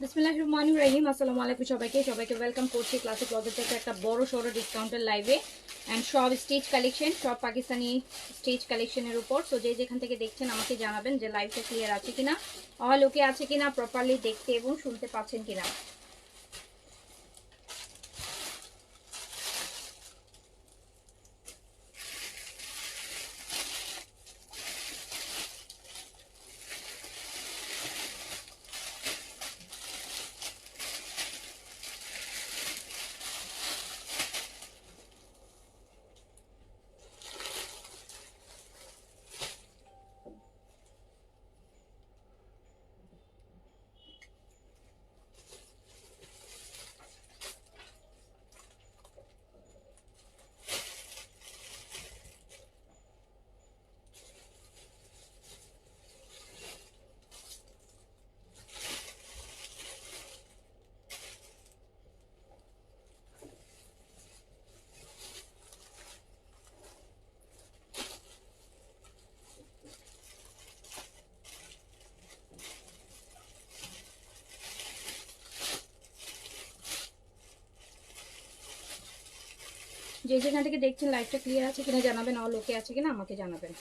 বিসমিল্লাহির রহমানির রহিম। আসসালামু আলাইকুম সবাইকে ওয়েলকাম করছি ক্লাসিক ক্লথের থেকে একটা বড় সড়ো ডিসকাউন্টের লাইভে অ্যান্ড সব স্টিচ কালেকশন, সব পাকিস্তানি স্টিচ কালেকশনের উপর। তো যেখান থেকে দেখছেন আমাকে জানাবেন যে লাইভটা ক্লিয়ার আছে কিনা, অল ওকে আছে কিনা, প্রপারলি দেখতে এবং শুনতে পাচ্ছেন কিনা। যেখান থেকে দেখছেন লাইভটা ক্লিয়ার আছে কিনা জানাবেন, অল ওকে আছে কিনা আমাকে জানাবেন।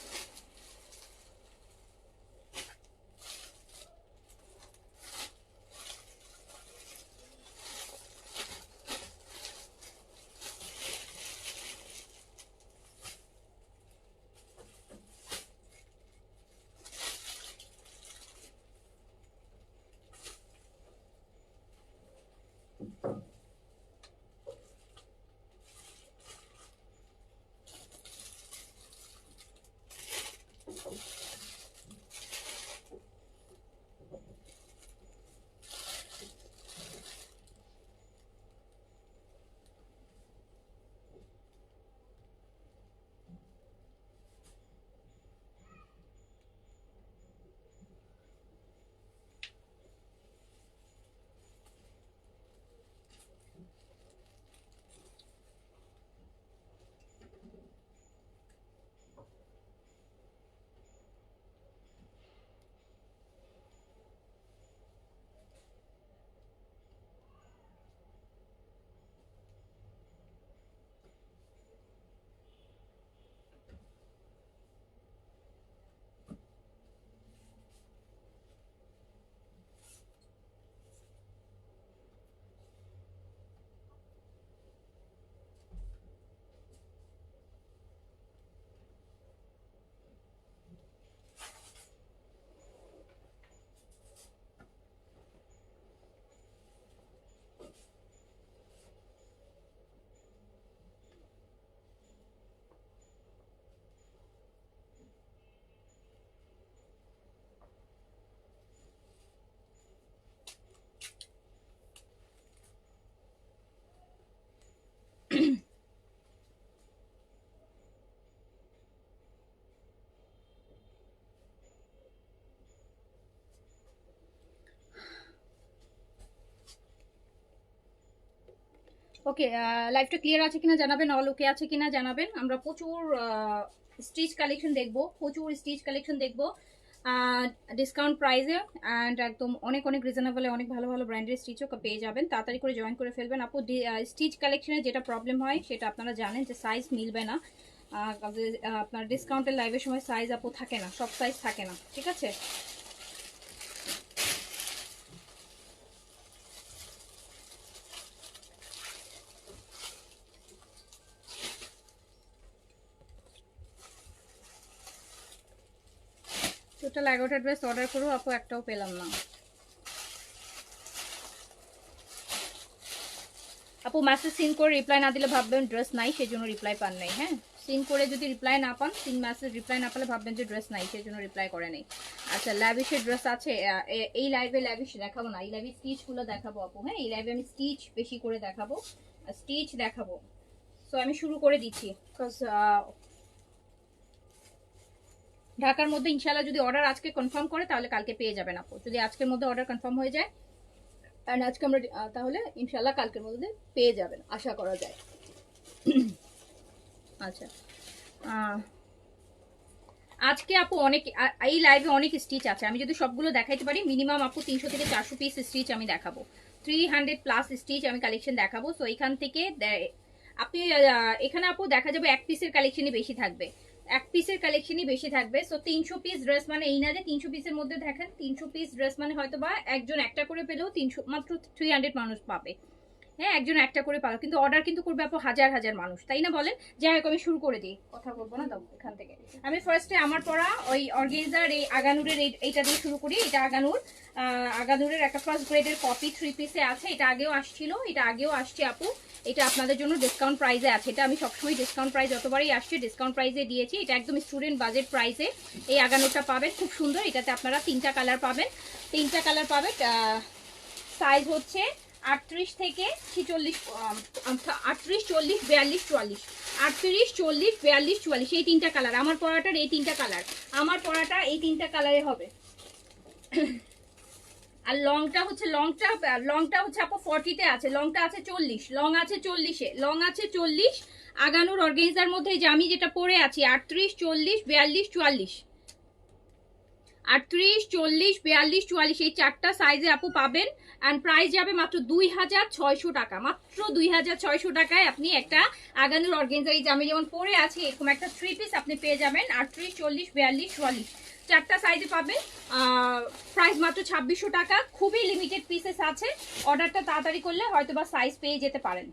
ওকে, লাইভটা ক্লিয়ার আছে কিনা জানাবেন, অল ওকে আছে কিনা জানাবেন। আমরা প্রচুর স্টিচ কালেকশন দেখবো, ডিসকাউন্ট প্রাইসে অ্যান্ড একদম অনেক অনেক রিজনেবলে অনেক ভালো ভালো ব্র্যান্ডের স্টিচও পেয়ে যাবেন। তাড়াতাড়ি করে জয়েন করে ফেলবেন আপু। স্টিচ কালেকশনে যেটা প্রবলেম হয় সেটা আপনারা জানেন যে সাইজ মিলবে না। আপনার ডিসকাউন্টের লাইভের সময় সাইজ আপু থাকে না, সব সাইজ থাকে না, ঠিক আছে। টোটাল 11টা ড্রেস অর্ডার করবো আপু, একটাও পেলাম না আপু। মেসেজ সিন করে রিপ্লাই না দিলে ভাববেন ড্রেস নাই, সেই জন্য রিপ্লাই পান নাই। হ্যাঁ, সিন করে যদি রিপ্লাই না পান, মেসেজ রিপ্লাই না পেলে ভাববেন যে ড্রেস নাই, সেই জন্য রিপ্লাই করে নেই। আচ্ছা, ল্যাভিশের ড্রেস আছে। এই লাইভে ল্যাভিশ দেখাবো না, এই লাইভে স্টিচগুলো দেখাবো আপু। হ্যাঁ, এই লাইভে আমি স্টিচ বেশি করে দেখাবো, স্টিচ দেখাবো। সো আমি শুরু করে দিচ্ছি, বিকজ ঢাকার মধ্যে ইনশাল্লাহ যদি অর্ডার আজকে কনফার্ম করে তাহলে কালকে পেয়ে যাবেন আপু। যদি আজকের মধ্যে অর্ডার কনফার্ম হয়ে যায় অ্যান্ড আজকে আমরা তাহলে ইনশাল্লাহ কালকের মধ্যে পেয়ে যাবেন, আশা করা যায়। আচ্ছা, আজকে আপু অনেক এই লাইভে অনেক স্টিচ আছে, আমি যদি সবগুলো দেখাইতে পারি মিনিমাম আপু 300 থেকে 400 পিস স্টিচ আমি দেখাবো, 300+ স্টিচ আমি কালেকশন দেখাবো। সো এখান থেকে আপনি এখানে আপু দেখা যাবে এক পিসের কালেকশনই বেশি থাকবে, এক পিসের কালেকশনই বেশি থাকবে। সো 300 পিস ড্রেস মানে এই না যে 300 পিসের মধ্যে দেখেন 300 পিস ড্রেস মানে হয়তো বা একজন একটা করে পেলেও 300 মাত্র 300 মানুষ পাবে, হ্যাঁ একজন একটা করে পাবে, কিন্তু অর্ডার কিন্তু করবে আপু হাজার হাজার মানুষ, তাই না বলেন? যাই হোক আমি শুরু করে দিই, কথা বলবো না দাও এখান থেকে। আমি ফার্স্টে আমার পরা ওই অর্গেনজার এই আগানুরের এইটা দিয়ে শুরু করি। এটা আগানুরের একটা ফার্স্ট গ্রেডের কপি 3 পিসে আছে, এটা আগেও আসছিল, এটা আগেও আসছে আপু, এটা আপনাদের জন্য ডিসকাউন্ট প্রাইসে আছে। এটা আমি সবসময় ডিসকাউন্ট প্রাইস যতবারই আসছে ডিসকাউন্ট প্রাইসে দিয়েছি, এটা একদম স্টুডেন্ট বাজেট প্রাইসে এই আগানুরটা পাবেন, খুব সুন্দর। এটাতে আপনারা 3টা কালার পাবেন, 3টা কালার পাবেন। সাইজ হচ্ছে 38 থেকে 46, 38, 40, 42, 44, 38, 40, 42, 44 এই 3টা কালার। আমার পরাটার এই 3টা কালার, আমার পরাটা এই 3টা কালারে হবে। আর লংটা হচ্ছে আপু 40 তে আছে, লংটা আছে 40, লং আছে 40-এ, লং আছে 40 আগানুর অর্গানজার মধ্যে। যে আমি যেটা পরে আছি 38, 40, 42, 44, 38, 40, 42, 44 এই 4টা সাইজে আপু পাবেন। এন্ড প্রাইস যাবে মাত্র 2600 টাকা, মাত্র 2600 টাকায় আপনি একটা আগানুর অর্গানজা, এই যে আমি যেমন পরে আছি এরকম একটা 3 পিস আপনি পেয়ে যাবেন 38, 40, 42, 44 4টা সাইজে পাবেন। প্রাইস মাত্র 2600 টাকা, খুবই লিমিটেড পিসেস আছে, অর্ডারটা তাড়াতাড়ি করলে হয়তো বা সাইজ পেয়ে যেতে পারেন।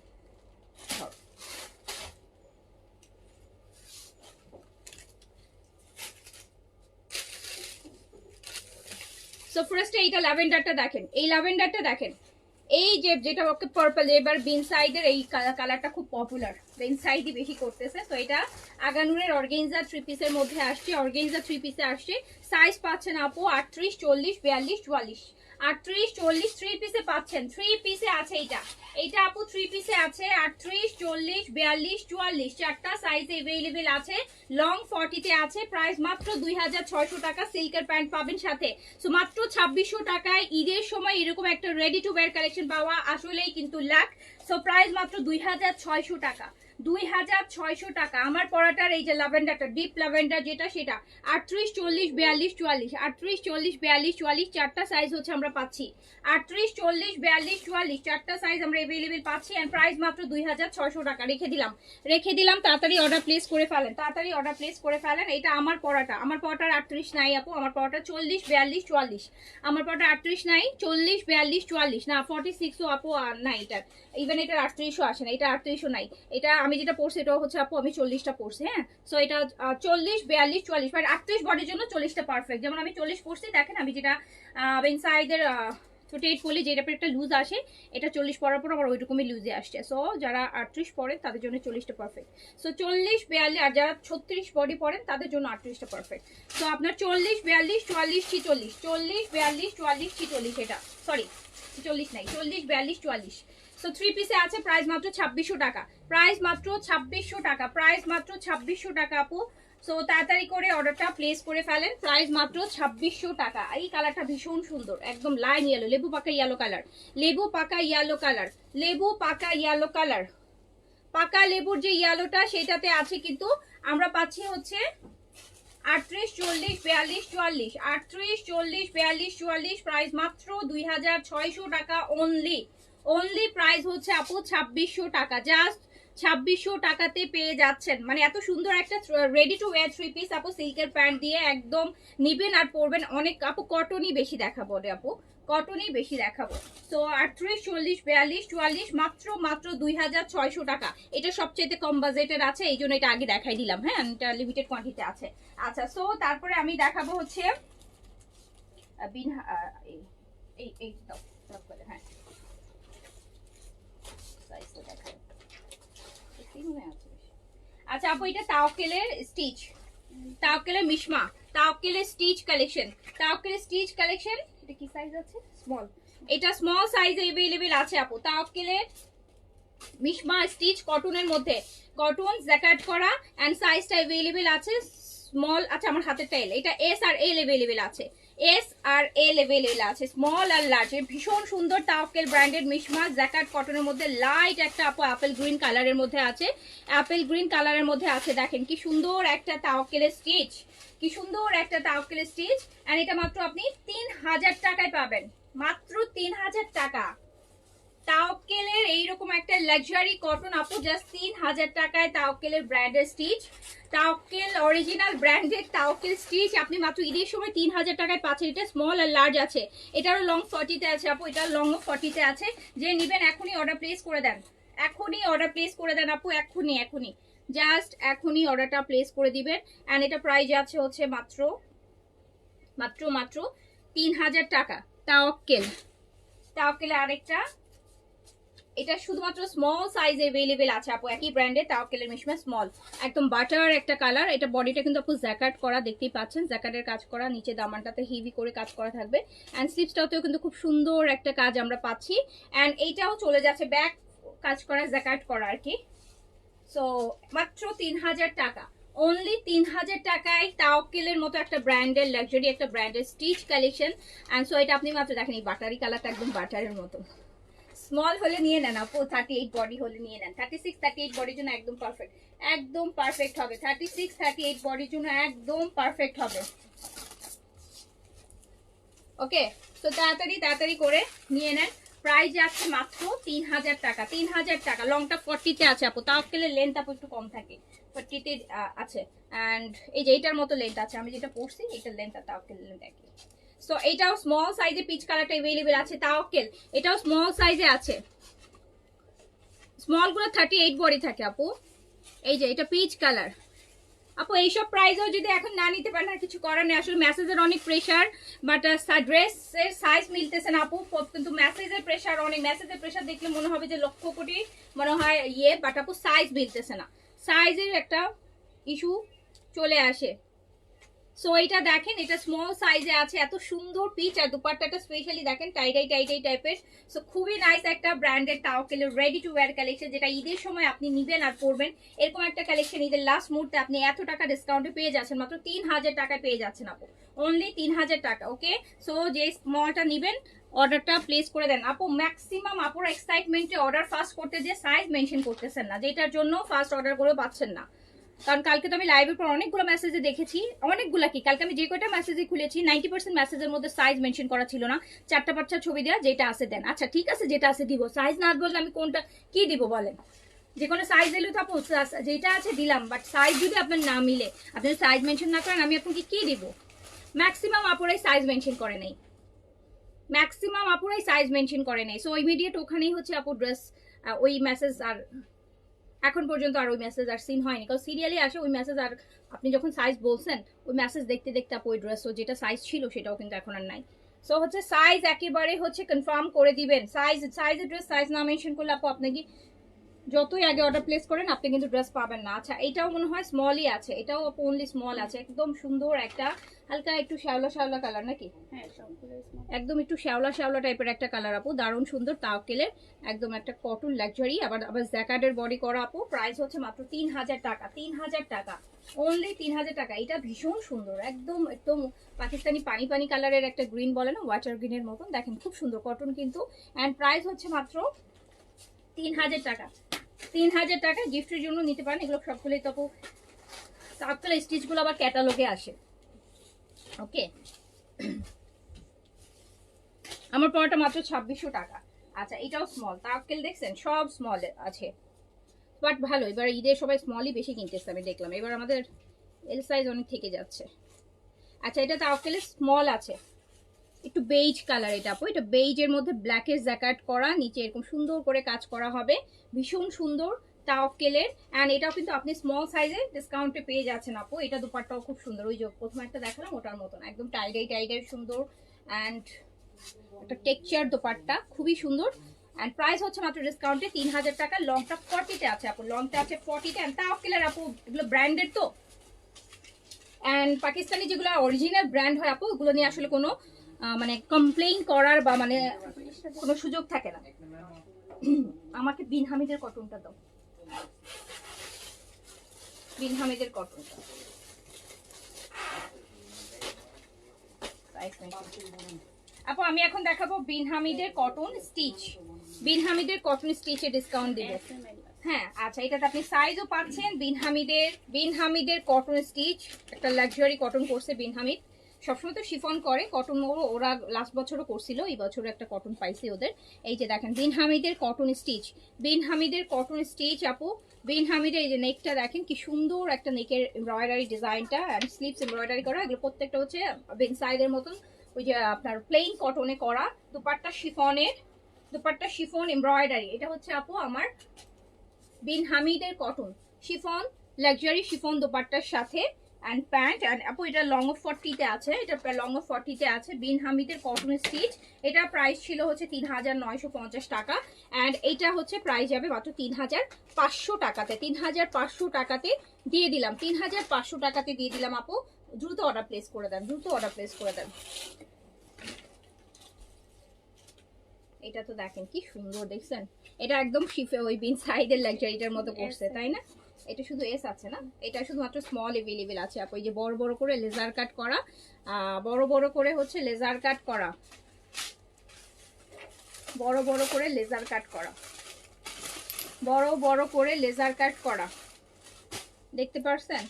সো ফার্স্টে এইটা ল্যাভেন্ডারটা দেখেন, এই ল্যাভেন্ডারটা দেখেন, এই যে যেটা ওকে পার্পল, এবার বিন সাইডের এই কালারটা খুব পপুলার, বিন সাইডই বেশি করতেছে। তো এটা আগানুরের অর্গানজা 3 পিসের মধ্যে আসছে, অর্গানজা 3 পিসে আসছে। সাইজ পাচ্ছেন আপু 38, 40, 42, 44, 38, 40 3 পিসে পাচ্ছেন, 3 পিসে আছে এইটা আপু 3 পিসে আছে 38, 40, 42, 44 4টা সাইজে अवेलेबल আছে। লং 40 তে আছে, প্রাইস মাত্র 2600 টাকা, সিল্কের প্যান্ট পাবেন সাথে। সো মাত্র 2600 টাকায় ঈদের সময় এরকম একটা রেডি টু ওয়্যার কালেকশন পাওয়া আসলেই কিন্তু লাখ। সো প্রাইস মাত্র 2600 টাকা, 2600 টাকা। আমার পরাটার এই যে ল্যাভেন্ডারটা, ডিপ ল্যাভেন্ডার যেটা সেটা 38, 40, 42, 44, 38, 40, 42, 44 4টা সাইজ হচ্ছে আমরা পাচ্ছি, 38, 40, 42, 44 4টা সাইজ আমরা अवेलेबल পাচ্ছি। এন্ড প্রাইস মাত্র 2600 টাকা। রেখে দিলাম, তাড়াতাড়ি অর্ডার প্লেস করে ফেলেন, তাড়াতাড়ি অর্ডার প্লেস করে ফেলেন। এটা আমার পরাটার 38 নাই আপু, আমার পরাটা 40, 42, 44, আমার পরাটা 38 নাই, 40, 42, 44 না 46ও আপু নাই, এটার ইভেন এটার 38ও আসে না, এটা 38ও নাই। এটা আমি যেটা পড়ছি এটা হচ্ছে আপু আমি 40টা পড়ছি, হ্যাঁ। সো এটা 40, 42, 44 বাট 38 বডির জন্য 40টা পারফেক্ট। যেমন আমি 40 পড়ছি, দেখেন আমি যেটা ইনসাইডের 48 পরলে যে টাইপের একটা লুজ আসে, এটা 40 পরার পর আবার ওইরকমই লুজে আসছে। সো যারা 38 পরেন তাদের জন্য 40টা পারফেক্ট। সো 40, 42 আর যারা 36 বডি পরেন তাদের জন্য 38টা পারফেক্ট। সো আপনার 40, 42, 44, 46, 40, 42, 44, 46 এটা সরি 40 নাই, 40, 42, 44। সো 3 পিসে আছে, প্রাইস মাত্র 2600 টাকা, প্রাইস মাত্র 2600 টাকা, প্রাইস মাত্র 2600 টাকা আপু। সো তাড়াতাড়ি করে অর্ডারটা প্লেস করে ফেলেন, প্রাইস মাত্র 2600 টাকা। এই কালারটা ভীষণ সুন্দর, একদম লাইন ইয়েলো, লেবু পাকা ইয়েলো কালার, লেবু পাকা ইয়েলো কালার, লেবু পাকা ইয়েলো কালার, পাকা লেবুর যে ইয়েলোটা সেটাতে আছে, কিন্তু আমরা পাচ্ছি হচ্ছে 38, 40, 42, 44, 38, 40, 42, 44 প্রাইস মাত্র 2600 টাকা অনলি। প্রাইস হচ্ছে আপু 2600 টাকা, জাস্ট 2600 টাকাতে পেয়ে যাচ্ছেন। মানে এত সুন্দর একটা রেডি টু ওয়্যার 3 পিস আপু সিল্কের প্যান্ট দিয়ে একদম নিবেন আর পরবেন। অনেক আপু কটনই বেশি দেখাবো রে আপু, কটনই বেশি দেখাবো। তো 38, 40, 42, 44 মাত্র 2600 টাকা। এটা সবচেয়ে কম বাজেটের আছে, এই জন্য এটা আগে দেখাই দিলাম, হ্যাঁ এটা লিমিটেড কোয়ান্টিটি আছে। আচ্ছা সো তারপরে আমি দেখাবো হচ্ছে এই দাও হ্যাঁ আচ্ছা আপু এটা তাওকেলের স্টিচ, তাওকেলের মিশমা, তাওকেলের স্টিচ কালেকশন, তাওকেলের স্টিচ কালেকশন। এটা কি সাইজ আছে? স্মল, এটা স্মল সাইজে अवेलेबल আছে আপু। তাওকেলের মিশমা স্টিচ কটনের মধ্যে, কটন জ্যাকেট করা এন্ড সাইজটা अवेलेबल আছে স্মল। আচ্ছা আমার হাতের টাইল, এটা এস আর এল अवेलेबल আছে, এস আর এল অ্যাভেলেবল আছে, স্মল আর লার্জ। ভীষণ সুন্দর তাওয়াক্কেল ব্র্যান্ডেড মিশমাস জ্যাকেট কটনের মধ্যে লাইট একটা আপু অ্যাপেল গ্রিন কালারের মধ্যে আছে, অ্যাপেল গ্রিন কালারের মধ্যে আছে। দেখেন কি সুন্দর একটা তাওয়াক্কেলের স্টিচ, কি সুন্দর একটা তাওয়াক্কেলের স্টিচ। এন্ড এটা মাত্র আপনি 3000 টাকায় পাবেন, মাত্র 3000 টাকা। তাওয়াক্কেলের এইরকম একটা লাক্সারি কটন আপু জাস্ট 3000 টাকায় তাওয়াক্কেলের ব্র্যান্ডের stitch, Tawakkal original branded Tawakkal stitch আপনি মাত্র ঈদের সময় 3000 টাকায় পাচ্ছেন। এটা স্মল আর লার্জ আছে, এটারও লং 40 তে আছে আপু, এটার লং 40 তে আছে। যে নেবেন এখনই অর্ডার প্লেস করে দেন, এখনই অর্ডার প্লেস করে দেন আপু, এখনই জাস্ট এখনই অর্ডারটা প্লেস করে দিবেন। এন্ড এটা প্রাইস আছে হচ্ছে মাত্র মাত্র মাত্র 3000 টাকা। তাওয়াক্কেল আরেকটা, এটা শুধুমাত্র স্মল সাইজ अवेलेबल আছে আপু, একই ব্র্যান্ডে তাওয়াক্কেলের মিশমা স্মল, একদম বাটার একটা কালার। এটা বডিটা কিন্তু আপু জ্যাকেট করা, দেখতেই পাচ্ছেন জ্যাকেটের কাজ করা, নিচে দামানটাতে হেভি করে কাজ করা থাকবে। এন্ড স্লিভসটাতেও কিন্তু খুব সুন্দর একটা কাজ আমরা পাচ্ছি। এন্ড এইটাও চলে যাচ্ছে ব্যাক কাজ করা, জ্যাকেট করা আর কি। সো মাত্র 3000 টাকা, অনলি 3000 টাকায় তাওয়াক্কেলের মতো একটা ব্র্যান্ডের লাক্সারি একটা ব্র্যান্ডের স্টিচ কালেকশন। এন্ড সো এটা আপনি মাত্র দেখেন এই বাটারি কালারটা একদম বাটারের মতো। স্মল হলে নিয়ে নেন আপু, 38 বডি হলে নিয়ে নেন, 36 38 বডির জন্য একদম পারফেক্ট, একদম পারফেক্ট হবে। 36 38 বডির জন্য একদম পারফেক্ট হবে। ওকে, তো তাড়াতাড়ি করে নিয়ে নেন। প্রাইস যাচ্ছে মাত্র 3000 টাকা, 3000 টাকা। লংটা 40 তে আছে আপু, তাওয়াক্কেলের লেন্থ আপু একটু কম থাকে, 40 তে আছে। এন্ড এই যে এটার মতো লেন্থ আছে, আমি যেটা পরছি এটার লেন্থ আর তাওয়াক্কেলের লেন্থ একই। সো এটাও স্মল সাইজে পিচ কালারটা अवेलेबल আছে তাওয়াক্কেল, এটাও স্মল সাইজে আছে। স্মল গুলো 38 বডি থাকে আপু। এই যে এটা পিচ কালার আপু, এইসব প্রাইসেও যদি এখন না নিতে পারেন আর কিছু করার নেই, আসলে মেসেজের অনেক প্রেশার, বাট ড্রেসের সাইজ মিলতেছে না আপু, কিন্তু মেসেজের প্রেশার অনেক, মেসেজের প্রেশার দেখলে মনে হবে যে লক্ষ কোটি মনে হয় ইয়ে, বাট আপু সাইজ মিলতেছে না, সাইজের একটা ইস্যু চলে আসে। সো এটা দেখেন, এটা স্মল সাইজে আছে, এত সুন্দর পিচ, আর দুপাট্টাটা স্পেশালি দেখেন টাইটাই টাইপের। সো খুবই নাইস একটা ব্র্যান্ডেড তাওয়াক্কেলের রেডি টু ওয়্যার কালেকশন, যেটা ঈদের সময় আপনি নিবেন আর পরবেন, এরকম একটা কালেকশন ঈদের লাস্ট মুহূর্তে আপনি এত টাকা ডিসকাউন্টে পেয়ে যাচ্ছেন, মাত্র 3000 টাকায় পেয়ে যাচ্ছেন আপু, অনলি 3000 টাকা। ওকে, সো যে স্মলটা নিবেন অর্ডারটা প্লেস করে দেন আপু। ম্যাক্সিমাম আপুরা এক্সাইটমেন্টে অর্ডার ফার্স্ট করতে যে সাইজ মেনশন করতেছেন না, যেটার জন্য ফার্স্ট অর্ডার করে পাচ্ছেন না। কারণ কালকে তো আমি লাইভের পর অনেকগুলো মেসেজে দেখেছি, অনেকগুলা কি কালকে আমি যে কয়টা মেসেজে খুলেছি 90% মেসেজের মধ্যে সাইজ মেনশন করা ছিল না, 4টা ছবি দেওয়া, যেটা আছে দেন। আচ্ছা ঠিক আছে, যেটা আছে দিব, সাইজ না বললে আমি কোনটা কি দিব বলেন? যে কোনো সাইজ দিলে তো আপু যেটা আছে দিলাম, বাট সাইজ যদি আপনার না মিলে, আপনি সাইজ মেনশন না করেন, আমি আপনাকে কি দিব? ম্যাক্সিমাম আপুরাই সাইজ মেনশন করে নেই, ম্যাক্সিমাম আপুরাই সাইজ মেনশন করে নেই। সো ইমিডিয়েট ওখানেই হচ্ছে আপু ড্রেস, ওই মেসেজ আর এখন পর্যন্ত আর ওই মেসেজ আর সিন হয়নি, কারণ সিরিয়ালি আসে ওই মেসেজ, আর আপনি যখন সাইজ বলছেন ওই মেসেজ দেখতে দেখতে আপু ওই ড্রেস যেটা সাইজ ছিল সেটাও কিন্তু এখন আর নাই। সো হচ্ছে সাইজ একেবারে হচ্ছে কনফার্ম করে দিবেন, সাইজের ড্রেস সাইজ না মেনশন করলে আপু আপনাকে যতই আগে অর্ডার প্লেস করেন আপনি কিন্তু ড্রেস পাবেন না। আচ্ছা এটাও মনে হয় স্মলই আছে, এটাও অনলি স্মল আছে, একদম সুন্দর একটা হালকা একটু শ্যাওলা কালার নাকি, একদম একটু শ্যাওলা টাইপের একটা কালার আপু, দারুণ সুন্দর তাওয়াক্কেলের একদম একটা কটন লাক্সারি, আবার জ্যাকেটের বডি করা আপু। প্রাইস হচ্ছে মাত্র 3000 টাকা, 3000 টাকা, অনলি 3000 টাকা। এটা ভীষণ সুন্দর, একদম একদম পাকিস্তানি পানি কালারের একটা গ্রিন বলে না, ওয়াটার গ্রিনের মতন, দেখেন খুব সুন্দর কটন কিন্তু। অ্যান্ড প্রাইস হচ্ছে মাত্র 3000 টাকা, 3000 টাকা। গিফটের জন্য নিতে পারেন, এগুলো সবগুলোই তো তাওয়াক্কেলের স্টিচগুলো আবার ক্যাটালগে আসে। ওকে, আমার পড়াটা মাত্র 2600 টাকা। আচ্ছা এটাও স্মল তাওয়াক্কেল, দেখছেন সব স্মল আছে, বাট ভালো, এবার ঈদের সবাই স্মলই বেশি কিনতেছে আমি দেখলাম, এবার আমাদের এল সাইজ অনেক থেকে যাচ্ছে। আচ্ছা এটা তাওয়াক্কেলের স্মল আছে, একটু বেইজ কালার, এটা আপু এটা বেইজের মধ্যে ব্ল্যাকের জ্যাকেট করা, নিচে এরকম সুন্দর করে কাজ করা হবে, ভীষণ সুন্দর তাওয়াক্কেলের। এন্ড এটাও কিন্তু আপনি স্মল সাইজে ডিসকাউন্টে পেয়ে যাচ্ছেন আপু। এটা দুপাট্টাও খুব সুন্দর, ওই যে প্রথমে একটা দেখালাম ওটার মতন একদম টাইডাই সুন্দর, এন্ড একটা টেক্সচার দোপাট্টা খুবই সুন্দর। এন্ড প্রাইস হচ্ছে মাত্র ডিসকাউন্টে 3000 টাকা। লংটা 40 তে আছে আপু, লংটা আছে 40 তে। এন্ড তাওয়াক্কেলের আপু এগুলো ব্র্যান্ডেড তো, এন্ড পাকিস্তানি যেগুলো অরিজিনাল ব্র্যান্ড হয় আপু, ওগুলো নিয়ে আসলে কোনো মানে কমপ্লেইন করার বা মানে কোনো সুযোগ থাকে না। আমাকে বিন হামিদের কটনটা দাও, বিন হামিদের কটনটা। সাইজ নাই। আপু আমি এখন দেখাবো বিন হামিদের কটন স্টিচ। বিন হামিদের কটন স্টিচে ডিসকাউন্ট দিব। হ্যাঁ আচ্ছা, এটাতে আপনি সাইজও পাচ্ছেন। বিন হামিদের কটন স্টিচ, একটা লাক্সারি কটন করছে বিন হামিদ। সবসময় তো শিফন করে কটন, ওরা লাস্ট বছরও করছিল, এই বছরও একটা কটন পাইছি ওদের। এই যে দেখেন বিন হামিদের কটন স্টিচ, বিন হামিদের কটন স্টিচ আপু। বিন হামিদের এই যে নেকটা দেখেন কি সুন্দর একটা নেকের এমব্রয়ডারি ডিজাইনটা, অ্যান্ড স্লিভস এমব্রয়ডারি করা। এগুলো প্রত্যেকটা হচ্ছে বিন সাইডের মতন ওই যে আপনার প্লেন কটনে করা। দুপাট্টা শিফনের, দুপাট্টা শিফন এমব্রয়ডারি। এটা হচ্ছে আপু আমার বিন হামিদের কটন শিফন, লাক্সারি শিফন দোপাট্টার সাথে অ্যান্ড প্যান্ট। অ্যান্ড আপু এটা লং অফ 40-তে আছে, এটা লং অফ 40-তে আছে। বিন হামিদের কটন স্টিচ, এটার প্রাইস ছিল হচ্ছে 3950 টাকা, অ্যান্ড এইটা হচ্ছে প্রাইস যাবে মাত্র 3500 টাকাতে। 3500 টাকাতে দিয়ে দিলাম, 3500 টাকাতে দিয়ে দিলাম আপু। দ্রুত অর্ডার প্লেস করে দেন, দ্রুত অর্ডার প্লেস করে দেন। এটা তো দেখেন কি সুন্দর, দেখছেন? এটা একদম শিফে ওই বিন সাইডের লাক্সারিটার মতো করছে, তাই না? এটা শুধু এস আছে না, এটা শুধুমাত্র স্মল अवेलेबल আছে আপু। এই যে বড় বড় করে লেজার কাট করা, বড় বড় করে হচ্ছে লেজার কাট করা, বড় বড় করে লেজার কাট করা, বড় বড় করে লেজার কাট করা, দেখতে পারছেন?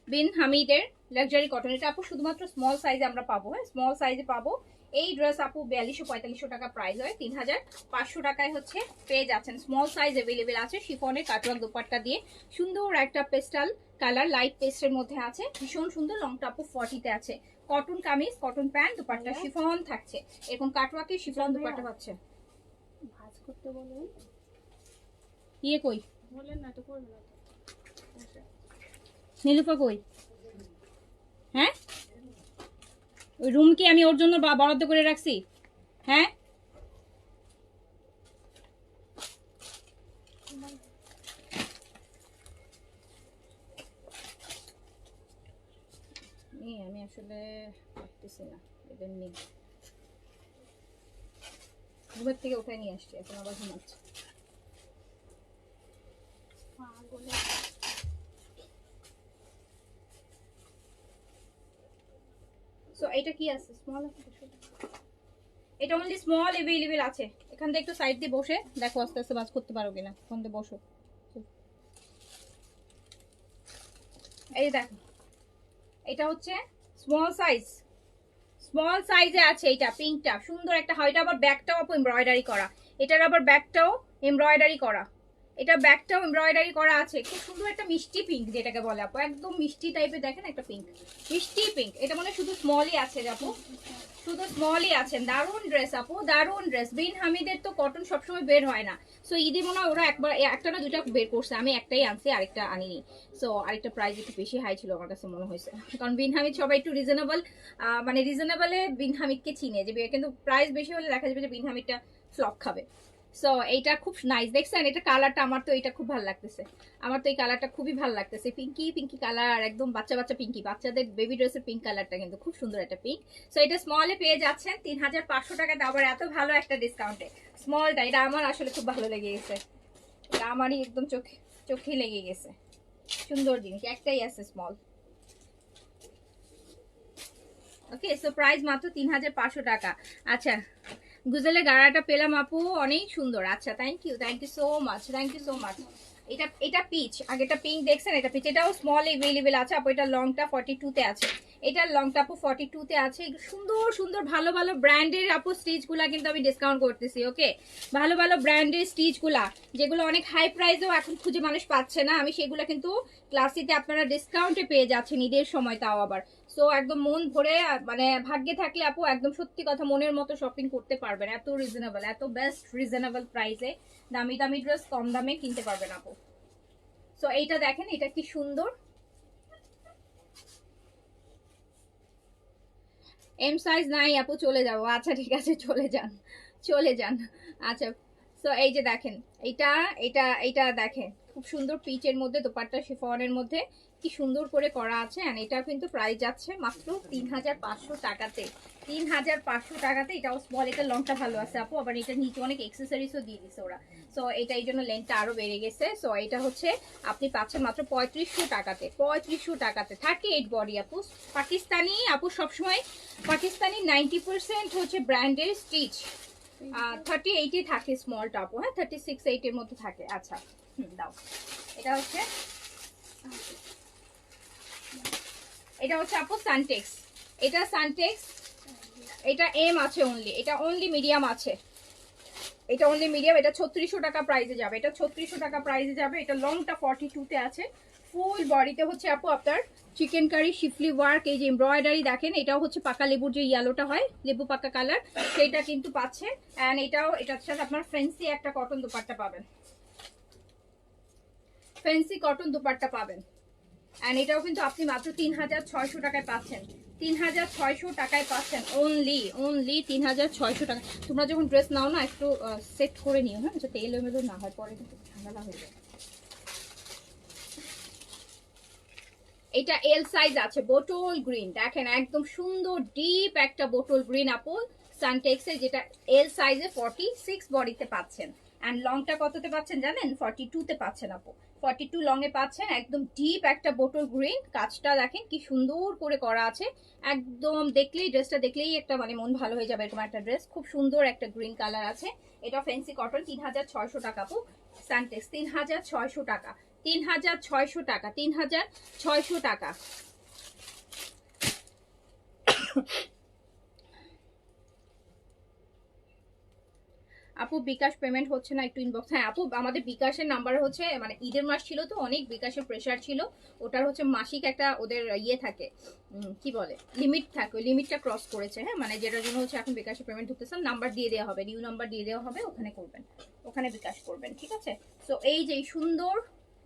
বিন হামিদের লাক্সারি কটন। এটা আপু শুধুমাত্র স্মল সাইজে আমরা পাবো, হ্যাঁ স্মল সাইজে পাবো। এই ড্রেস আপু 4200-4500 টাকা প্রাইস হয়, 3500 টাকায় হচ্ছে পেয়ে যাচ্ছেন। স্মল সাইজ अवेलेबल আছে, শিফনের কাটওয়ার্ক দোপাট্টা দিয়ে সুন্দর একটা পেস্টাল কালার, লাইট পেস্টের মধ্যে আছে, ভীষণ সুন্দর। লংটা আপু 40-তে আছে। Cotton kameez, cotton pant, dupatta chiffon থাকছে, এরকম কাটওয়ার্কের শিফন দোপাট্টা পাচ্ছে। ভাঁজ করতে বলুন। ইয়ে কই বলেন না, তো করবে না তো। নীলুফা কই? হ্যাঁ ওই রুম কি আমি ওর জন্য বরাদ্দ করে রাখছি? হ্যাঁ আমি আসলে পারতেছি না, এদের নেই, ঘুমের থেকে উঠে নিয়ে আসছি, এখন আবার ঘুমাচ্ছে। সো এটা কি আছে? স্মল আছে, এটা অনলি স্মল अवेलेबल আছে। এখান থেকে একটু সাইড দিয়ে বসে দেখো আস্তে আস্তে বাজ করতে পারো কিনা, ফোন দিয়ে বসো। এই দেখো এটা হচ্ছে স্মল সাইজ, স্মল সাইজে আছে। এটা পিঙ্কটা সুন্দর একটা হয়, এটা আবার ব্যাকটাও আপু এমব্রয়ডারি করা, এটার আবার ব্যাকটাও এমব্রয়ডারি করা, এটা ব্যাকটাও এমব্রয়ডারি করা আছে। খুব সুন্দর একটা মিষ্টি পিঙ্ক যেটাকে বলে আপু, একদম মিষ্টি টাইপের। দেখেন একটা পিঙ্ক, মিষ্টি পিঙ্ক। এটা মানে শুধু স্মলই আছে আপু, শুধু স্মলই আছেন। দারুন ড্রেস আপু, দারুন ড্রেস। বিন হামিদের তো কটন সবসময় বের হয় না, সো ঈদে মনে হয় ওরা একবার একটা না দুইটা বের করছে, আমি একটাই আনছি, আরেকটা আনিনি। সো আরেকটা প্রাইস একটু বেশি হাই ছিল আমার কাছে মনে হয়েছে, কারণ বিন হামিদ সবাই একটু রিজনেবল, মানে রিজনেবলে বিন হামিদকে চিনে যে, কিন্তু প্রাইস বেশি হলে দেখা যাবে যে বিন হামিদটা ফ্লপ খাবে। সো এইটা খুব নাইস, দেখছেন? এটা কালারটা আমার তো এটা খুব ভালো লাগতেছে, আমার তো এই কালারটা খুবই ভালো লাগতেছে। পিঙ্কি পিঙ্কি কালার, একদম বাচ্চা বাচ্চা পিঙ্কি, বাচ্চাদের বেবি ড্রেসের পিঙ্ক কালারটা কিন্তু খুব সুন্দর একটা পিঙ্ক। সো এটা স্মলে পেয়ে যাচ্ছেন 3500 টাকাতে, আবার এত ভালো একটা ডিসকাউন্টে। স্মলটা এটা আমার আসলে খুব ভালো লেগে গেছে, এটা আমারই একদম চোখে লেগে গেছে। সুন্দর জিনিস, একটাই আছে স্মল। ওকে, সো প্রাইস মাত্র 3500 টাকা। আচ্ছা, গুজেলে গাড়াটা পেলাম আপু, অনেক সুন্দর। আচ্ছা, thank you so much, thank you so much. এটা পিচ, আগেটা পিঙ্ক দেখছেন, এটা পিচ, এটাও স্মল अवेलेबल আছে আপু। এটা লংটা 42-তে আছে, এটার লংটা আপু 42-তে আছে। সুন্দর সুন্দর ভালো ভালো ব্র্যান্ডের আপু স্টিচগুলা কিন্তু আমি ডিসকাউন্ট করতেছি। ওকে, ভালো ভালো ব্র্যান্ডের স্টিচগুলা যেগুলো অনেক হাই প্রাইসেও এখন খুঁজে মানুষ পাচ্ছে না, আমি সেগুলো কিন্তু ক্লাসিতে আপনারা ডিসকাউন্টে পেয়ে যাচ্ছেন ঈদের সময়, তাও আবার। সো একদম মন ভরে, মানে ভাগ্যে থাকলে আপু একদম সত্যি কথা মনের মতো শপিং করতে পারবেন, এত রিজনেবল, এত বেস্ট রিজনেবল প্রাইসে দামি দামি ড্রেস কম দামে কিনতে পারবেন আপু। সো এইটা দেখেন, এটা কি সুন্দর। এম সাইজ নাই আপু, চলে যাবো। আচ্ছা ঠিক আছে, চলে যান, চলে যান। আচ্ছা, সো এই যে দেখেন, এটা এটা এটা দেখেন, খুব সুন্দর পিচের মধ্যে, দোপাট্টা শিফনের মধ্যে কি সুন্দর করে করা আছে। অ্যান্ড এটা কিন্তু প্রাইস যাচ্ছে মাত্র 3500 টাকাতে। 3500 টাকাতে। এটাও স্মল, এটা লংটা ভালো আছে আপু, আবার এটা নিচে অনেক এক্সেসরিজও দিয়ে দিছে ওরা। সো এটা এই জন্য লেন্থটা আরো বেড়ে গেছে। সো এটা হচ্ছে আপনি পাচ্ছেন মাত্র 3500 টাকাতে। 3500 টাকাতে 38 বডি আপু। পাকিস্তানি আপু সবসময় পাকিস্তানি 90% হচ্ছে ব্র্যান্ডের স্টিচ। 38 এ থাকে স্মলটা আপু, হ্যাঁ 36-8 এর মধ্যে থাকে। আচ্ছা দাও। এটা হচ্ছে আপু সানটেক্স। এটা সানটেক্স, এটা এম আছে অনলি, এটা অনলি মিডিয়াম আছে, এটা অনলি মিডিয়াম। এটা 3600 টাকা প্রাইসে যাবে, এটা 3600 টাকা প্রাইসে যাবে। এটা লংটা 42 তে আছে। ফুল বডিতে হচ্ছে আপু আপনার চিকেন কারি শিফলি ওয়ার্ক, এই যে এমব্রয়ডারি দেখেন, এটাও হচ্ছে পাকা লেবুর যে ইয়েলোটা হয়, লেবু পাকা কালার, সেটা কিন্তু পাচ্ছে। এন্ড এটার সাথে আপনার ফ্যান্সি একটা কটন দুপাট্টা পাবেন, ফ্যান্সি কটন দুপাট্টা পাবেন। এন্ড এটাও কিন্তু আপনি মাত্র 3600 টাকায় পাচ্ছেন। 3600 টাকায় পাচ্ছেন অনলি 3600 টাকা। তোমরা যখন ড্রেস নাও না একটু সেট করে নিও, হ্যাঁ যাতে এলোমেলো না হয়, পরে কিন্তু ঝামেলা হয়ে যায়। এটা এল সাইজ আছে, বোটল গ্রিন দেখেন, একদম সুন্দর ডিপ একটা বোটল গ্রিন আপু সানটেক্সে, যেটা এল সাইজে 46 বডিতে পাচ্ছেন। এন্ড লংটা কততে পাচ্ছেন জানেন? 42 তে পাচ্ছেন আপু, 42 লং এ পাচ্ছেন। একদম ডিপ একটা বোটল গ্রিন, কাজটা দেখেন কি সুন্দর করে করা আছে। একদম দেখলেই, ড্রেসটা দেখলেই একটা মানে মন ভালো হয়ে যাবে, এরকম একটা ড্রেস। খুব সুন্দর একটা গ্রিন কালার আছে। এটা ফ্যান্সি কটন, 3600 টাকা আপু। সানটেক্স 3600 টাকা, 3600 টাকা, 3600 টাকা। আপু বিকাশ পেমেন্ট হচ্ছে না, একটু ইনবক্স। হ্যাঁ আপু আমাদের বিকাশের নাম্বার হচ্ছে, মানে ঈদের মাস ছিল তো অনেক বিকাশের প্রেসার ছিল, ওটার হচ্ছে মাসিক একটা ওদের ইয়ে থাকে, কি বলে লিমিট থাকে, ওই লিমিটটা ক্রস করেছে। হ্যাঁ মানে যেটার জন্য হচ্ছে এখন বিকাশে পেমেন্ট ঢুকতেছে, নাম্বার দিয়ে দেওয়া হবে, নিউ নাম্বার দিয়ে দেওয়া হবে, ওখানে করবেন, ওখানে বিকাশ করবেন, ঠিক আছে। সো এই যে সুন্দর,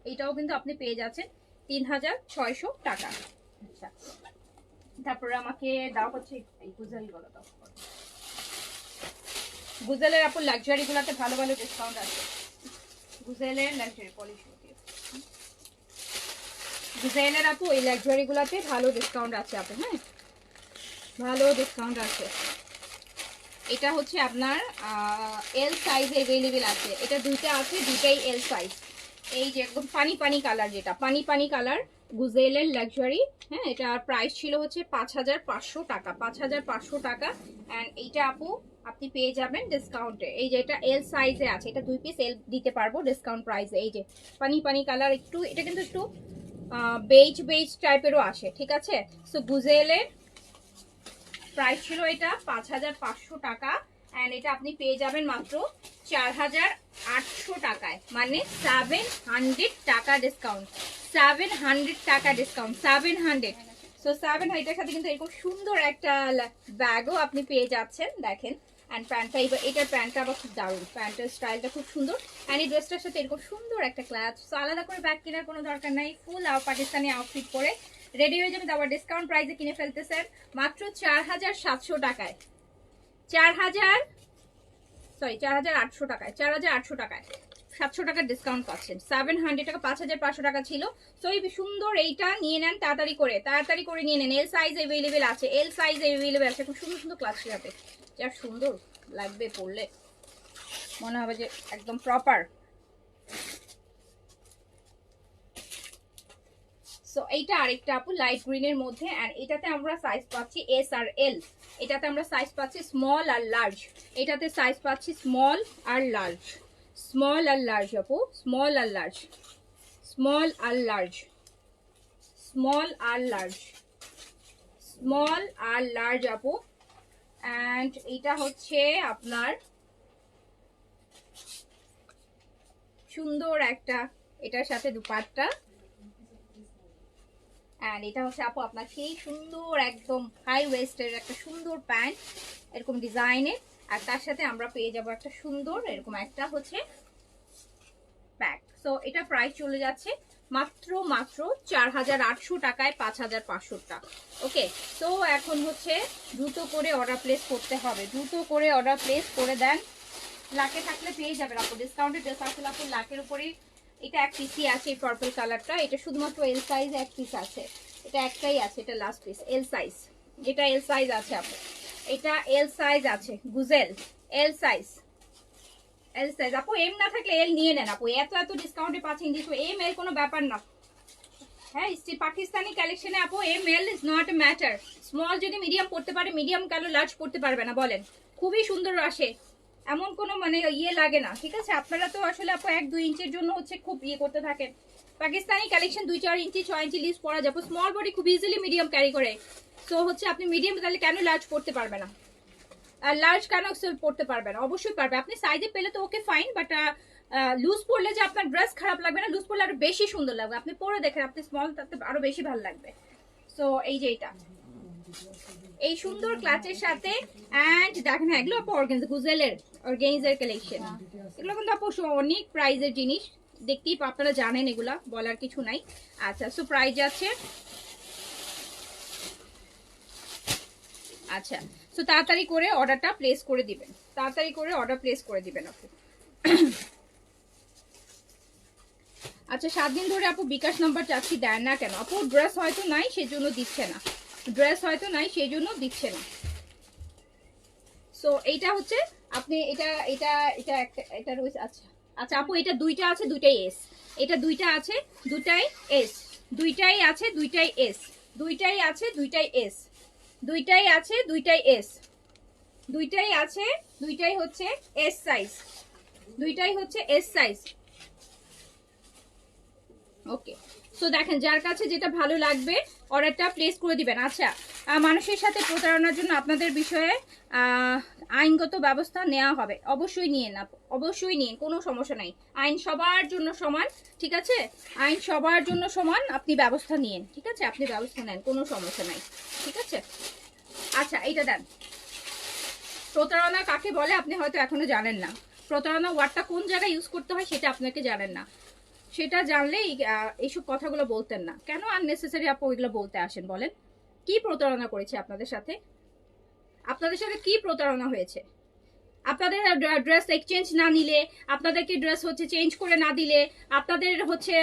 এইটাও কিন্তু আপনি পেয়ে যাচ্ছেন 3600 টাকা। আচ্ছা তারপরে আমাকে দাও হচ্ছে এই গুজারিগুলো দাও। গুজেলের আপু লাক্সারি গুলাতে ভালো ভালো ডিসকাউন্ট আছে। গুজেলের লাক্সারি পলিশ, গুজেলের আপু এই লাক্সারি গুলাতে ভালো ডিসকাউন্ট আছে আপু, হ্যাঁ ভালো ডিসকাউন্ট আছে। এটা হচ্ছে আপনার এল সাইজ अवेलेबल আছে, এটা দুইটা আছে, দুইটাই এল সাইজ। এই যে একদম পানি পানি কালার, যেটা পানি পানি কালার গুজেলের লাক্সারি, হ্যাঁ এটা প্রাইস ছিল হচ্ছে 5500 টাকা, 5500 টাকা। এন্ড এইটা আপু আপনি পেয়ে যাবেন ডিসকাউন্টে। এই যে এটা এল সাইজে আছে, এটা 2 পিস এল দিতে পারবো ডিসকাউন্ট প্রাইসে। এই যে পানি পানি কালার, একটু এটা কিন্তু একটু বেজ বেজ টাইপেরও আসে, ঠিক আছে। সো গুজেলের প্রাইস ছিল এটা 5500 টাকা। এন্ড এটা আপনি পেয়ে যাবেন মাত্র 4800 টাকায়, মানে 700 টাকা ডিসকাউন্ট, 700 টাকা ডিসকাউন্ট, 700। সো 700 এটার সাথে কিন্তু এরকম সুন্দর একটা ব্যাগও আপনি পেয়ে যাচ্ছেন, দেখেন। অ্যান্ড প্যান্টটা, এবার এটার প্যান্টটা আবার খুব দারুণ, প্যান্টের স্টাইলটা খুব সুন্দর। অ্যান্ড এই ড্রেসটার সাথে এরকম সুন্দর একটা ক্লাচ। সো আলাদা করে ব্যাগ কেনার কোনো দরকার নাই, ফুল পাকিস্তানি আউটফিট পরে রেডি হয়ে যাবে। আবার ডিসকাউন্ট প্রাইসে কিনে ফেলতেছেন মাত্র 4700 টাকায়, 4800 টাকায়, 4800 টাকায় 700 টাকার ডিসকাউন্ট পাচ্ছেন। 700 টাকা, 5500 টাকা ছিল। সো এই সুন্দর এইটা নিয়ে নেন তাড়াতাড়ি করে নিয়ে নেন। এল সাইজ अवेलेबल আছে, এল সাইজ अवेलेबल আছে। খুব সুন্দর সুন্দর ক্লাস সাথে, যা সুন্দর লাগবে পরলে, মনে হবে যে একদম প্রপার। সো এইটা আরেকটা আপু লাইট গ্রিনের মধ্যে। এন্ড এটাতে আমরা সাইজ পাচ্ছি এস আর এল, এটাতে আমরা সাইজ পাচ্ছি স্মল আর লার্জ, এটাতে সাইজ পাচ্ছি স্মল আর লার্জ, স্মল আর লার্জ আপু, স্মল আর লার্জ, স্মল আর লার্জ, স্মল আর লার্জ, স্মল আর লার্জ আপু। এন্ড এটা হচ্ছে আপনার সুন্দর একটা, এটার সাথে দুপাট্টা। এন্ড এটা হচ্ছে আপু আপনার সেই সুন্দর একদম হাই ওয়েস্টের একটা সুন্দর প্যান্ট এরকম ডিজাইনের, আর তার সাথে আমরা পেয়ে যাব একটা সুন্দর এরকম একটা হচ্ছে ব্যাগ। সো এটা প্রাইস চলে যাচ্ছে মাত্র 4800 টাকায়, 5500 টাকা। ওকে, তো এখন হচ্ছে দ্রুত করে অর্ডার প্লেস করতে হবে, দ্রুত করে অর্ডার প্লেস করে দেন। লাখে থাকলে পেয়ে যাবেন আপু ডিসকাউন্টের ড্রেস আসলে আপু লাখের উপরেই এটা এক পিসই আছে এই পার্পল কালারটা, এটা শুধুমাত্র এল সাইজ এক পিস আছে, এটা একটাই আছে, এটা লাস্ট পিস এল সাইজ, এটা এল সাইজ আছে আপু, এটা এল সাইজ আছে গুজেল, এল সাইজ, এল সাইজ আপু। এম না থাকলে এল নিয়ে নেন আপু, এত এত ডিসকাউন্টে পাচ্ছেন দিচ্ছ, এম এল কোনো ব্যাপার না। হ্যাঁ পাকিস্তানি কালেকশনে আপু M L is not a matter, small যদি মিডিয়াম পড়তে পারে, মিডিয়াম কেন লার্জ পড়তে পারবে না বলেন? খুবই সুন্দর আসে, এমন কোনো মানে ইয়ে লাগে না, ঠিক আছে? আপনারা তো আসলে আপু 1-2 ইঞ্চির জন্য হচ্ছে খুব ইয়ে করতে থাকেন। পাকিস্তানি কালেকশন 2-4 ইঞ্চি 6 ইঞ্চি লিস্ট পরা যাবে, স্মল বডি খুব ইজিলি মিডিয়াম ক্যারি করে। সো হচ্ছে আপনি মিডিয়াম তাহলে কেন লার্জ পড়তে পারবে না, আর লার্জ কেন পড়তে পারবে না? অবশ্যই পারবে, আপনি সাইজে পেলে তো ওকে ফাইন, বাট লুজ পরলে যে আপনার ড্রেস খারাপ লাগবে না, লুজ পরলে আরো বেশি সুন্দর লাগবে। আপনি পরে দেখেন, আপনি স্মল তাতে আরো বেশি ভালো লাগবে। সো এই যে এটা এই সুন্দর ক্লাচের সাথে এন্ড দেখেন এগুলো আপু অর্গানজা গুজেলের অর্গানজার কালেকশন, এগুলো কিন্তু আপু অনেক প্রাইজের জিনিস, দেখতেই আপনারা জানেন, এগুলা বলার কিছু নাই। আচ্ছা সো প্রাইস আছে, আচ্ছা সো তাড়াতাড়ি করে অর্ডারটা প্লেস করে দিবেন, তাড়াতাড়ি করে অর্ডার প্লেস করে দিবেন আপু। আচ্ছা 7 দিন ধরে আপু বিকাশ নাম্বার চাচ্ছি, দেন না কেন আপু? ড্রেস হয়তো নাই সেজন্য দিচ্ছে না, ড্রেস হয়তো নাই সেই জন্য দিচ্ছে না। সো এইটা হচ্ছে আপনি এটা এটা এটা একটা এটা রয়েছে। আচ্ছা আচ্ছা আপু এটা দুইটা আছে, দুইটাই এস, এটা দুইটা আছে দুটাই এস, দুইটাই আছে দুইটাই এস, দুইটাই আছে দুইটাই এস, দুইটাই আছে দুইটাই এস, দুইটাই আছে দুইটাই হচ্ছে এস সাইজ, দুইটাই হচ্ছে এস সাইজ। ওকে সো দেখেন যার কাছে যেটা ভালো লাগবে অর্ডারটা প্লেস করে দিবেন। আচ্ছা মানুষের সাথে প্রতারণার জন্য আপনাদের বিষয়ে আইনগত ব্যবস্থা নেওয়া হবে, অবশ্যই নিয়ে না, অবশ্যই নিন, কোনো সমস্যা নাই, আইন সবার জন্য সমান, ঠিক আছে? আইন সবার জন্য সমান, আপনি ব্যবস্থা নিন, ঠিক আছে? আপনি ব্যবস্থা নেন, কোনো সমস্যা নাই, ঠিক আছে? আচ্ছা এইটা দেন। প্রতারণা কাকে বলে আপনি হয়তো এখনো জানেন না, প্রতারণা ওয়ার্ডটা কোন জায়গায় ইউজ করতে হয় সেটা আপনাকে জানেন না, সেটা জানলেই এইসব কথাগুলো বলতেন না। কেন আননেসেসারি আপু এগুলো বলতে আসেন বলেন? কি প্রতারণা করেছে আপনাদের সাথে? আপনাদের সাথে কি প্রতারণা হয়েছে? আপনাদের ড্রেস এক্সচেঞ্জ না নিলে, আপনাদেরকে ড্রেস হচ্ছে চেঞ্জ করে না দিলে, আপনাদের হচ্ছে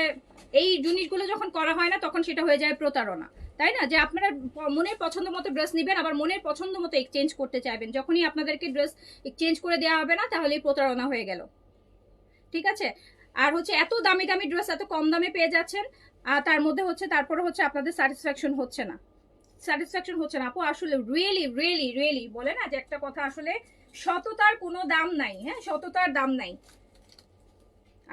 এই জিনিসগুলো যখন করা হয় না তখন সেটা হয়ে যায় প্রতারণা, তাই না? যে আপনারা মনের পছন্দ মতো ড্রেস নেবেন, আবার মনের পছন্দ মতো এক্সচেঞ্জ করতে চাইবেন, যখনই আপনাদেরকে ড্রেস এক্সচেঞ্জ করে দেওয়া হবে না তাহলেই প্রতারণা হয়ে গেল, ঠিক আছে? আর হচ্ছে এত দামি দামি ড্রেস এত কম দামে পেয়ে যাচ্ছেন, তার মধ্যে হচ্ছে তারপরে হচ্ছে আপনাদের স্যাটিসফ্যাকশন হচ্ছে না, স্যাটিসফ্যাকশন হচ্ছে না আপু। আসলে রিয়েলি রিয়েলি রিয়েলি বলে না যে একটা কথা, আসলে সততার কোনো দাম নাই, হ্যাঁ সততার দাম নাই।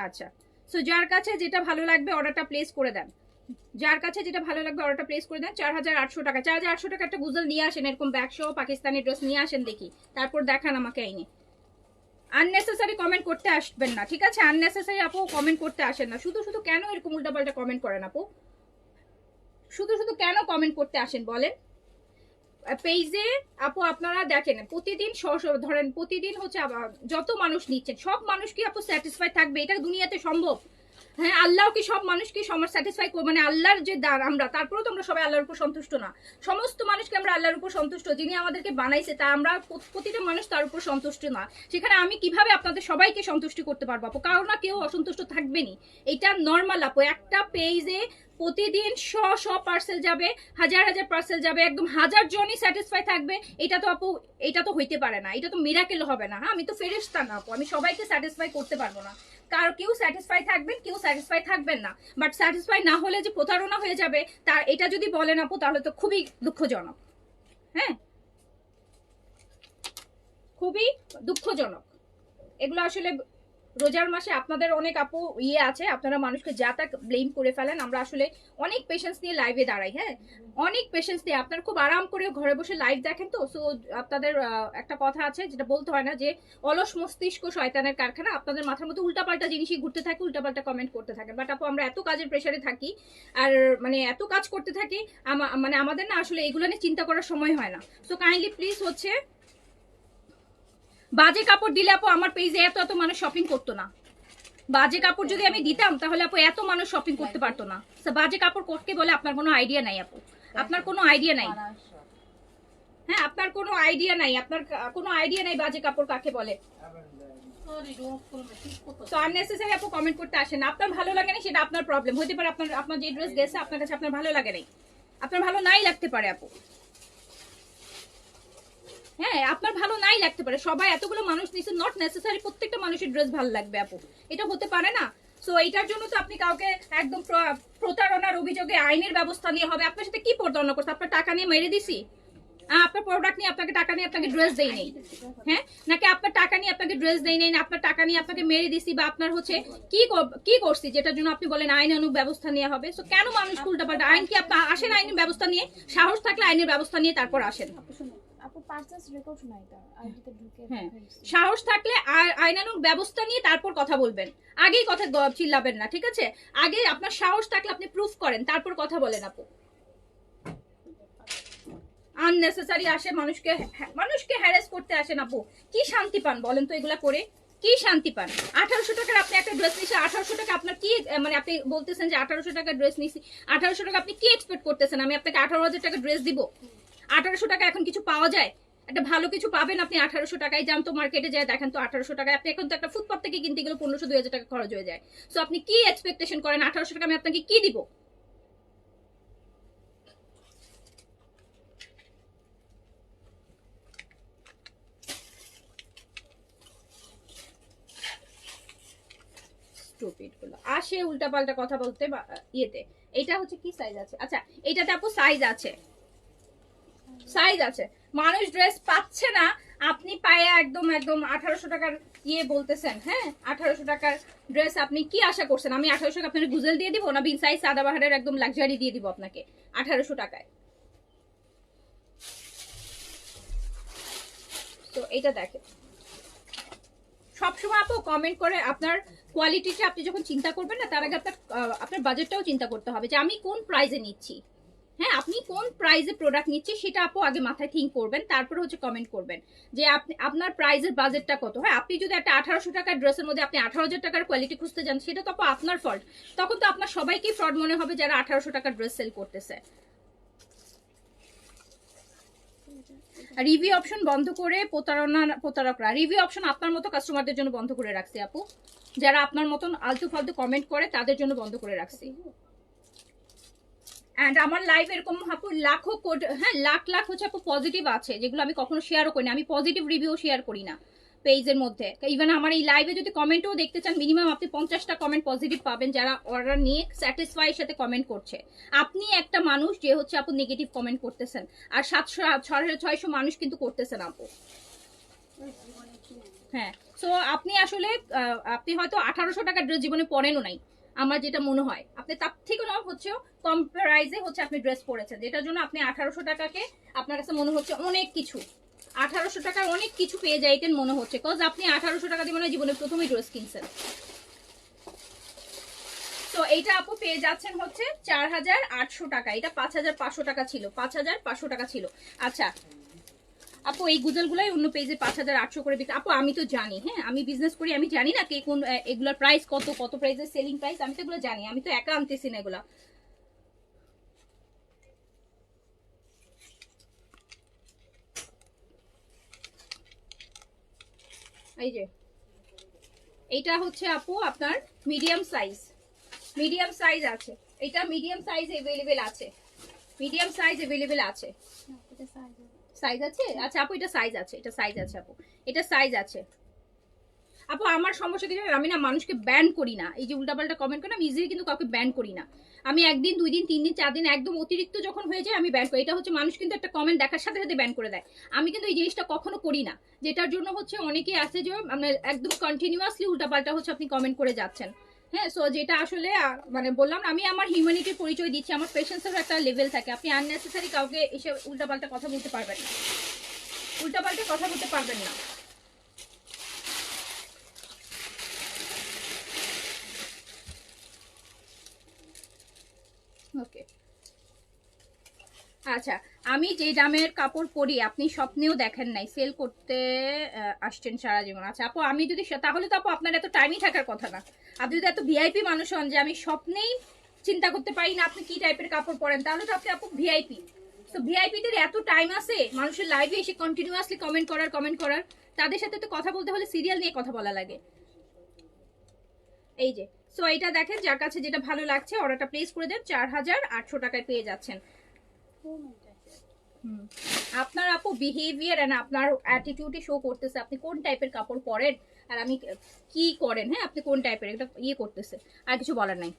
আচ্ছা সো যার কাছে যেটা ভালো লাগবে অর্ডারটা প্লেস করে দেন, যার কাছে যেটা ভালো লাগবে অর্ডারটা প্লেস করে দেন। 4800 টাকা, 4800 টাকা একটা গুজল নিয়ে আসেন, এরকম ব্যাগ সহ পাকিস্তানি ড্রেস নিয়ে আসেন দেখি, তারপর দেখান আমাকে আইনে। আননেসেসারি কমেন্ট করতে আসবেন না, ঠিক আছে? আননেসেসারি আপু কমেন্ট করতে আসেন না, শুধু শুধু কেন এরকম উল্টাপাল্টা কমেন্ট করেন আপু? শুধু শুধু কেন কমেন্ট করতে আসেন বলেন? পেজে আপু আপনারা দেখেন প্রতিদিন ধরেন প্রতিদিন হচ্ছে যত মানুষ নিচ্ছেন সব মানুষ কি আপু স্যাটিসফাই থাকবে? এটা দুনিয়াতে সম্ভব? হ্যাঁ আল্লাহ কি সব মানুষকে স্যাটিসফাই করবে? মানে আল্লাহর যে দান আমরা, তারপরেও তো আমরা সবাই আল্লাহর উপর সন্তুষ্ট না। সমস্ত মানুষকে আমরা আল্লাহর উপর সন্তুষ্ট, যিনি আমাদেরকে বানাইছে তা আমরা প্রতিটা মানুষ তার উপর সন্তুষ্ট না। সেখানে আমি কিভাবে আপনাদের সবাইকে সন্তুষ্টি করতে পারবো আপু? কারণ না কেউ অসন্তুষ্ট থাকবেনি, এটা নর্মাল আপু। একটা পেজে প্রতিদিন শ পার্সেল যাবে, হাজার হাজার পার্সেল যাবে, একদম 1000 জনই স্যাটিসফাই থাকবে, এটা তো আপু এটা তো হইতে পারে না, এটা তো মিরাকেল হবে না। হ্যাঁ আমি তো ফেরেশতা না আপু, আমি সবাইকে স্যাটিসফাই করতে পারবো না। কারো কেউ স্যাটিসফাই থাকবেন, কেউ স্যাটিসফাই থাকবেন না, বাট স্যাটিসফাই না হলে যে প্রতারণা হয়ে যাবে তার এটা যদি বলেন আপু তাহলে তো খুবই দুঃখজনক, হ্যাঁ খুবই দুঃখজনক। এগুলো আসলে রোজার মাসে আপনাদের অনেক আপু ইয়ে আছে, আপনারা মানুষকে যা তা ব্লেম করে ফেলেন। আমরা আসলে অনেক পেশেন্স নিয়ে লাইভে দাঁড়াই, হ্যাঁ অনেক পেশেন্স দিয়ে। আপনারা খুব আরাম করে ঘরে বসে লাইভ দেখেন তো, সো আপনাদের একটা কথা আছে যেটা বলতে হয় না, যে অলস মস্তিষ্ক শয়তানের কারখানা। আপনাদের মাথার মধ্যে উল্টাপাল্টা জিনিসই ঘুরতে থাকে, উল্টাপাল্টা কমেন্ট করতে থাকেন। বাট আপু আমরা এত কাজের প্রেশারে থাকি, আর মানে এত কাজ করতে থাকি, মানে আমাদের না আসলে এগুলো নিয়ে চিন্তা করার সময় হয় না। সো কাইন্ডলি প্লিজ হচ্ছে বাজে কাপড় দিলে আপু আমার পেজে এত এত মানুষ শপিং করতো না। বাজে কাপড় যদি আমি দিতাম তাহলে আপু এত মানুষ শপিং করতে পারতো না। বাজে কাপড় করতে বলে আপনার কোনো আইডিয়া নাই আপু, আপনার কোনো আইডিয়া নাই, হ্যাঁ আপনার কোনো আইডিয়া নাই, আপনার কোনো আইডিয়া নাই বাজে কাপড় কাকে বলে। সো আননেসেসারি আপু কমেন্ট করতে আসেন না। আপনার ভালো লাগে না সেটা আপনার প্রবলেম হতে পারে, আপনার আপনার যে ড্রেস গেছে আপনার কাছে আপনার ভালো লাগে নাই, আপনার ভালো নাই লাগতে পারে আপু। হ্যাঁ, আপনার ভালো নাই লাগতে পারে, সবাই এতগুলো মানুষ নিচ্ছে, নট নেসেসারি প্রত্যেকটা মানুষের ড্রেস ভালো লাগবে আপু, এটা হতে পারে না। সো এইটার জন্য তো আপনি কাউকে একদম প্রতারণার অভিযোগে আইনের ব্যবস্থা নিয়ে হবে। আপনার সাথে কি প্রতারণা করছে? আপনার টাকা নিয়ে মেরে দিছি? আপনার প্রোডাক্ট নিয়ে আপনাকে টাকা নিয়ে আপনাকে ড্রেস দেই নেই, হ্যাঁ, নাকি আপনার টাকা নিয়ে আপনাকে ড্রেস দেই নেই, না আপনার টাকা নিয়ে আপনাকে মেরে দিছি, বা আপনার হচ্ছে কি করছি যেটার জন্য আপনি বলেন আইনানুগ ব্যবস্থা নেওয়া হবে? সো কেন মানুষ উল্টাপাল্টা আইন কি আপনি আসেন আইনের ব্যবস্থা নিয়ে, সাহস থাকলে আইনের ব্যবস্থা নিয়ে তারপর আসেন। আপু পারচেজ রেকর্ড নাই তার আইডিতে ঢুকে। হ্যাঁ, সাহস থাকলে আইনানুগ ব্যবস্থা নিয়ে তারপর কথা বলবেন, আগেই কথা চিল্লাবেন না, ঠিক আছে? আগে আপনার সাহস থাকলে আপনি প্রুফ করেন, তারপর কথা বলেন আপু। আননেসেসারি আসে মানুষকে হ্যারাস করতে আসেন আপু, কি শান্তি পান বলেন তো এগুলা করে? কি শান্তি পান? 1800 টাকার আপনি একটা ড্রেস নিয়েছেন, 1800 টাকা আপনার কি মানে আপনি বলতেছেন যে 1800 টাকার ড্রেস নিয়েছি, 1800 টাকা আপনি কি এক্সপেক্ট করতেছেন আমি আপনাকে 18,000 টাকা ড্রেস দিব? 1800 টাকা এখন কিছু পাওয়া যায়? একটা ভালো কিছু পাবেন আপনি 1800 টাকায়? যান তো মার্কেটে যায় দেখেন তো 1800 টাকায় আপনি এখন তো একটা ফুটপাথ থেকে কিনতে গেলে 1500-2000 টাকা খরচ হয়ে যায়। সো আপনি কি এক্সপেকটেশন করেন 1800 টাকা আমি আপনাকে কি দিব? স্টুপিড গুলো আসে উল্টাপাল্টা কথা বলতে ইয়েতে। এটা হচ্ছে কি সাইজ আছে? আচ্ছা, এটাতে আপু সাইজ আছে, সাইজ আছে। মানুষ ড্রেস পাচ্ছে না, আপনি পায়ে একদম একদম 1800 টাকার ইয়ে বলতেছেন। হ্যাঁ, 1800 টাকার ড্রেস আপনি কি আশা করছেন আমি 1800 টাকা আপনাকে গুজেল দিয়ে দিব, না বিন সাইজ সাদাবাহারের একদম লাক্সারি দিয়ে দিব আপনাকে 1800 টাকায়? তো এটা দেখেন, সবসময় আপু কমেন্ট করে আপনার কোয়ালিটিটা আপনি যখন চিন্তা করবেন না, তার আগে আপনার বাজেটটাও চিন্তা করতে হবে যে আমি কোন প্রাইসে নিচ্ছি। হ্যাঁ, আপনি কোন প্রাইসে প্রোডাক্ট নিচ্ছি সেটা আপু আগে মাথায় থিঙ্ক করবেন, তারপরে হচ্ছে কমেন্ট করবেন যে আপনি আপনার প্রাইসের বাজেটটা কত। হ্যাঁ, আপনি যদি একটা 1800 টাকার ড্রেসের মধ্যে আপনি 18,000 টাকার কোয়ালিটি খুঁজতে যান, সেটা তো আপু আপনার ফল্ট। তখন তো আপনার সবাইকেই ফ্রড মনে হবে যারা 1800 টাকার ড্রেস সেল করতেছে। রিভিউ অপশন বন্ধ করে প্রতারকরা রিভিউ অপশন আপনার মতো কাস্টমারদের জন্য বন্ধ করে রাখছি আপু, যারা আপনার মতন আলতু ফালতু কমেন্ট করে তাদের জন্য বন্ধ করে রাখছি। এন্ড আমার লাইভ এরকম আপু লাখো হ্যাঁ লাখ লাখ হচ্ছে আপু পজিটিভ আছে, যেগুলো আমি কখনো শেয়ারও করি না। আমি পজিটিভ রিভিউ শেয়ার করি না পেজের মধ্যে। ইভেন আমার এই লাইভে যদি কমেন্টও দেখতে চান, মিনিমাম আপনি 50টা কমেন্ট পজিটিভ পাবেন, যারা অর্ডার নিয়ে স্যাটিসফাইয়ের সাথে কমেন্ট করছে। আপনি একটা মানুষ যে হচ্ছে আপু নেগেটিভ কমেন্ট করতেছেন, আর 700-600 মানুষ কিন্তু করতেছেন আপু। হ্যাঁ, সো আপনি আসলে আপনি হয়তো 1800 টাকার ড্রেস জীবনে পরেনও নাই, আমার যেটা মনে হয় আপনি তার থেকে না হচ্ছে কম প্রাইসে হচ্ছে আপনি ড্রেস পরেছেন, যেটার জন্য আপনি 1800 টাকাকে আপনার কাছে মনে হচ্ছে অনেক কিছু। 1800 টাকার অনেক কিছু পেয়ে যাইতেন মনে হচ্ছে, কজ আপনি 1800 টাকা দিয়ে মনে হয় জীবনে প্রথমেই ড্রেস কিনছেন। তো এইটা আপু পেয়ে যাচ্ছেন হচ্ছে 4800 টাকা, এটা 5500 টাকা ছিল, 5500 টাকা ছিল। আচ্ছা আপু, এই গুজলগুলাই অন্য পেজে 5800 করে বিক্রি। আপু আমি তো জানি, হ্যাঁ আমি বিজনেস করি, আমি জানি না কে কোন এগুলোর প্রাইস কত প্রাইসের সেলিং প্রাইস, আমি তো এগুলো জানি, আমি তো একা আনতেছি না এগুলা। এই যে এইটা হচ্ছে আপু আপনার মিডিয়াম সাইজ আছে, এটা মিডিয়াম সাইজ अवेलेबल আছে, মিডিয়াম সাইজ अवेलेबल আছে। সাইজ আছে? আচ্ছা আপু এটা সাইজ আছে, এটা সাইজ আছে আপু, এটা সাইজ আছে আপু। আমার সমস্যা কি জানেন, আমি না মানুষকে ব্যান করি না, এই যে উল্টাপাল্টা কমেন্ট করে আমি ইজিলি কিন্তু কাউকে ব্যান করি না। আমি 1 দিন 2 দিন 3 দিন 4 দিন একদম অতিরিক্ত যখন হয়ে যায় আমি ব্যান করি। এটা হচ্ছে মানুষ কিন্তু একটা কমেন্ট দেখার সাথে সাথে ব্যান করে দেয়, আমি কিন্তু এই জিনিসটা কখনো করি না, যেটার জন্য হচ্ছে অনেকেই আছে যে একদম কন্টিনিউয়াসলি উল্টাপাল্টা হচ্ছে আপনি কমেন্ট করে যাচ্ছেন। হ্যাঁ, সো যেটা আসলে মানে বললাম আমি আমার হিউম্যানিটির পরিচয় দিচ্ছি, আমার পেশেন্সেরও একটা লেভেল থাকে। আপনি আননেসেসারি কাউকে এসে উল্টাপাল্টা কথা বলতে পারবেন না, উল্টাপাল্টা কথা বলতে পারবেন না। ওকে, আচ্ছা আমি যে দামের কাপড় পরি আপনি স্বপ্নেও দেখেন নাই, সেল করতে আসছেন সারা জীবন। আচ্ছা আপু, আমি যদি তাহলে তো আপু আপনার এত টাইমই থাকার কথা না। আপনি যদি এত ভিআইপি মানুষ হন যে আমি স্বপ্নেই চিন্তা করতে পারি না আপনি কি টাইপের কাপড় পরেন, তাহলে তো আপনি আপু ভিআইপি। তো ভিআইপিদের এত টাইম আছে মানুষের লাইভে এসে কন্টিনিউয়াসলি কমেন্ট করার, তাদের সাথে তো কথা বলতে হলে সিরিয়াল নিয়ে কথা বলা লাগে। এই যে সো এটা দেখেন, যার কাছে যেটা ভালো লাগছে অর্ডারটা প্লেস করে দেন, 4800 টাকায় পেয়ে যাচ্ছেন। আপনার আপু বিহেভিয়ার এন্ড আপনার অ্যাটিটিউডই শো করতেছে আপনি কোন টাইপের কাপড় পরেন আর আমি কি করেন। হ্যাঁ, আপনি কোন টাইপের, এটা ইয়ে করতেছে, আর কিছু বলার নাই।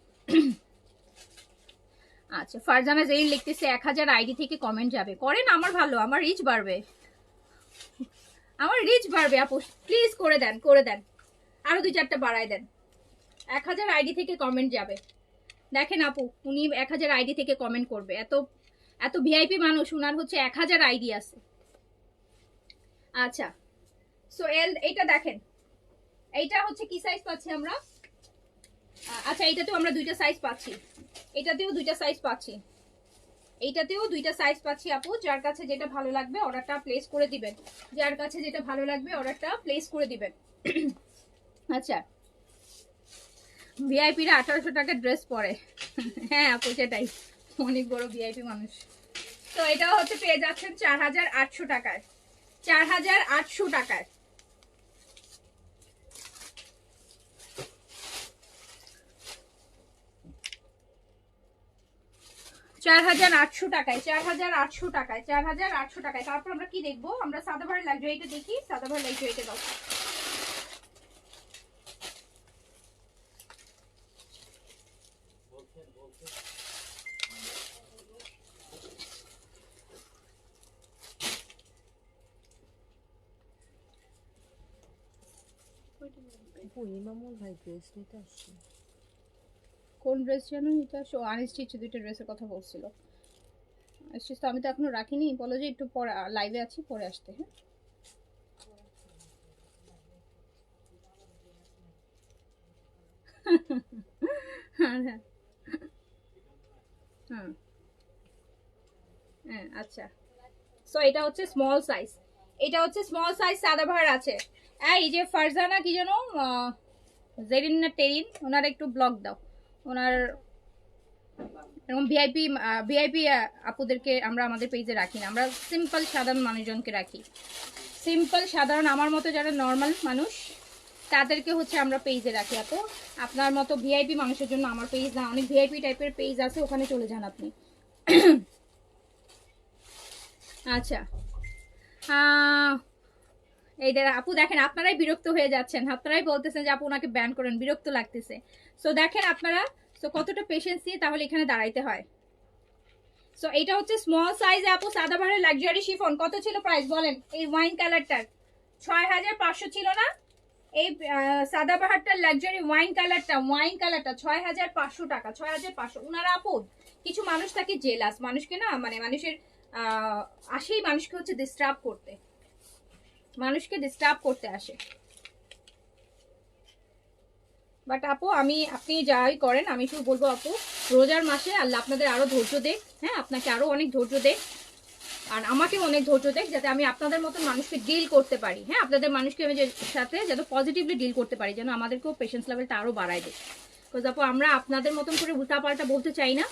আচ্ছা, ফারজানা জেরিন লিখতেছে 1000 আইডি থেকে কমেন্ট যাবে, করেন, আমার ভালো, আমার রিচ বাড়বে, আপু প্লিজ করে দেন, আরো 2-4টা বাড়ায় দেন। 1000 আইডি থেকে কমেন্ট যাবে। দেখেন আপু, উনি 1000 আইডি থেকে কমেন্ট করবে, এত ভিআইপি মানুষ, উনার হচ্ছে 1000 আইডি আছে। আচ্ছা, সো এইটা দেখেন, এইটা হচ্ছে কি সাইজ পাচ্ছি আমরা? আচ্ছা, এইটাতেও আমরা 2টা সাইজ পাচ্ছি, এইটাতেও 2টা সাইজ পাচ্ছি, এইটাতেও 2টা সাইজ পাচ্ছি। আপু যার কাছে যেটা ভালো লাগবে অর্ডারটা প্লেস করে দিবেন, আচ্ছা, ভিআইপিরা 1800 টাকার ড্রেস পরে। হ্যাঁ আপু, সেটাই, অনেক বড় ভিআইপি মানুষ। তো এটা হচ্ছে পেয়ে যাচ্ছেন 4800 টাকায়, 4800 টাকায়। তারপর আমরা কি দেখবো? আমরা সাদাবাহার লাক্সারিটা দেখি, সাদাবাহার লাক্সারিটা দাও। কোন ড্রেস যেন এটা? আনস্টিচ 2টা ড্রেসের কথা বলছিল। আনস্টিচ তো আমি তো এখনো রাখিনি, বলো যে একটু পরে লাইভে আছি, পরে আসতে। হ্যাঁ, হ্যাঁ, আচ্ছা, সো এটা হচ্ছে স্মল সাইজ, সাদাবাহার আছে। এই যে ফারজানা কি যেন, জেরিন না টেরিন, ওনার একটু ব্লগ দাও। ওনার এরকম ভিআইপি আপুদেরকে আমরা আমাদের পেজে রাখি না, আমরা সিম্পল সাধারণ মানুষজনকে রাখি। সিম্পল সাধারণ আমার মতো যারা নর্মাল মানুষ তাদেরকে হচ্ছে আমরা পেজে রাখি। আপু আপনার মতো ভিআইপি মানুষের জন্য আমার পেজ না, অনেক ভিআইপি টাইপের পেজ আছে, ওখানে চলে যান আপনি। আচ্ছা, এইটা আপু দেখেন, আপনারাই বিরক্ত হয়ে যাচ্ছেন, আপনারাই বলতেছেন যে আপু ওনাকে ব্যান করেন, বিরক্ত লাগতেছে। সো দেখেন আপনারা, সো কতটা পেশেন্স নিয়ে তাহলে এখানে দাঁড়াইতে হয়। সো এটা হচ্ছে স্মল সাইজে আপু, সাদাবাহারের লাক্সারি শিফন। কত ছিল প্রাইস বলেন? এই ওয়াইন কালারটার 6500 ছিল না? এই সাদাবাহারটার লাক্সারি ওয়াইন কালারটা 6500 টাকা, 6500। উনারা আপু, কিছু মানুষ থাকে জেলাস, মানুষকে না মানে মানুষের আসেই মানুষকে হচ্ছে ডিস্টার্ব করতে আসে। বাট আপু আপনি যাই করেন, আমি শুধু বলবো আপু, রোজার মাসে আল্লাহ আপনাদের আরো ধৈর্য দেখ। হ্যাঁ, আপনাকে আরো অনেক ধৈর্য দেখ, আর আমাকে অনেক ধৈর্য দেখ, যাতে আমি আপনাদের মতন মানুষকে ডিল করতে পারি। হ্যাঁ, আপনাদের মানুষকে আমি সাথে যাতে পজিটিভলি ডিল করতে পারি, যেন আমাদেরকেও পেশেন্স লেভেলটা আরো বাড়ায় দেয়। বিকজ আপু আমরা আপনাদের মতন করে উল্টাপাল্টা বলতে চাই না,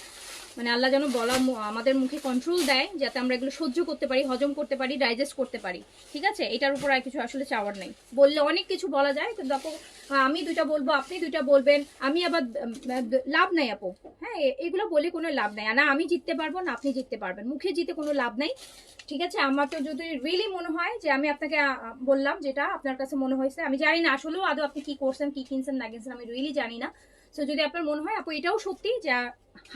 মানে আল্লাহ যেন বলা আমাদের মুখে কন্ট্রোল দেয়, যাতে আমরা এগুলো সহ্য করতে পারি, হজম করতে পারি, ডাইজেস্ট করতে পারি। ঠিক আছে, এটার উপর আর কিছু আসলে চাওয়ার নেই। বললে অনেক কিছু বলা যায়, কিন্তু আপু আমি 2টা বলবো, আপনি 2টা বলবেন, আমি আবার লাভ নাই আপু। হ্যাঁ, এগুলো বলে কোনো লাভ নাই, না আমি জিততে পারবো না আপনি জিততে পারবেন, মুখে জিতে কোনো লাভ নাই। ঠিক আছে, আমার তো যদি রিয়েলি মনে হয় যে আমি আপনাকে বললাম যেটা আপনার কাছে মনে হয়েছে, আমি জানি না আসলেও আদৌ আপনি কি করছেন, কি কিনছেন না কিনছেন, আমি রিয়েলি জানি না। সো যদি আপনার মনে হয় আপু এটাও সত্যি যে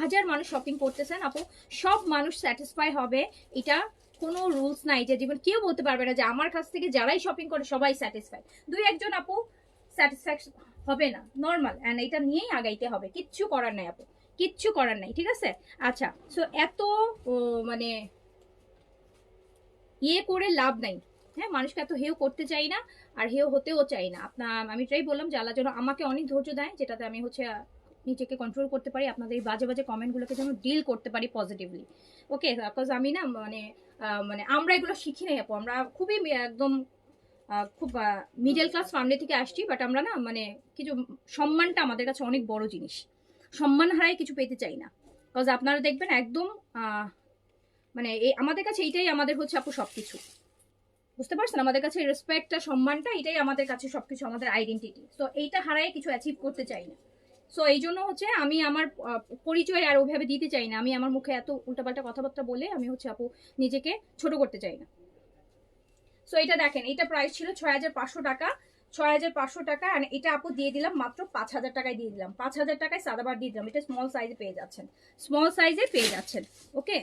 1000 মানুষ শপিং করতেছেন, আপু সব মানুষ স্যাটিসফাই হবে, এটা কোনো রুলস নাই যে জীবন কেউ বলতে পারবে না যে আমার কাছ থেকে যারাই শপিং করে সবাই স্যাটিসফাই। 2-1 জন আপু স্যাটিসফ্যাকশন হবে না, নর্মাল, অ্যান্ড এটা নিয়েই আগাইতে হবে, কিচ্ছু করার নাই আপু, কিচ্ছু করার নাই। ঠিক আছে, আচ্ছা, সো এত মানে ইয়ে করে লাভ নাই। হ্যাঁ, মানুষকে এত হেও করতে চাই না, আর হেও হতেও চাই না। আমি ট্রাই বললাম যে আল্লাহ যেন আমাকে অনেক ধৈর্য দেয়, যেটাতে আমি হচ্ছে নিজেকে কন্ট্রোল করতে পারি, আপনাদের এই বাজে বাজে কমেন্টগুলোকে যেন ডিল করতে পারি পজিটিভলি। ওকে, বিকজ আমি না মানে আমরা এগুলো শিখি নাই আপু, আমরা খুবই একদম খুব মিডল ক্লাস ফ্যামিলি থেকে আসছি, বাট আমরা না মানে কিছু সম্মানটা আমাদের কাছে অনেক বড় জিনিস, সম্মান হারাই কিছু পেতে চাই না। বিকজ আপনারা দেখবেন একদম মানে এই আমাদের কাছে এইটাই আমাদের হচ্ছে আপু সবকিছু, বুঝতে পারছেন? আমাদের কাছে রেসপেক্টটা, সম্মানটা, এটাই আমাদের কাছে সবকিছু, আমাদের আইডেন্টিটি। তো এইটা হারায় কিছু অ্যাচিভ করতে চাই না। সো এই জন্য হচ্ছে আমি আমার পরিচয় আর ওইভাবে দিতে চাই না। আমি আমার মুখে এত উল্টাপাল্টা কথাবার্তা বলে আমি হচ্ছে আপু নিজেকে ছোট করতে চাই না। সো এটা দেখেন, এটা প্রাইস ছিল 6500 টাকা, 6500 টাকা। আর এটা আপু দিয়ে দিলাম মাত্র 5000 টাকায় দিয়ে দিলাম, 5000 টাকায় সাদাবার দিয়ে দিলাম। এটা স্মল সাইজে পেয়ে যাচ্ছেন, স্মল সাইজে পেয়ে যাচ্ছেন। ওকে।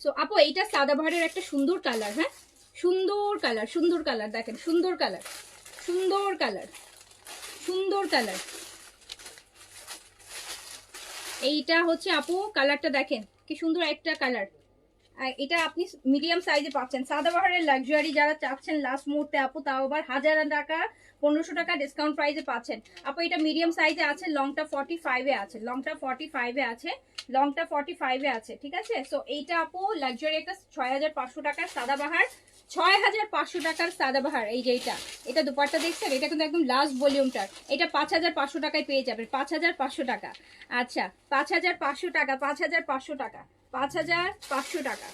সো আপু এইটা সাদাবাহারের একটা সুন্দর কালার, হ্যাঁ সুন্দর কালার, সুন্দর কালার, দেখেন সুন্দর কালার, সুন্দর কালার, সুন্দর কালার। এইটা হচ্ছে আপু কালারটা দেখেন কি সুন্দর একটা কালার। এটা আপনি মিডিয়াম সাইজে পাচ্ছেন। সাদাবাহারের লাক্সারি যারা চাচ্ছেন লাস্ট মুহূর্তে আপু, তাও আবার 1000 টাকা 1500 টাকা ডিসকাউন্ট প্রাইসে পাচ্ছেন আপু। এটা মিডিয়াম সাইজে আছে, লংটা 45-এ আছে, লংটা 45-এ আছে, লংটা 45-এ আছে, ঠিক আছে? সো এইটা আপু লাক্সারি একটা 6500 টাকার সাদাবাহার, 6500 টাকার সাদাবাহার। এই যে এটা দুপাট্টা দেখছেন, এটা কিন্তু একদম লাস্ট ভলিউমটার। এটা 5500 টাকায় পেয়ে যাবেন, 5500 টাকা। আচ্ছা 5500 টাকা, 5500 টাকা, 5500 টাকা,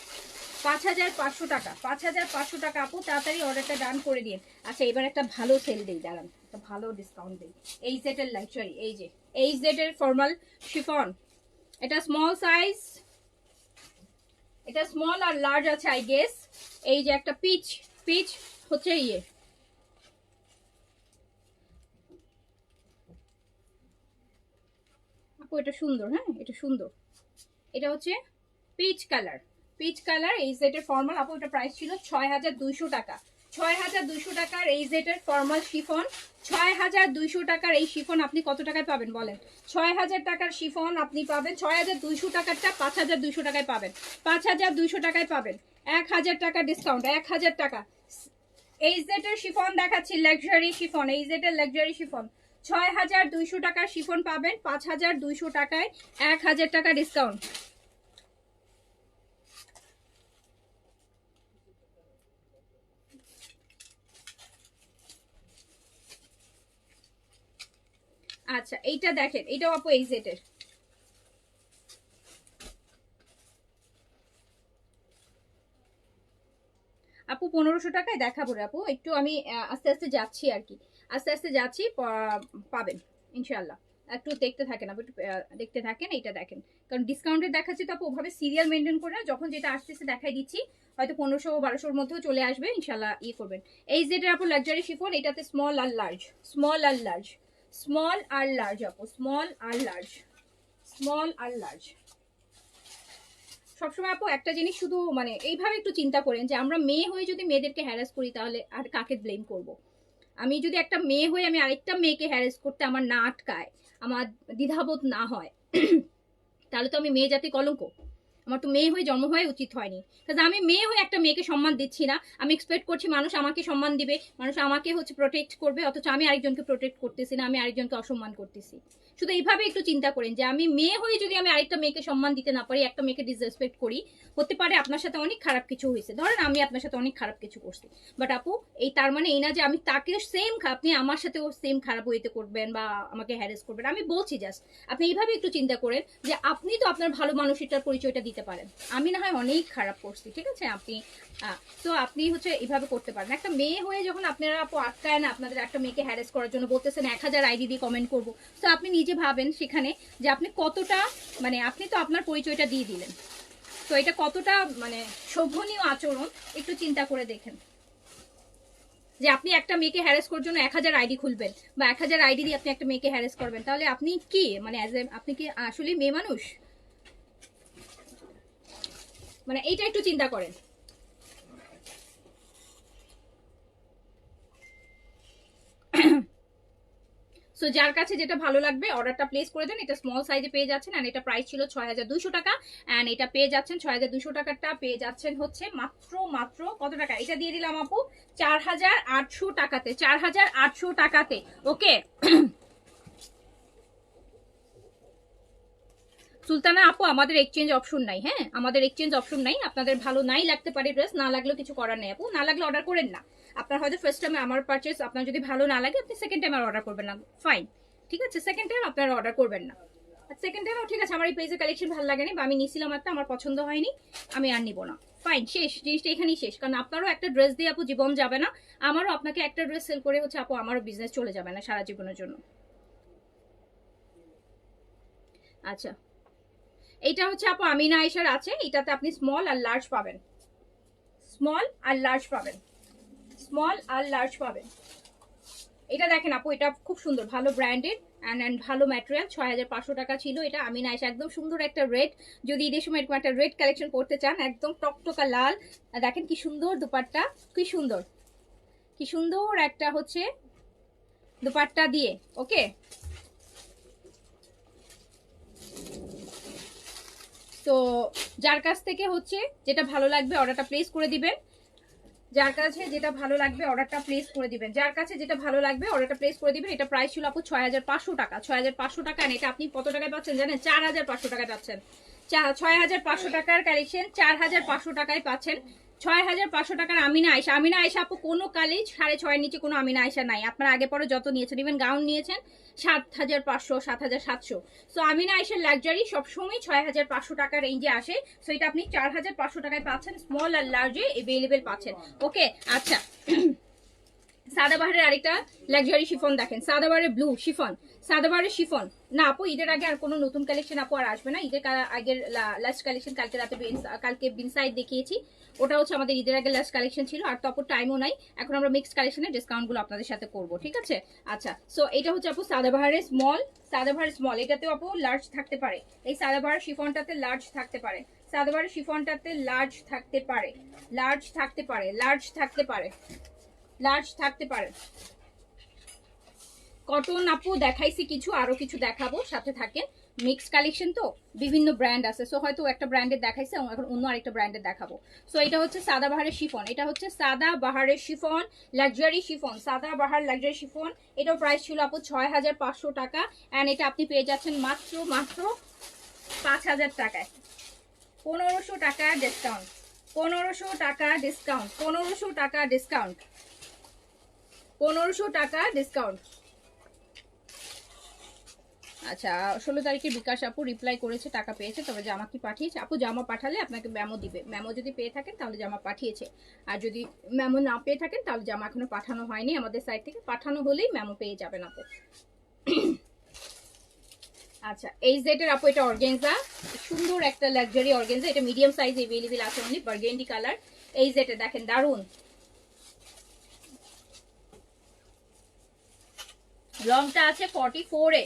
5500 টাকা, 5500 টাকা আপু। তাড়াতাড়ি অর্ডারটা ডান করে দিন। আচ্ছা এবার একটা ভালো সেল দিই, দাঁড়ান একটা ভালো ডিসকাউন্ট দিই। এই সেটের লাক্সারি, এই যে এই সেটের ফর্মাল শিফন, এটা স্মল সাইজ, এটা স্মল আর লার্জ আছে আই গেস। এই যে একটা পিচ, পিচ হচ্ছে ইয়ে, আপু এটা সুন্দর, হ্যাঁ এটা সুন্দর, এটা হচ্ছে পিচ কালার, পিচ কালার। এই সেটের ফর্মাল আপু, এটা প্রাইস ছিল 6200 টাকা, 6200 টাকার এই সেটের ফর্মাল শিফন। 6200 টাকার এই শিফন আপনি কত টাকায় পাবেন বলেন? 6000 টাকার শিফন আপনি পাবেন, 6200 টাকারটা 5200 টাকায় পাবেন, 5200 টাকায় পাবেন। 1000 টাকা ডিসকাউন্ট, 1000 টাকা। এই সেটের শিফন দেখাচ্ছি, লাক্সারি শিফন, এই সেটের লাক্সারি শিফন 6200 টাকার শিফন পাবেন 5200 টাকায়, 1000 টাকা ডিসকাউন্ট। আচ্ছা এইটা দেখেন, এইটাও আপু এই সেটের, আপু 1500 টাকায় দেখাবো রে আপু। একটু আমি আস্তে আস্তে যাচ্ছি আর কি, আস্তে আস্তে যাচ্ছি, পাবেন ইনশাল্লাহ। একটু দেখতে থাকেন আপু, একটু দেখতে থাকেন। এইটা দেখেন, কারণ ডিসকাউন্টে দেখাচ্ছি তো আপু, ওভাবে সিরিয়াল মেনটেন করে না, যখন যেটা আসতেছে দেখাই দিচ্ছি। হয়তো 1500-1200-র মধ্যেও চলে আসবে ইনশাল্লাহ, ই করবেন। এই যেটা আপু লাক্সারি শিফন, এটাতে স্মল আর লার্জ, স্মল আর লার্জ, স্মল আর লার্জ আপু, স্মল আর লার্জ, স্মল আর লার্জ। সবসময় আপু একটা জিনিস শুধু মানে এইভাবে একটু চিন্তা করেন যে আমরা মেয়ে হয়ে যদি মেয়েদেরকে হ্যারাস করি তাহলে আর কাকে ব্লেম করব? আমি যদি একটা মেয়ে হয়ে আমি আরেকটা মেয়েকে হ্যারাস করতে আমার না আটকায়, আমার দ্বিধাবোধ না হয়, তাহলে তো আমি মেয়ে জাতি কলঙ্ক। আমার তো মেয়ে হয়ে জন্ম হয়ে উচিত হয়নি। কারণ আমি মেয়ে হয়ে একটা মেয়েকে সম্মান দিচ্ছি না, আমি এক্সপেক্ট করছি মানুষ আমাকে সম্মান দিবে, মানুষ আমাকে হচ্ছে প্রোটেক্ট করবে, অথচ আমি আরেকজনকে প্রোটেক্ট করতেছি না, আমি আরেকজনকে অসম্মান করতেছি। শুধু এইভাবে একটু চিন্তা করেন যে আমি মেয়ে হয়ে যদি আমি আরেকটা মেয়েকে সম্মান দিতে না পারি, একটা মেয়েকে ডিসরেসপেক্ট করি, হতে পারে আপনার সাথে অনেক খারাপ কিছু হয়েছে, ধরেন আমি আপনার সাথে অনেক খারাপ কিছু করছি, বাট আপু এই তার মানে এই না যে আমি তাকে সেম, আপনি আমার সাথেও সেম খারাপ ওয়েতে করবেন বা আমাকে হ্যারেস করবেন। আমি বলছি জাস্ট আপনি এইভাবে একটু চিন্তা করেন যে আপনি তো আপনার ভালো মানুষটার পরিচয়টা দিতে পারেন, আমি না হয় অনেক খারাপ করছি, ঠিক আছে? আপনি তো আপনি হচ্ছে এইভাবে করতে পারেন। একটা মেয়ে হয়ে যখন আপনারা আপু আটকায় না আপনাদের একটা মেয়েকে হ্যারেস করার জন্য, বলতেছেন 1000 আইডি দিয়ে কমেন্ট করবো, তো আপনি নিজে ভাবেন সেখানে যে আপনি কতটা, মানে আপনি তো আপনার পরিচয়টা দিয়ে দিলেন, তো এটা কতটা মানে শোভনীয় আচরণ একটু চিন্তা করে দেখেন। যে আপনি একটা মেয়েকে হ্যারেস করার জন্য 1000 আইডি খুলবেন বা 1000 আইডি দিয়ে আপনি একটা মেয়েকে হ্যারেস করবেন, তাহলে আপনি কি মানে আপনি কি আসলে মেয়ে মানুষ? মানে এইটা একটু চিন্তা করেন। সো যার কাছে যেটা ভালো লাগবে অর্ডারটা প্লেস করে দেন। এটা স্মল সাইজে পেয়ে যাচ্ছেন, আর এটা প্রাইস ছিল 6200 টাকা, অ্যান্ড এটা পেয়ে যাচ্ছেন 6200 টাকারটা পেয়ে যাচ্ছেন হচ্ছে মাত্র মাত্র কত টাকা? এটা দিয়ে দিলাম আপু 4800 টাকাতে, 4800 টাকাতে। ওকে সুলতানা আপু, আমাদের এক্সচেঞ্জ অপশন নাই, হ্যাঁ আমাদের এক্সচেঞ্জ অপশন নাই। আপনাদের ভালো নাই লাগতে পারে ড্রেস, না লাগলেও কিছু করার নেই আপু, না লাগলে অর্ডার করেন না। আপনার হয়তো ফার্স্ট টাইমে আমার পারচেস আপনার যদি ভালো না লাগে, আপনি সেকেন্ড টাইম আর অর্ডার করবেন না, ফাইন, ঠিক আছে? সেকেন্ড টাইম আপনারা অর্ডার করবেন না। সেকেন্ড টাইমও ঠিক আছে, আমার এই পেজের কালেকশন ভালো লাগেনি বা আমি নিছিলাম একটা, আমার পছন্দ হয়নি, আমি আর নিব না। ফাইন, শেষ, জিনিসটা এখানেই শেষ। কারণ আপনারও একটা ড্রেস দিয়ে আপু জীবন যাবে না, আমারও আপনাকে একটা ড্রেস সেল করে হচ্ছে আপু আমারও বিজনেস চলে যাবে না সারা জীবনের জন্য। আচ্ছা, এইটা হচ্ছে আপু আমিনা আয়েশার আছে, এটাতে আপনি স্মল আর লার্জ পাবেন, স্মল আর লার্জ পাবেন, স্মল আর লার্জ পাবেন। এটা দেখেন আপু, এটা খুব সুন্দর, ভালো ব্র্যান্ডেড অ্যান্ড ভালো ম্যাটেরিয়াল। 6500 টাকা ছিল এটা। আমিনা আয়েশা একদম সুন্দর একটা রেড, যদি ঈদের সময় এরকম একটা রেড কালেকশন করতে চান, একদম টকটকা লাল। দেখেন কি সুন্দর দুপাট্টা, কি সুন্দর, কি সুন্দর একটা হচ্ছে দুপাট্টা দিয়ে। ওকে, তো যার কাছ থেকে হচ্ছে যেটা ভালো লাগবে অর্ডারটা প্লেস করে দিবেন, যার কাছে যেটা ভালো লাগবে অর্ডারটা প্লেস করে দিবেন, যার কাছে যেটা ভালো লাগবে অর্ডারটা প্লেস করে দিবেন। এটা প্রাইস ছিল আপু 6500 টাকা, 6500 টাকা। আর এটা আপনি কত টাকায় পাচ্ছেন জানেন? 4500 টাকায় পাচ্ছেন। 6500 টাকার কালেকশন 4500 টাকায় পাচ্ছেন। 6500 টাকার আমিনা আয়েশা। আমিনা আয়েশা আপু কোনো কালেজ 6.5 নিচে কোনো আমিনা আয়েশা নাই। আপনার আগে পরে যত নিয়েছেন, ইভেন গাউন নিয়েছেন 7500, 7700। সো আমিনা আয়েশার লাক্সারি সবসময় 6500 টাকার রেঞ্জে আসে। সো এটা আপনি 4500 টাকায় পাচ্ছেন, স্মল আর লার্জে এভেলেবেল পাচ্ছেন। ওকে, আচ্ছা সাদাবাহারের আরেকটা লাক্সারি শিফন দেখেন, সাদাবাহারের ব্লু শিফন, সাদাবাহারের শিফন। না আপু, ঈদের আগে আর কোনো নতুন কালেকশন আপু আর আসবে না। ঈদের আগের লাস্ট কালেকশন কালকে রাতে, কালকে বিনসাইড দেখিয়েছি, ওটা হচ্ছে আমাদের ঈদের আগে লাস্ট কালেকশন ছিল। আর তো আপু টাইমও নাই, এখন আমরা মিক্সড কালেকশনের ডিসকাউন্টগুলো আপনাদের সাথে করব, ঠিক আছে? আচ্ছা, সো এটা হচ্ছে আপু সাদাবাহারের স্মল, সাদাবাহারের স্মল, এটাতেও আপু লার্জ থাকতে পারে। এই সাদাবাহার শিফনটাতে লার্জ থাকতে পারে, সাদাবাহারের শিফনটাতে লার্জ থাকতে পারে, লার্জ থাকতে পারে, লার্জ থাকতে পারে, লার্জ থাকতে পারে। কটন আপু দেখাইছি কিছু, আরো কিছু দেখাবো, সাথে থাকেন। মিক্স কালেকশন তো বিভিন্ন ব্র্যান্ড আছে, সো হয়তো একটা ব্র্যান্ডের দেখাইছে, এখন অন্য আরেকটা ব্র্যান্ডের দেখাবো। সো এটা হচ্ছে সাদা বাহারের শিফন, এটা হচ্ছে সাদা বাহারের শিফন, লাক্সারি শিফন, সাদা বাহার লাক্সারি শিফন। এটার প্রাইস ছিল আপু 6500 টাকা, অ্যান্ড এটা আপনি পেয়ে যাচ্ছেন মাত্র মাত্র 5000 টাকায়। 1500 টাকা ডিসকাউন্ট, 1500 টাকা ডিসকাউন্ট, 1500 টাকা ডিসকাউন্ট, 1500 টাকা ডিসকাউন্ট। আচ্ছা, 16 তারিখে বিকাশ আপু রিপ্লাই করেছে, টাকা পেয়েছে, তবে জামা কি পাঠিয়েছে? আপু জামা পাঠালে আপনাকে মেমো দিবে, মেমো যদি পেয়ে থাকেন তাহলে জামা পাঠিয়েছে, আর যদি মেমো না পেয়ে থাকেন তাহলে জামা এখনো পাঠানো হয়নি আমাদের সাইড থেকে, পাঠানো হলেই মেমো পেয়ে যাবেন আপু। আচ্ছা, এই জেটের আপু এটা অর্গেনজা, সুন্দর একটা লাক্সারি অর্গেনজা, এটা মিডিয়াম সাইজ এভেলেবেল আছে অনলি, বার্গেন্ডি কালার। এই জেটে দেখেন দারুন, লংটা আছে 44 এ।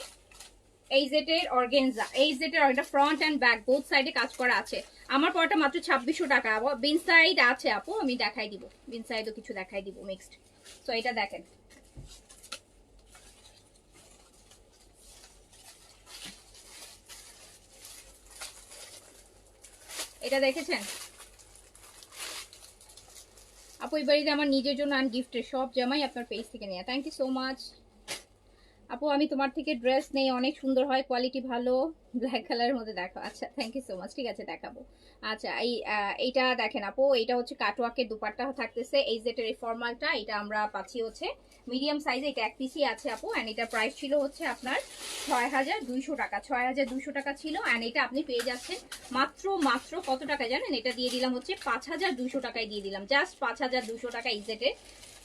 এই জেটের অর্গেনজা, এই জেটের এটা ফ্রন্ট এন্ড ব্যাক বোথ সাইডে কাজ করা আছে। আমার পরটা মাত্র 2600 টাকা। বিন সাইড আছে আপু, আমি দেখাই দিব, বিন সাইডও কিছু দেখাই দিব মিক্সড। সো এটা দেখেন, এটা দেখেছেন আপু? এই বাড়িতে আমার নিজের জন্য আর গিফটের সব জামাই আপনার পেজ থেকে নেওয়া। থ্যাংক ইউ সো মাচ আপু, আমি তোমার থেকে ড্রেস নেই, অনেক সুন্দর হয়, কোয়ালিটি ভালো, ব্ল্যাক কালারের মধ্যে দেখো। আচ্ছা, থ্যাংক ইউ সো মাচ, ঠিক আছে দেখাবো। আচ্ছা, এইটা দেখেন আপু, এটা হচ্ছে কাটওয়ার্কের দুপাট্টা থাকতেছে, এই জেটের এই ফর্মালটা, এটা আমরা পাচ্ছি হচ্ছে মিডিয়াম সাইজে, এটা এক পিসই আছে আপু। অ্যান্ড এটার প্রাইস ছিল হচ্ছে আপনার 6200 টাকা, 6200 টাকা ছিল। অ্যান্ড এটা আপনি পেয়ে যাচ্ছেন মাত্র মাত্র কত টাকা জানেন? এটা দিয়ে দিলাম হচ্ছে 5200 টাকায় দিয়ে দিলাম, জাস্ট 5200 টাকা এই জেটে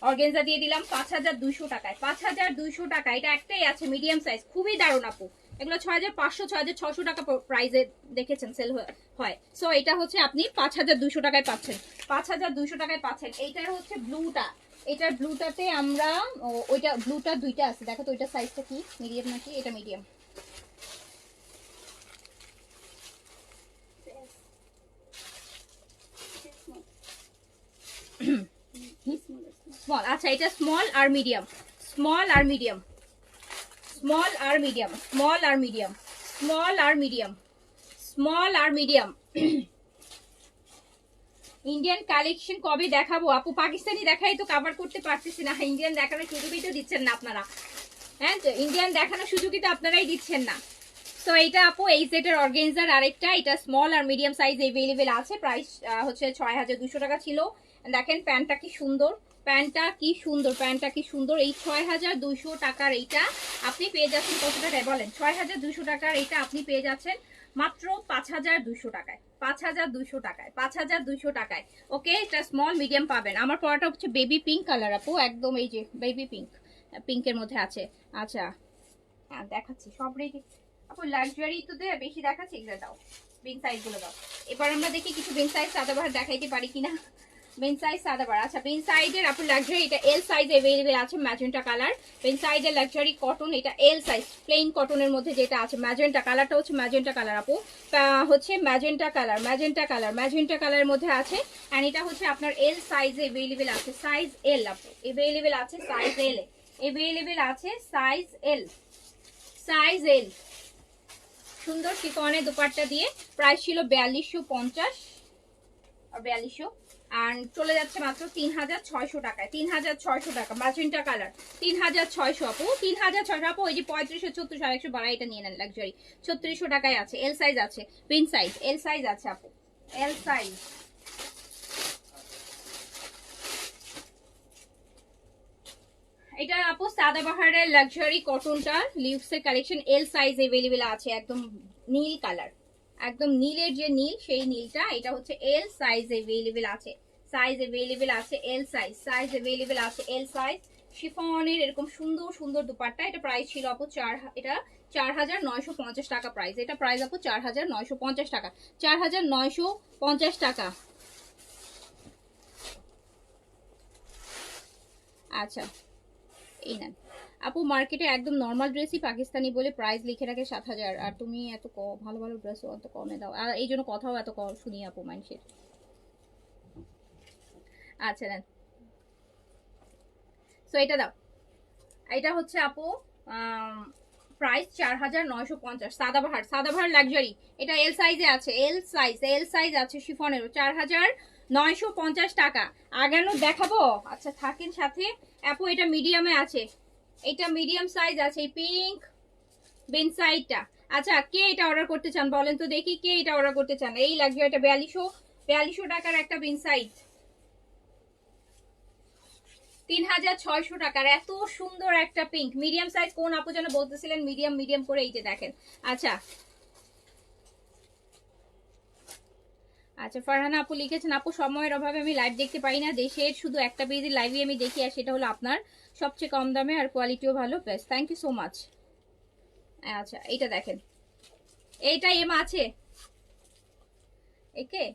অর্গেনজা দিয়ে দিলাম 5200 টাকায়, 5200 টাকা। এটা একটাই আছে মিডিয়াম সাইজ, খুবই দারুণ আপু। এগুলো 6500, 6600 টাকা প্রাইসে দেখেছেন সেল হয়। সো এটা হচ্ছে আপনি 5200 টাকায় পাচ্ছেন, 5200 টাকায় পাচ্ছেন। এইটার হচ্ছে ব্লুটা, এটার ব্লুটাতে আমরা ওইটা ব্লুটা দুইটা আছে, দেখো তো ওইটা সাইজটা কি, মিডিয়াম নাকি? এটা মিডিয়াম, স্মল। আচ্ছা, এটা স্মল আর মিডিয়াম, স্মল আর মিডিয়াম, স্মল আর মিডিয়াম, স্মল আর মিডিয়াম, স্মল আর মিডিয়াম, স্মল আর মিডিয়াম। ইন্ডিয়ান কালেকশন কবে দেখাবো আপু? পাকিস্তানি দেখাই তো কভার করতে পারতেছি না, ইন্ডিয়ান দেখানোর সুযোগই তো দিচ্ছেন না আপনারা। হ্যাঁ, তো ইন্ডিয়ান দেখানোর সুযোগই তো আপনারাই দিচ্ছেন না। তো এইটা আপু এই সেটের অর্গেনজার আরেকটা, এটা স্মল আর মিডিয়াম সাইজ এভেলেবেল আছে। প্রাইস হচ্ছে 6200 টাকা ছিল। দেখেন প্যান্টটা কি সুন্দর, প্যান্টটা কি সুন্দর, প্যান্টটা কি সুন্দর। এই 6200 টাকার এইটা আপনি পেয়ে যাচ্ছেন কত টাকায় বলেন? 6200 টাকার এইটা আপনি পেয়ে যাচ্ছেন মাত্র 5200 টাকায়, 5200 টাকায়, 5200 টাকায়। ওকে, এটা স্মল মিডিয়াম পাবেন। আমার পরাটা হচ্ছে বেবি পিঙ্ক কালার আপু, একদম এই যে বেবি পিঙ্ক, পিঙ্কের মধ্যে আছে। আচ্ছা হ্যাঁ দেখাচ্ছি সব রেডি আপু। লাক্সারি তো বেশি দেখাচ্ছি, এগুলো দাও, বিন সাইজ গুলো দাও। এবার আমরা দেখি কিছু বিন সাইজ সাদাবাহার দেখাইতে পারি কিনা। বিন সাইজ সাদাবাহার, আচ্ছা বিন সাইজের আপু লাক্সারি, এটা এল সাইজ অ্যাভেলেবেল আছে, ম্যাজেন্টা কালার। বিন সাইজের লাক্সারি কটন, এটা এল সাইজ প্লেন কটনের মধ্যে যেটা আছে, ম্যাজেন্টা কালারটা হচ্ছে ম্যাজেন্টা কালার আপু, হচ্ছে magenta colour, magenta colour, magenta কালারের মধ্যে আছে। অ্যান্ড এটা হচ্ছে আপনার এল সাইজে অ্যাভেলেবেল আছে, সাইজ এল আপু অ্যাভেলেবেল আছে, সাইজ এল অ্যাভেলেবেল আছে, সাইজ এল, সাইজ এল। সুন্দর শিফনের দুপাট্টা দিয়ে, প্রাইস ছিল 4250 আর 4200, আর চলে যাচ্ছে মাত্র 3600 টাকায়, 3600 টাকা, ম্যাজেন্টা কালার 3600 আপু, 3600 আপু। ওই যে 3500 3600 আরেকশো বাড়া, এটা নিয়ে নেন লাক্সারি, 3600 টাকায় আছে। এল সাইজ আছে, পিন সাইজ, এল সাইজ আছে আপু, এল সাইজ। এটা আপু সাদাবাহারের লাক্সারি কটনটা লিভসের কালেকশন, এল সাইজ अवेलेबल আছে, একদম নীল কালার, একদম নীলের যে নীল সেই নীলটা, এটা হচ্ছে এল সাইজ अवेलेबल আছে, সাইজ अवेलेबल আছে এল সাইজ, সাইজ अवेलेबल আছে এল সাইজ। শিফনের এরকম সুন্দর সুন্দর দুপাট্টা, এটা প্রাইস ছিল আপু এটা 4950 টাকা প্রাইস, এটা প্রাইস আপু 4950 টাকা, 4950 টাকা। আচ্ছা এই নেন আপু, মার্কেটে একদম নর্মাল ড্রেসই পাকিস্তানি বলে প্রাইস লিখে রাখে 7000, আর তুমি এত ভালো ভালো ড্রেসও এত কমে দাও, আর এই জন্য কথাও এত কম শুনি আপু মানুষের। আচ্ছা নেন, সো এটা দাও, এটা হচ্ছে আপু প্রাইস 4950, সাদাবাহার, সাদাবাহার লাক্সারি, এটা এল সাইজে আছে, এল সাইজ, এল সাইজ আছে শিফনেরও, 4950 টাকা। আগানো দেখাবো, আচ্ছা থাকেন সাথে আপু। এটা মিডিয়ামে আছে, এটা মিডিয়াম সাইজ আছে, এই পিঙ্ক বিন সাইডটা। আচ্ছা কে এটা অর্ডার করতে চান বলেন তো দেখি, কে এটা অর্ডার করতে চান? এই লাগবে এটা 4200 টাকার একটা বিন সাইজ, 3600 টাকার এত সুন্দর একটা পিঙ্ক মিডিয়াম সাইজ। কোন আপু যেন বলতেছিলেন মিডিয়াম মিডিয়াম করে, এই যে দেখেন। আচ্ছা আচ্ছা ফারহানা আপু লিখেছেন, আপু সময়ের অভাবে আমি লাইভ দেখতে পাই না, দেশের শুধু একটা পেজের লাইভই আমি দেখি, আর সেটা হলো আপনার, সবচেয়ে কম দামে আর কোয়ালিটিও ভালো, best, thank you so much. আচ্ছা এইটা দেখেন, এইটা এম আছে একে,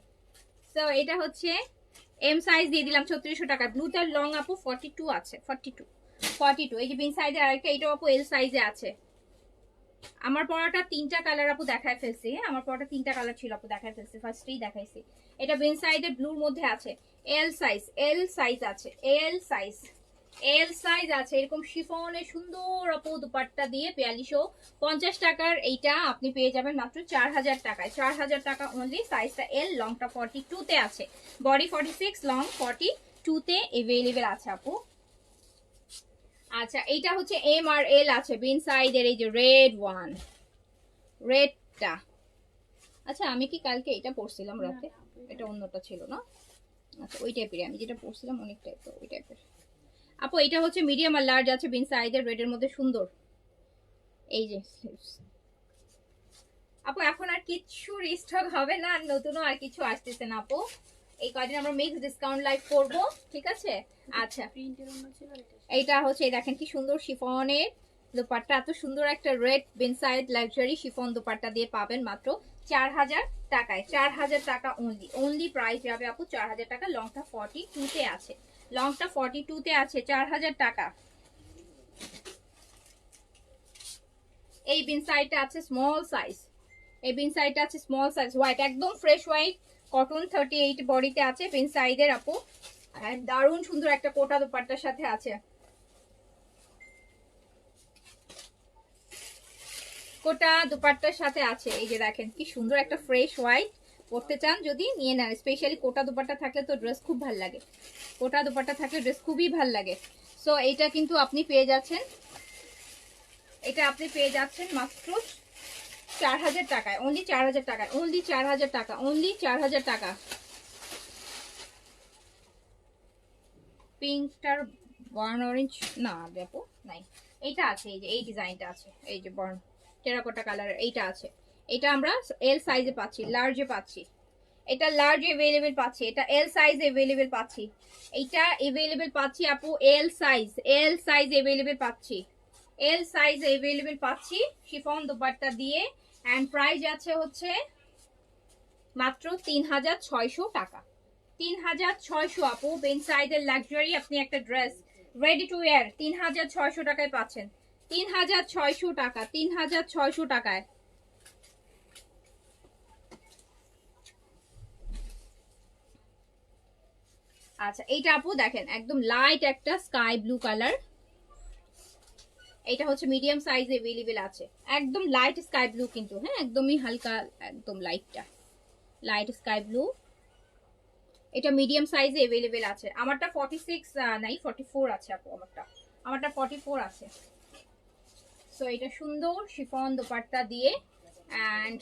তো এটা হচ্ছে এম সাইজ দিয়ে দিলাম 3600 টাকা। ব্লুটার লং আপু 42 আছে, 42। এই যে বিন সাইজের আরেকটা, এটাও আপু এল সাইজে আছে। আমার পরাটা তিনটা কালার আপু দেখায় ফেলছি, হ্যাঁ আমার পরাটা তিনটা কালার ছিল আপু, দেখায় ফেলছি, ফার্স্টেই দেখাইছি। এটা বিন সাইজের ব্লুর মধ্যে আছে, এল সাইজ, এল সাইজ আছে, এল সাইজ, এল সাইজ আছে। এরকম শিফনের সুন্দর আপু দুপাট্টা দিয়ে 4250 টাকার এইটা আপনি পেয়ে যাবেন মাত্র 4000 টাকায়, 4000 টাকা অনলি। সাইজটা এল, লংটা 42 তে আছে, বডি 46, লং 42 তে अवेलेबल আছে আপু। আচ্ছা এইটা হচ্ছে এম আর এল আছে, বিন সাইডের এই যে রেড ওয়ান, রেডটা। আচ্ছা আমি কি কালকে এটা পরছিলাম রাতে? এটা অন্যটা ছিল না? আচ্ছা ওই টাইপের আমি যেটা পরছিলাম অনেকটাই তো ওই টাইপের আপু। এটা হচ্ছে মিডিয়াম আর লার্জ আছে, বিন সাইজের রেডের মধ্যে সুন্দর। এই যে আপু এখন আর কিছু রিস্টক হবে না, আর নতুনও আর কিছু আসতেছে না আপু, এই কয়দিন আমরা মিক্স ডিসকাউন্ট লাইভ করব, ঠিক আছে? আচ্ছা এইটা হচ্ছে দেখেন কি সুন্দর শিফনের দোপাট্টা, এত সুন্দর একটা রেড বিন সাইড লাক্সারি শিফন দোপাট্টা দিয়ে পাবেন মাত্র 4000 টাকায়, 4000 টাকা অনলি, অনলি প্রাইস যাবে আপু 4000 টাকা। লংটা 42 তে আছে, লংটা 42 তে আছে, 4000 টাকা। এই বিন সাইডটা আছে স্মল সাইজ, এই বিন সাইডটা আছে স্মল সাইজ, হোয়াইট, একদম ফ্রেশ হোয়াইট কটন, 38 বডিতে আছে বিন সাইডের আপু। আর দারুণ সুন্দর একটা কোটা দোপাট্টার সাথে আছে, কোটা দুপাট্টার সাথে আছে। এই যে দেখেন কি সুন্দর একটা ফ্রেশ হোয়াইট, পরতে চান যদি নিয়ে নেন, স্পেশালি কোটা দুপাট্টা থাকলে তো ড্রেস খুব ভালো লাগে, কোটা দুপাট্টা থাকলে ড্রেস খুবই ভালো লাগে। সো এইটা কিন্তু আপনি পেয়ে যাচ্ছেন, এটা আপনি পেয়ে যাচ্ছেন মাত্র 4000 টাকায়, অনলি 4000 টাকায়, অনলি 4000 টাকা, অনলি 4000 টাকা। পিঙ্কটার বার্ন অরেঞ্জ না দেখো নাই, এইটা আছে, এই যে এই ডিজাইনটা আছে, এই যে বার্ন টেরাকোটা কালার এইটা আছে। এটা আমরা এল সাইজে পাচ্ছি, লার্জে পাচ্ছি, এটা লার্জ अवेलेबल পাচ্ছি, এটা এল সাইজ अवेलेबल পাচ্ছি, এইটা अवेलेबल পাচ্ছি আপু এল সাইজ अवेलेबल পাচ্ছি, এল সাইজ अवेलेबल পাচ্ছি শিফন দুপাট্টা দিয়ে। এন্ড প্রাইস আছে হচ্ছে মাত্র 3600 টাকা। 3600 আপু, বেন সাইডের লাক্সারি আপনি একটা ড্রেস রেডি টু ওয়্যার 3600 টাকায় পাচ্ছেন। 3600 টাকা, 3600 টাকায়। আচ্ছা এইটা আপু দেখেন একদম লাইট একটা স্কাই ব্লু কালার, এটা হচ্ছে মিডিয়াম সাইজ अवेलेबल আছে, একদম লাইট স্কাই ব্লু কিন্তু, হ্যাঁ একদমই হালকা, একদম লাইটটা লাইট স্কাই ব্লু, এটা মিডিয়াম সাইজে अवेलेबल আছে। আমারটা 46 নাই 44 আছে আপু, আমারটা 44 আছে। সো এটা সুন্দর শিফন দোপাট্টা দিয়ে এন্ড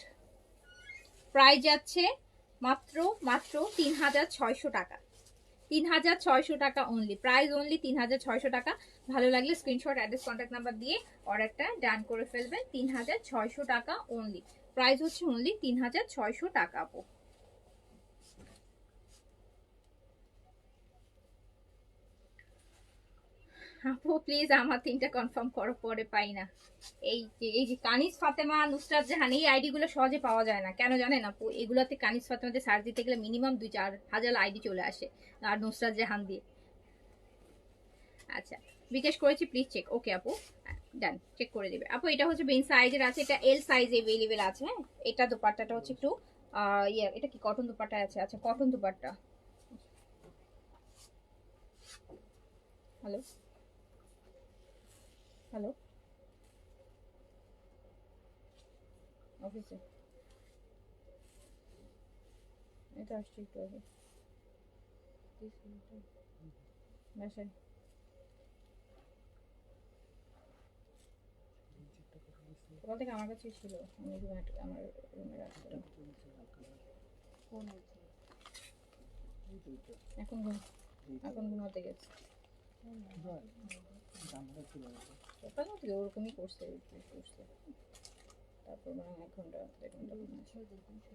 প্রাইস যাচ্ছে মাত্র 3600 টাকা। 3600 টাকা অনলি, প্রাইস অনলি 3600 টাকা। ভালো লাগলে স্ক্রিনশট, অ্যাড্রেস, কন্ট্যাক্ট নাম্বার দিয়ে অর্ডারটা ডান করে ফেলবেন। 3600 টাকা অনলি, প্রাইস হচ্ছে অনলি 3600 টাকা আপু। আপু প্লিজ আমার 3টা কনফার্ম করো, পরে পাই না। এই যে কানিজ ফাতেমা, নুসরাত জাহান, এই আইডি গুলো সহজে পাওয়া যায় না, কেন জানেন আপু? এগুলোতে কানিজ ফাতেমাতে সার্চ দিতে গেলে মিনিমাম 2-4 হাজার আইডি চলে আসে, আর নুসরাত জাহান দিয়ে। আচ্ছা বিকাশ করেছি, প্লিজ চেক। ওকে আপু, ডান, চেক করে দিবে আপু। এটা হচ্ছে বেন সাইজের আছে, এটা এল সাইজ अवेलेबल আছে। হ্যাঁ এটা দোপাট্টাটা হচ্ছে একটু এটা কি কটন দোপাট্টা আছে? আচ্ছা কটন দোপাট্টা। হ্যালো হ্যালো, অফিসে এটা আসছে একটু আগে, বাসায়। সকাল থেকে আমার কাছেই ছিল, আমি আমার রুমে রাখছিলাম। এখন এখন ঘুমাতে গেছে, সকাল থেকে ওরকমই করছে, তারপর মানে 1 ঘন্টা 1.5 ঘন্টা।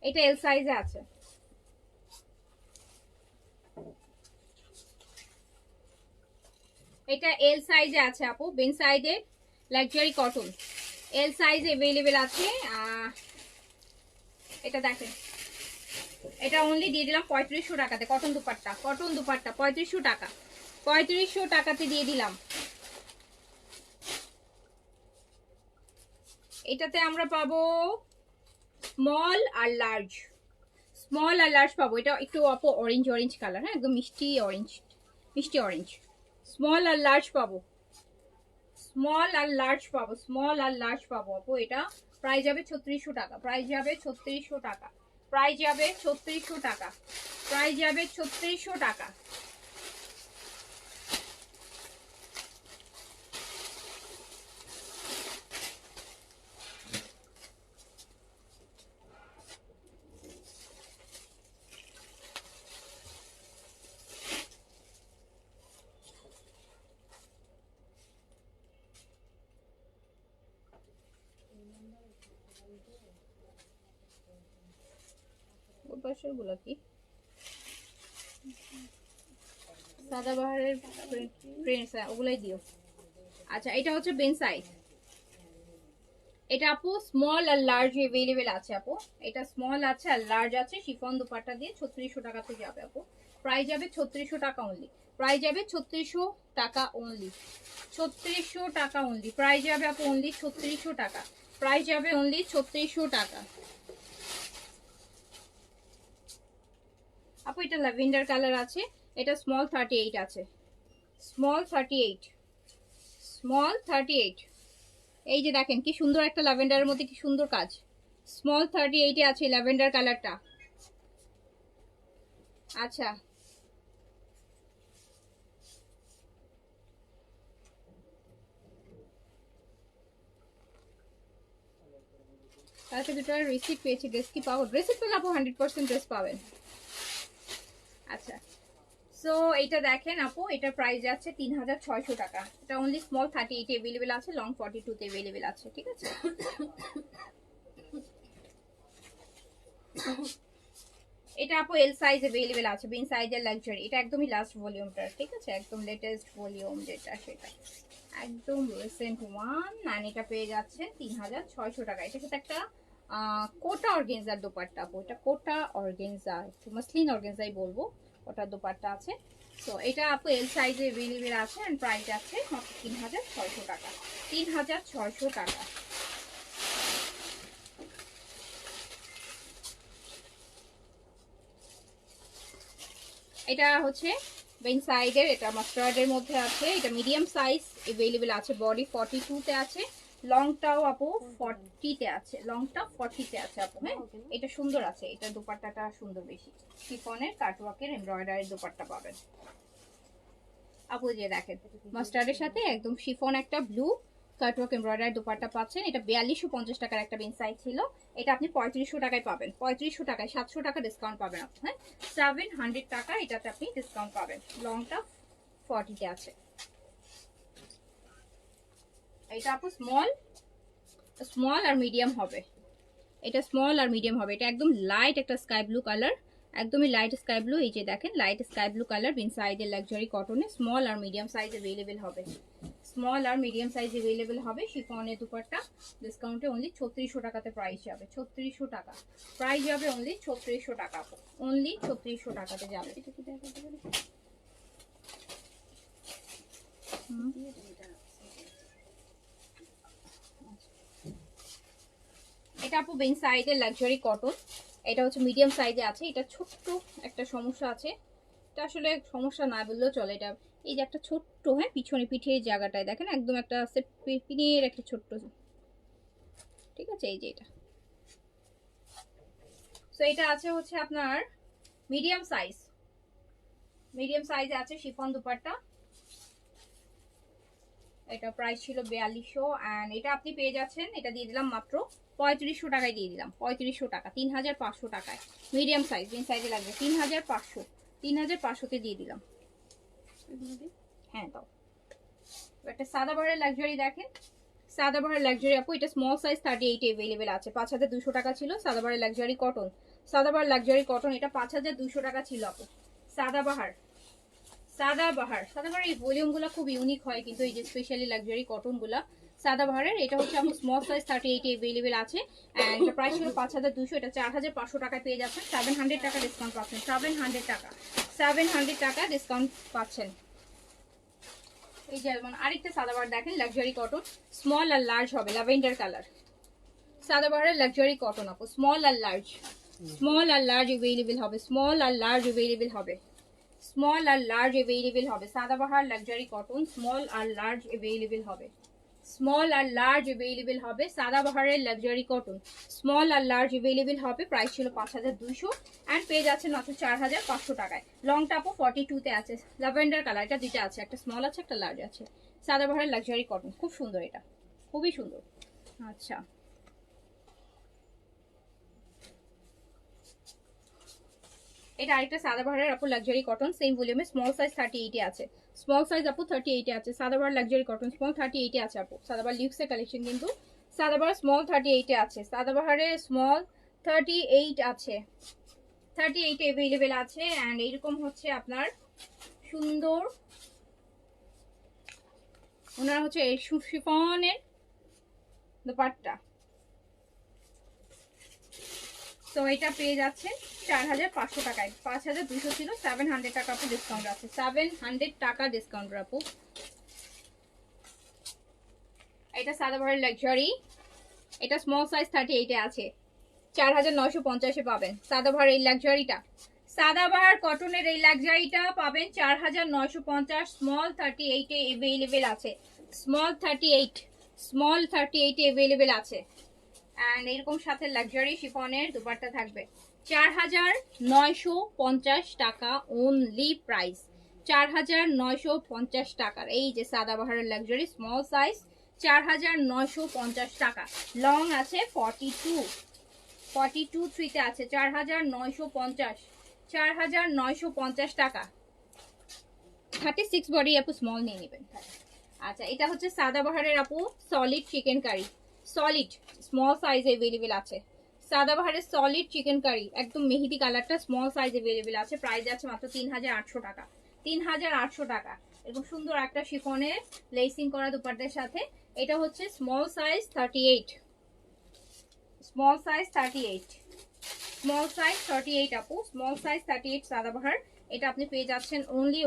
এটা এল সাইজে আছে, এটা এল সাইজে আছে আপু, বেন সাইডে লাক্সারি কটন এল সাইজ अवेलेबल আছে। এটা দেখেন, এটা অনলি দিয়ে দিলাম 3500 টাকাতে, কটন দুপাট্টা 3500 টাকা, 3500 টাকাতে দিয়ে দিলাম। এটাতে আমরা পাবো স্মল আর লার্জ পাবো। এটা একটু অরেঞ্জ কালার, হ্যাঁ একদম মিষ্টি অরেঞ্জ স্মল আর লার্জ পাবো, স্মল আর লার্জ পাবো আপু। এটা প্রাইস যাবে 3600 টাকা, প্রাইস যাবে 3600 টাকা, প্রাইস যাবে 3600 টাকা, প্রাইস যাবে 3600 টাকা। গুলো কি সাদাবাহারের প্রিন্টস, ওগুলাই দিও। আচ্ছা এটা হচ্ছে বেন সাইজ, এটা আপু স্মল আর লার্জ अवेलेबल আছে আপু, এটা স্মল আছে আর লার্জ আছে, শিফন দুপাট্টা দিয়ে 3600 টাকাতে যাবে আপু। প্রাইস যাবে 3600 টাকা অনলি, প্রাইস যাবে 3600 টাকা অনলি, 3600 টাকা অনলি, প্রাইস যাবে আপু অনলি 3600 টাকা, প্রাইস যাবে অনলি 3600 টাকা আপু। এটা ল্যাভেন্ডার কালার আছে, এটা স্মল 38 আছে, স্মল 38। এই যে দেখেন কি সুন্দর একটা ল্যাভেন্ডারের মধ্যে কি সুন্দর কাজ, স্মল 38 এ আছে ল্যাভেন্ডার কালারটা। আচ্ছা তাতে দুটো রিসিপ্ট পেয়েছি, ড্রেস কি পাবো? রিসিপ্ট পেলে আপু 100% ড্রেস পাবেন। আচ্ছা, সো এটা দেখেন আপু, এটার প্রাইস যাচ্ছে 3600 টাকা। এটা অনলি স্মল 38 अवेलेबल আছে, লং 42 তে अवेलेबल আছে, ঠিক আছে? এটা আপু এল সাইজ अवेलेबल আছে, বিন সাইজের লাক্সারি। এটা একদমই লাস্ট ভলিউমটার, ঠিক আছে? একদম লেটেস্ট ভলিউম যেটা, সেটা একদম রিসেন্ট ওয়ান। এন্ড এটা পেয়ে যাচ্ছেন 3600 টাকা। এটা সাথে একটা কোটা অর্গানজার দোপাট্টা আপু, এটা কোটা অর্গানজা, একটু মাসলিন অর্গানজাই বলবো, ওটার দোপাট্টা আছে। তো এটা আপু এল সাইজে अवेलेबल আছে এন্ড প্রাইস আছে মাত্র 3600 টাকা। 3600 টাকা। এটা হচ্ছে বেন সাইডের, এটা মাস্টার্ডের মধ্যে আছে। এটা মিডিয়াম সাইজ अवेलेबल আছে, বডি 42 তে আছে, লংটাও আপু 40 তে আছে, লংটা 40 তে আছে আপু। হ্যাঁ, এটা সুন্দর আছে, এটা দোপাট্টাটা সুন্দর বেশি, শিফনের কাটওয়ার্কের এমব্রয়ডারি দোপাট্টা পাবেন আপু। যে দেখেন মাস্টার্ডের সাথে একদম শিফন একটা ব্লু কাটওয়ার্ক এমব্রয়ডারি দোপাট্টা পাচ্ছেন। এটা 4250 টাকার একটা বেন সাইজ ছিল, এটা আপনি 3500 টাকায় পাবেন। 3500 টাকায় 700 টাকা ডিসকাউন্ট পাবেন আপনি। হ্যাঁ, 700 টাকা এটাতে আপনি ডিসকাউন্ট পাবেন। লংটা 40 তে আছে। এটা আপু স্মল আর মিডিয়াম হবে, এটা স্মল আর মিডিয়াম হবে। এটা একদম লাইট একটা স্কাই ব্লু কালার, একদমই লাইট স্কাই ব্লু। এই যে দেখেন লাইট স্কাই ব্লু কালার, বিন সাইজের লাক্সারি কটনে, স্মল আর মিডিয়াম সাইজ अवेलेबल হবে, স্মল আর মিডিয়াম সাইজ अवेलेबल হবে। শিফনের দুপাট্টা ডিসকাউন্টে অনলি 3600 টাকাতে প্রাইস যাবে। 3600 টাকা প্রাইস যাবে, অনলি 3600 টাকা, অনলি 3600 টাকাতে যাবে। এটা কি দেখাতে পারি? এটা আপু বেন সাইজের লাক্সারি কটন, এটা হচ্ছে মিডিয়াম সাইজে আছে। এটা ছোট্ট একটা সমস্যা আছে, এটা আসলে সমস্যা না বললেও চলে। এটা এই যে একটা ছোট্ট, হ্যাঁ, পিছনে পিঠের জায়গাটায় দেখেন একদম একটা পিনের একটা ছোট্ট, ঠিক আছে? এই যে এটা, সো এটা আছে হচ্ছে আপনার মিডিয়াম সাইজে আছে শিফন দুপাট্টা। এটা প্রাইস ছিল 4200 এন্ড এটা আপনি পেয়ে যাচ্ছেন, এটা দিয়ে দিলাম মাত্র 3500 টাকায় দিয়ে দিলাম। 3500 টাকা, 3500 টাকায় মিডিয়াম সাইজ, মেন সাইজে লাগবে 3500 তে দিয়ে দিলাম। হ্যাঁ, দাও। একটা সাদাবাহারের লাক্সারি দেখেন, সাদাবাহার লাক্সারি আপু, এটা স্মল সাইজ 38 अवेलेबल আছে। 5200 টাকা ছিল Sadabahar luxury cotton, Sadabahar luxury cotton, এটা 5200 টাকা ছিল আপু। সাদাবাহার এই ভলিউমগুলো খুব ইউনিক হয় কিন্তু, এই যে স্পেশালি লাক্সারি কটনগুলো সাদাবাহারের। এটা হচ্ছে আমার স্মল সাইজ 38 अवेलेबल আছে এন্ড এটা প্রাইস ছিল 5200, এটা 4500 টাকায় পেয়ে যাচ্ছেন। 700 টাকা ডিসকাউন্ট পাচ্ছেন, 700 টাকা ডিসকাউন্ট পাচ্ছেন। এই যে আরেকটা সাদাবাহার দেখেন লাক্সারি কটন, স্মল আর লার্জ হবে, ল্যাভেন্ডার কালার। সাদাবাহারের লাক্সারি কটন আপু, স্মল আর লার্জ अवेलेबल হবে, স্মল আর লার্জ अवेलेबल হবে, স্মল আর লার্জ अवेलेबल হবে। সাদাবাহার লাক্সারি কটন স্মল আর লার্জ अवेलेबल হবে, স্মল আর লার্জ अवेलेबल হবে। সাদাবাহারের লাক্সারি কটন স্মল আর লার্জ अवेलेबल হবে। প্রাইস ছিল 5200 এন্ড পেয়ে যাচ্ছেন মাত্র 4500 টাকায়। লংটা আপু 42 তে আছে, ল্যাভেন্ডার কালার। এটা দুইটা আছে, একটা স্মল আছে একটা লার্জ আছে। সাদাবাহারের লাক্সারি কটন খুব সুন্দর, এটা খুবই সুন্দর। আচ্ছা, এটা আরেকটা সাদাবাহারের আপু লাক্সারি কটন, সেম ভলিউমে, স্মল সাইজ 38 এ আছে, স্মল সাইজ আপু 38 এ আছে। সাদাবাহার লাক্সারি কটন স্মল 38 এ আছে আপু। সাদাবাহার লিউক্সের কালেকশন কিন্তু, সাদাবাহার স্মল 38 এ আছে, সাদাবাহারে স্মল 38 আছে, 38 अवेलेबल আছে এন্ড এরকম হচ্ছে আপনার সুন্দর, ওনার হচ্ছে এই শিফনের দোপাট্টা। তো এটা পেয়ে যাচ্ছে 4500 টাকায়, 5200 ছিল, 700 টাকা আপু ডিসকাউন্ট আছে, 700 টাকা ডিসকাউন্ট আপু। এটা সাদাবাহার লাক্সারি, এটা স্মল সাইজ 38 এ আছে, 4950 এ পাবেন। সাদাবাহার এই লাক্সারিটা, সাদাবাহার কটনের এই লাক্সারিটা পাবেন 4950, স্মল 38 এ अवेलेबल আছে, স্মল 38 এ अवेलेबल আছে এন্ড এরকম সাথে লাক্সারি শিফনের দুপাট্টা থাকবে। 4950 টাকা অনলি প্রাইস, 4950 টাকার এই যে সাদাবাহারের লাক্সারি স্মল সাইজ 4,950 টাকা। লং আছে 42 থ্রিতে আছে 4,950, 4,950 টাকা। 36 বডি আপু স্মল নিয়ে নেবেন। আচ্ছা, এটা হচ্ছে সাদাবাহারের আপু solid chikankari, solid small size available আছে। সাদাবাহারের সলিড চিকেন কারি একদম মেহেদি কালারটা স্মল সাইজ अवेलेबल আছে। প্রাইস আছে মাত্র 3,800 টাকা, 3,800 টাকা। এবং সুন্দর একটা শিফনের লেসিং করা দুপাট্টার সাথে। এটা হচ্ছে small size 38, small size 38, small size 38 আপু, স্মল সাইজ 38 সাদাবাহার। এটা আপনি পেয়ে যাচ্ছেন অনলি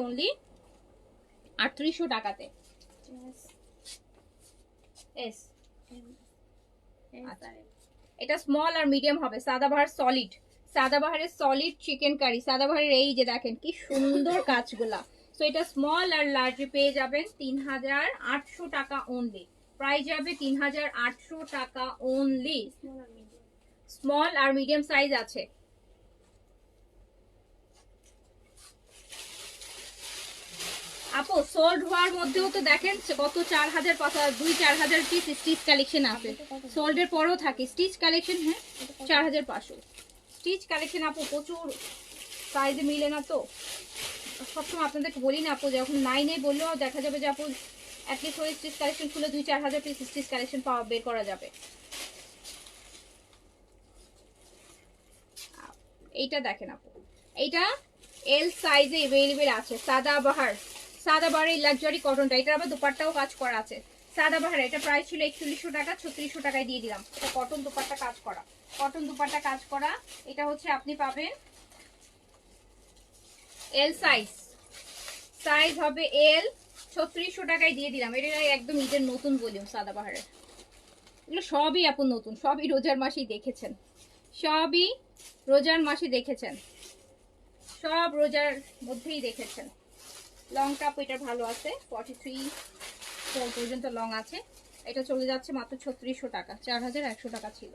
3800 টাকাতে। এস আচ্ছা, এটা স্মল আর মিডিয়াম হবে। Sadabahar solid, সাদাবাহারের solid chicken curry. সাদাবাহারের এই যে দেখেন কি সুন্দর কাজগুলা। সো এটা স্মল আর লার্জ পেয়ে যাবেন 3,800 টাকা অনলি। প্রাইস যাবে 3,800 টাকা অনলি। স্মল আর মিডিয়াম সাইজ আছে। আপু সোল্ড হওয়ার মধ্যেও তো দেখেন কত 4,000 2-4,000 পিস স্টিচ কালেকশন আছে। সোল্ডের পরেও থাকে স্টিচ কালেকশন। হ্যাঁ, 4,500 স্টিচ কালেকশন আপু, প্রচুর সাইজে মিলে না তো। সবসময় আপনাদেরকে বলি না আপু, যখন 9-এ বললেও দেখা যাবে যে আপু অ্যাটলিস্ট ওই স্টিচ কালেকশন খুলে 2-4,000 পিস স্টিচ কালেকশন বের করা যাবে। এইটা দেখেন আপু, এইটা এল সাইজে अवेलेबल আছে। সাদাবাহার, সাদাবাহার এই লাক্সারি কটনটা, এটা আবার দুপাট্টাও কাজ করা আছে। সাদাবাহার এটা প্রাইস ছিল 4100 টাকা, 3600 টাকায় দিয়ে দিলাম। এটা কটন দুপাট্টা কাজ করা, কটন দুপাট্টা কাজ করা। এটা হচ্ছে আপনি পাবেন এল সাইজ, সাইজ হবে এল, 3600 টাকায় দিয়ে দিলাম। এটা একদম ঈদের নতুন ভলিউম সাদাবাহারের। এগুলো সবই আপু নতুন, সবই রোজার মাসেই দেখেছেন, সবই রোজার মাসে দেখেছেন, সব রোজার মধ্যেই দেখেছেন। লংটা আপু এটা ভালো আছে, 43 পর্যন্ত লং আছে। এটা চলে যাচ্ছে মাত্র 3600 টাকা, 4,100 টাকা ছিল।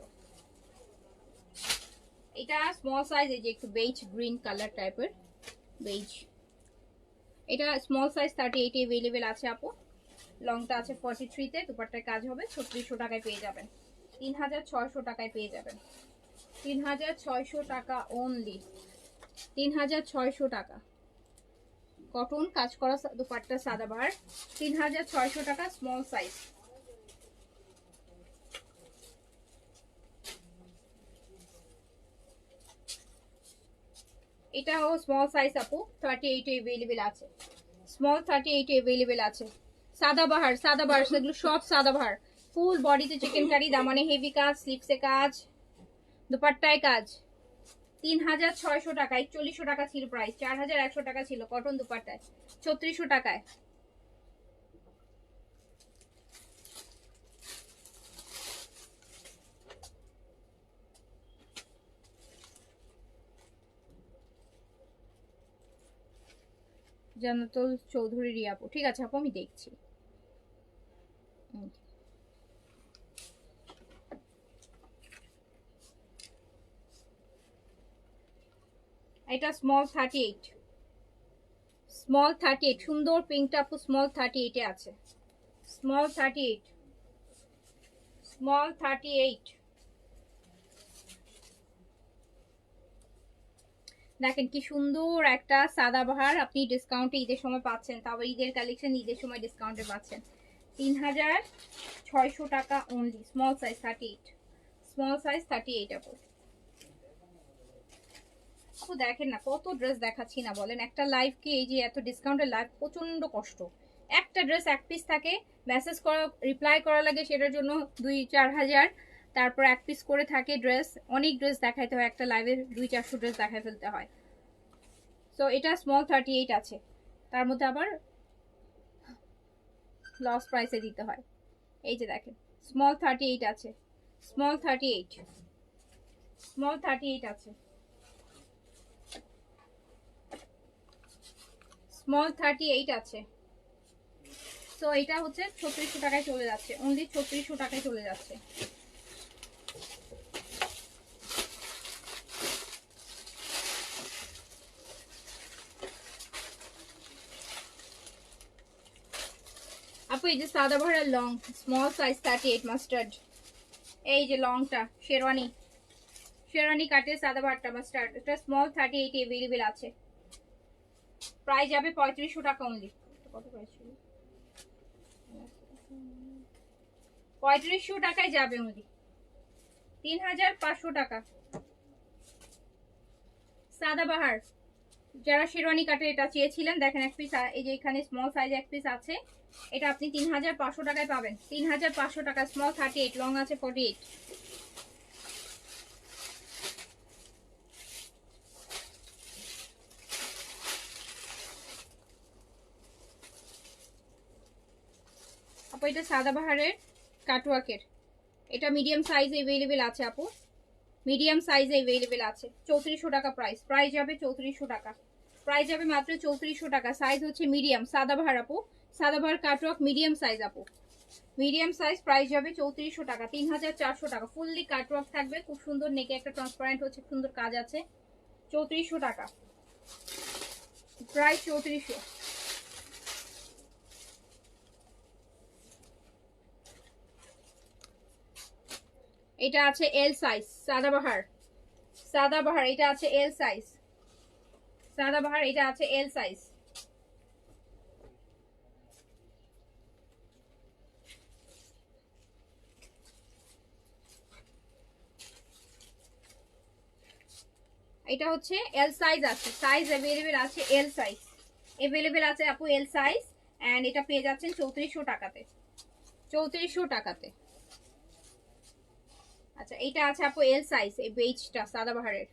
এটা স্মল সাইজ, এই যে একটু বেজ গ্রিন কালার টাইপের বেজ। এটা স্মল সাইজ 38 अवेलेबल আছে আপু। লংটা আছে 43-তে, দুপাট্টায় কাজ হবে। 3600 টাকায় পেয়ে যাবেন, 3,600 টাকায় পেয়ে যাবেন, 3,600 টাকা অনলি, 3,600 টাকা। কটন কাজ করা দুপাট্টা সাদাবাহার, 3,600 টাকা স্মল সাইজ। এটাও স্মল সাইজ আপু, 38 अवेलेबल আছে। স্মল 38 अवेलेबल আছে। সাদাবাহার, সাদাবাহার সেগুলো সব সাদাবাহার। ফুল বডিতে চিকেন কারি, দামানে হেভি কাজ, স্লিপসে কাজ, দুপাট্টায় কাজ। 3,600 টাকা, 4100 টাকা ছিল প্রাইস, 4,100 টাকা ছিল কটন দুপাট্টায়, 3600 টাকায়। জান্নাতুল চৌধুরী রিয়াপু, ঠিক আছে আপু আমি দেখছি। এটা স্মল 38, স্মল 38 সুন্দর পিঙ্কটা আপু স্মল 38 এ আছে। Small 38, small 38। দেখেন কি সুন্দর একটা সাদাবাহার, আপনি ডিসকাউন্টে ঈদের সময় পাচ্ছেন। তাও ঈদের কালেকশন ঈদের সময় ডিসকাউন্টে পাচ্ছেন 3,600 টাকা only. Small size 38, small size 38 আপু। আপু দেখেন না কত ড্রেস দেখাচ্ছি না বলেন। একটা লাইভকে এই যে এত ডিসকাউন্টের লাইভ প্রচন্ড কষ্ট। একটা ড্রেস এক পিস থাকে, মেসেজ করা রিপ্লাই করা লাগে সেটার জন্য 2-4 হাজার, তারপর এক পিস করে থাকে ড্রেস। অনেক ড্রেস দেখাইতে হয় একটা লাইভে, 200-400 ড্রেস দেখাই ফেলতে হয়। সো এটা স্মল 38 আছে, তার মধ্যে আবার লস প্রাইসে দিতে হয়। এই যে দেখেন স্মল 38 আছে, স্মল 38, স্মল 38 আছে, স্মল 38 আছে। সো এটা হচ্ছে 3600 টাকায় চলে যাচ্ছে, অনলি 3600 টাকায় চলে যাচ্ছে। আপু আপু এই যে সাদাবাহারের লং স্মল সাইজ 38 মাস্টার্ড, এই যে লংটা শেরওয়ানি, শেরওয়ানি কাটে সাদাবাহারটা মাস্টার্ড, এটা স্মল 38 अवेलेबल আছে। প্রাইস যাবে 3500 টাকা অনলি। কত প্রাইস ছিল? 3500 টাকায় যাবে অনলি, 3500 টাকা। সাদাবাহার যারা শেরওয়ানি কাটে এটা চেয়েছিলেন, দেখেন এক পিস এই যে এখানে স্মল সাইজ এক পিস আছে, এটা আপনি 3500 টাকায় পাবেন। 3500 টাকা স্মল 38, লং আছে 48। আপু এটা সাদাবাহারের কাটওয়ার্কের, এটা মিডিয়াম সাইজে अवेलेबल আছে আপু, মিডিয়াম সাইজে अवेलेबल আছে। 3400 টাকা প্রাইস, প্রাইস যাবে 3400 টাকা, প্রাইস যাবে মাত্র 3400 টাকা। সাইজ হচ্ছে মিডিয়াম সাদাবাহার আপু, সাদাবাহার কাটওয়ার্ক মিডিয়াম সাইজ আপু, মিডিয়াম সাইজ, প্রাইস যাবে 3400 টাকা। 3400 টাকা ফুললি কাটওয়ার্ক থাকবে, খুব সুন্দর নেকে একটা ট্রান্সপারেন্ট হচ্ছে, সুন্দর কাজ আছে। 3400 টাকা প্রাইস, 3400। এটা আছে এল সাইজ সাদাবাহার, সাদাবাহার এটা আছে এল সাইজ, সাদাবাহার এটা আছে এল সাইজ। এটা হচ্ছে এল সাইজ আছে, সাইজ अवेलेबल আছে, এল সাইজ अवेलेबल আছে আপু, এল সাইজ। এন্ড এটা পেয়ে যাচ্ছেন 3400 টাকাতে, 3400 টাকাতে। আচ্ছা এইটা আছে আপু এল সাইজ, এই বেজটা সাদাবাহারের,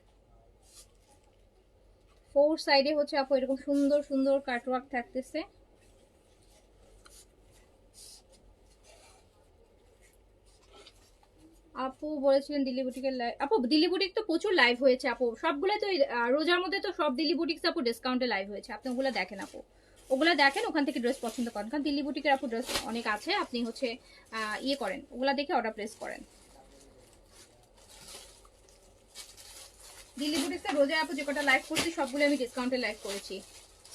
ফোর সাইডে হচ্ছে আপু এরকম সুন্দর সুন্দর কাটওয়ার্ক থাকতেছে। আপু বলেছিলেন দিল্লি বুটিকের লাইভ, আপু দিল্লি বুটিক তো প্রচুর লাইভ হয়েছে আপু, সবগুলো তো রোজার মধ্যে তো সব দিল্লি বুটিক্স আপু ডিসকাউন্টে লাইভ হয়েছে, আপনি ওগুলো দেখেন আপু, ওগুলা দেখেন, ওখান থেকে ড্রেস পছন্দ করেন, কারণ দিল্লি বুটিকের আপু ড্রেস অনেক আছে, আপনি হচ্ছে ইয়ে করেন, ওগুলা দেখে অর্ডার প্লেস করেন। দিল্লি বুটিক্সে রোজায় আপু যে কটা লাইভ করছি সবগুলো আমি ডিসকাউন্টে লাইভ করেছি।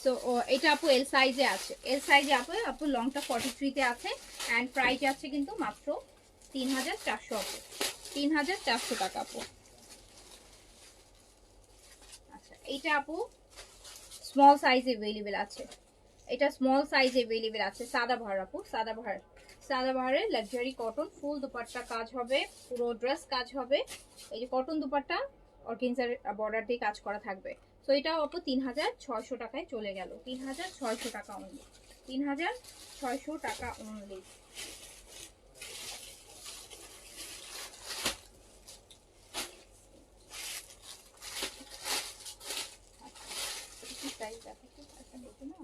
সো এটা আপু এল সাইজে আছে, এল সাইজে আপু, আপু লংটা 43 তে আছে, অ্যান্ড প্রাইস আছে কিন্তু মাত্র 3400 আপু, 3400 টাকা আপু। আচ্ছা এইটা আপু স্মল সাইজ अवेलेबल আছে, এটা স্মল সাইজ अवेलेबल আছে। সাদাবাহার আপু, সাদাবাহার, সাদাবাহারের লাক্সারি কটন, ফুল দুপাট্টা কাজ হবে, পুরো ড্রেস কাজ হবে, এই যে কটন দুপাট্টা অর্গেনজার বর্ডার দিয়ে কাজ করা থাকবে। সো এটাও আপু 3600 টাকায় চলে গেল, 3600 টাকা অনলি, 3600 টাকা অনলি। সাইজ দেখো তো, একটা দেখো না,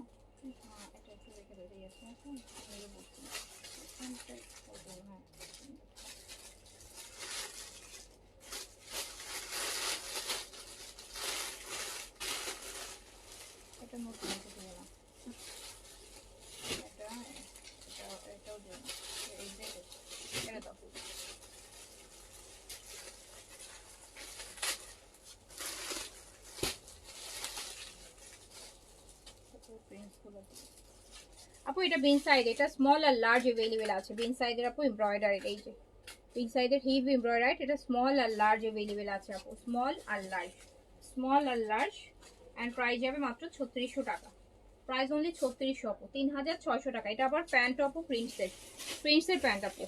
হ্যাঁ এটা একটু রেখে দেবে, আছে এখন এই বলছি এখানটাই কত, হ্যাঁ এটা নতুন দিয়ে দিলাম, এটা এটাও দিয়ে না, এই যে এটা দাও। আপু এটা বিন সাইড, এটা স্মল আর লার্জ अवेलेबल আছে, বিন সাইডের আপু এমব্রয়ডারি, এই যে বিন সাইডের হিপ এমব্রয়ডারি, এটা স্মল আর লার্জ अवेलेबल আছে আপু, স্মল আর লার্জ, স্মল আর লার্জ। এন্ড প্রাইস যাবে মাত্র 3600 টাকা, প্রাইস অনলি 3600 আপু, 3600 টাকা। এটা আবার প্যান্ট আপু প্রিন্সের, প্রিন্সের প্যান্ট আপু,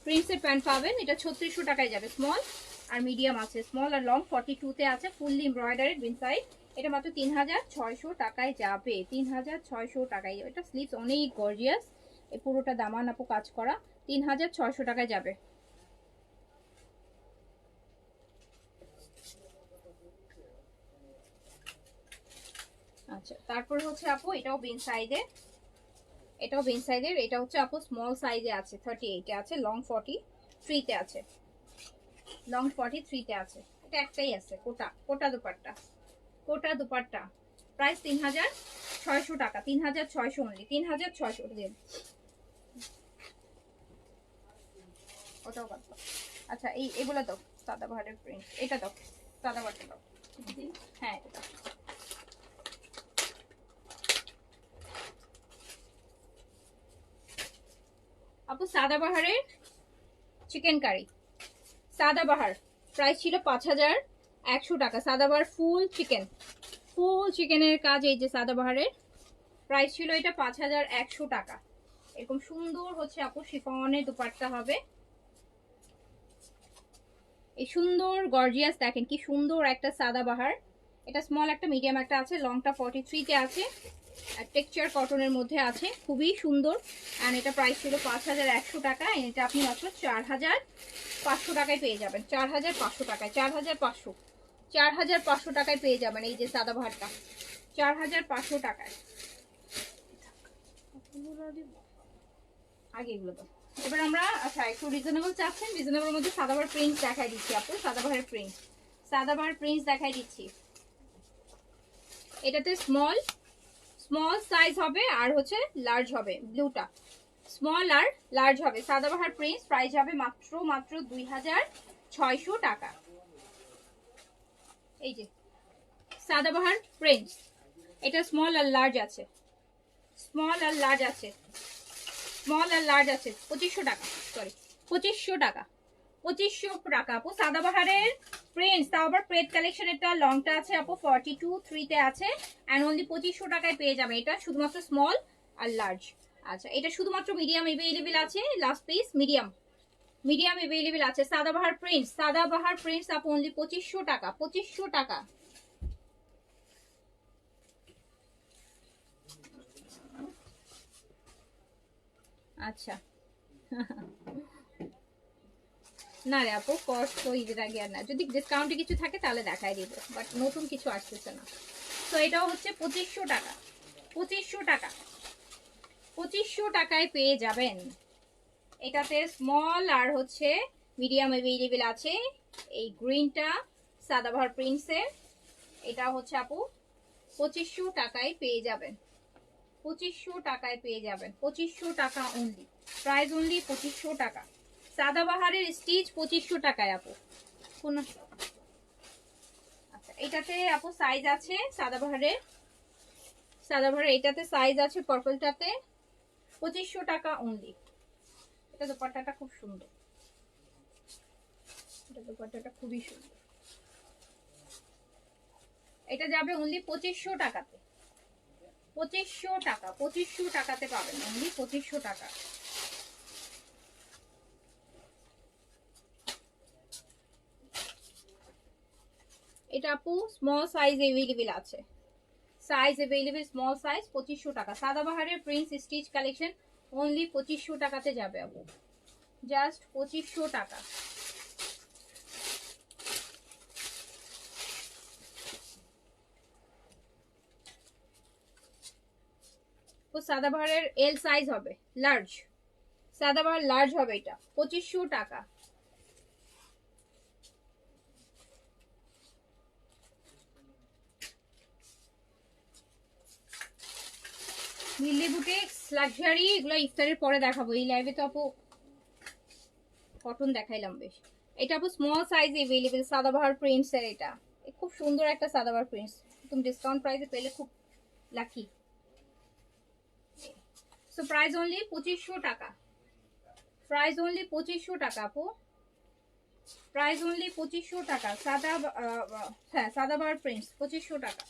প্রিন্সের প্যান্ট পাবেন, এটা 3600 টাকায় যাবে। স্মল আর মিডিয়াম আছে, স্মল আর লং 42 তে আছে, ফুললি এমব্রয়ডারি বিন সাইড, এটা মাত্র 3600 টাকায় যাবে, 3600 টাকায়। এটা স্লিভস অনেক গর্জিয়াস, এই পুরোটা দামান আপু কাজ করা, 3600 টাকায় যাবে। আচ্ছা তারপর হচ্ছে আপু এটাও বিন সাইজের, এটাও বিন সাইজের, এটা হচ্ছে আপু স্মল সাইজে আছে, 38 এ আছে, লং 43 তে আছে, লং 43 তে আছে, এটা একটাই আছে, কোটা, কোটা দুপাট্টা, কোটা দুপাট্টা। প্রাইস 3600 টাকা, 3600 অনলি, 3600 দিয়ে। ওটাও কত? আচ্ছা এগুলো দাও, সাদাবাহারের প্রিন্ট, এটা দাও, সাদাবাহারটা দাও, হ্যাঁ এটা দাও। আপু সাদাবাহারের চিকেন কারি, সাদাবাহার প্রাইস ছিল 5100 টাকা। সাদাবাহার ফুল চিকেনের কাজ, এই যে সাদাবাহারের প্রাইস ছিল এটা 5100 টাকা। এরকম সুন্দর হচ্ছে আপু শিফনের দুপাট্টা হবে, এই সুন্দর গর্জিয়াস, দেখেন কি সুন্দর একটা সাদাবাহার। এটা স্মল একটা, মিডিয়াম একটা আছে, লংটা 43 তে আছে, আর টেক্সচার কটনের মধ্যে আছে, খুবই সুন্দর। অ্যান্ড এটা প্রাইস ছিল 5100 টাকা। এটা আপনি মাত্র 4500 টাকায় পেয়ে যাবেন, 4500 টাকায়, 4500 টাকায় পেয়ে যাবেন এই যে সাদাবাহারটা, 4500 টাকায়। আগে এগুলো তো এবার আমরা, আচ্ছা একটু রিজনেবল চাচ্ছেন, রিজনেবল মধ্যে সাদাবাহার প্রিন্ট দেখাই দিচ্ছি আপু, সাদাবাহার প্রিন্ট দেখাই দিচ্ছি। এটাতে স্মল সাইজ হবে আর হচ্ছে লার্জ হবে, ব্লুটা স্মল আর লার্জ হবে। সাদাবাহার প্রিন্ট প্রাইস হবে মাত্র 2600 টাকা। এই যে সাদাবাহার প্রিন্ট, এটা স্মল আর লার্জ আছে, 2500 টাকা, সরি 2500 টাকা, 2500 টাকা আপু। সাদাবাহারের প্রিন্টস, তাও আবার প্রেড কালেকশনেরটা, লংটা আছে আপু 42-3 তে আছে, এন্ড অনলি 2500 টাকায় পেয়ে যাবে এটা, শুধুমাত্র স্মল আর লার্জ। আচ্ছা এটা শুধুমাত্র মিডিয়াম अवेलेबल আছে, লাস্ট পিস মিডিয়াম अवेलेबल আছে। সাদাবাহার প্রিন্টস আপু অনলি 2500 টাকা, 2500 টাকা। আচ্ছা না রে আপু, কস্ট তো ঈদের আগে আর না, যদি ডিসকাউন্টে কিছু থাকে তাহলে দেখাই দিব, বাট নতুন কিছু আসতেছে না। তো এটাও হচ্ছে 2500 টাকা, 2500 টাকায় পেয়ে যাবেন। এটাতে স্মল আর হচ্ছে মিডিয়াম अवेलेबल আছে। এই গ্রিনটা সাদাবাহার প্রিন্টসের, এটা হচ্ছে আপু 2500 টাকায় পেয়ে যাবেন, 2500 টাকায় পেয়ে যাবেন, 2500 টাকা অনলি, প্রাইস অনলি 2500 টাকা। সাদাবাহারের স্টিচ 2500 টাকায় আপু। আচ্ছা এটাতে আপু সাইজ আছে, সাদাবাহারের এটাতে সাইজ আছে, পার্পলটাতে 2500 টাকা অনলি। এটা দোপাট্টাটা খুব সুন্দর, এটা দোপাট্টাটা খুবই সুন্দর। এটা যাবে অনলি 2500 টাকাতে, 2500 টাকা, 2500 টাকাতে পাবেন, অনলি 2500 টাকা। এটা আপু স্মল সাইজ अवेलेबल আছে, স্মল সাইজ 2500 টাকা। সাদাবাহারের প্রিন্স স্টিচ কালেকশন অনলি 2500 টাকাতে যাবে আপু, জাস্ট 2500 টাকা। তো সাদাবাহারের এল সাইজ হবে, লার্জ, সাদাবাহার লার্জ হবে, এটা 2500 টাকা। মিল্লি বুটিক্স লাক্সারি, এগুলো ইফতারের পরে দেখাবো, এই লাইভে তো আপু কটন দেখাইলাম বেশ। এটা আপু small size available, Sadabahar prints এর, এটা খুব সুন্দর একটা সাদাবাহার প্রিন্টস, তুমি ডিসকাউন্ট প্রাইসে পেলে খুব লাকি। সো প্রাইস অনলি 2500 টাকা, প্রাইস অনলি 2500 টাকা আপু, প্রাইস অনলি 2500 টাকা। হ্যাঁ সাদাবাহার প্রিন্টস 2500 টাকা,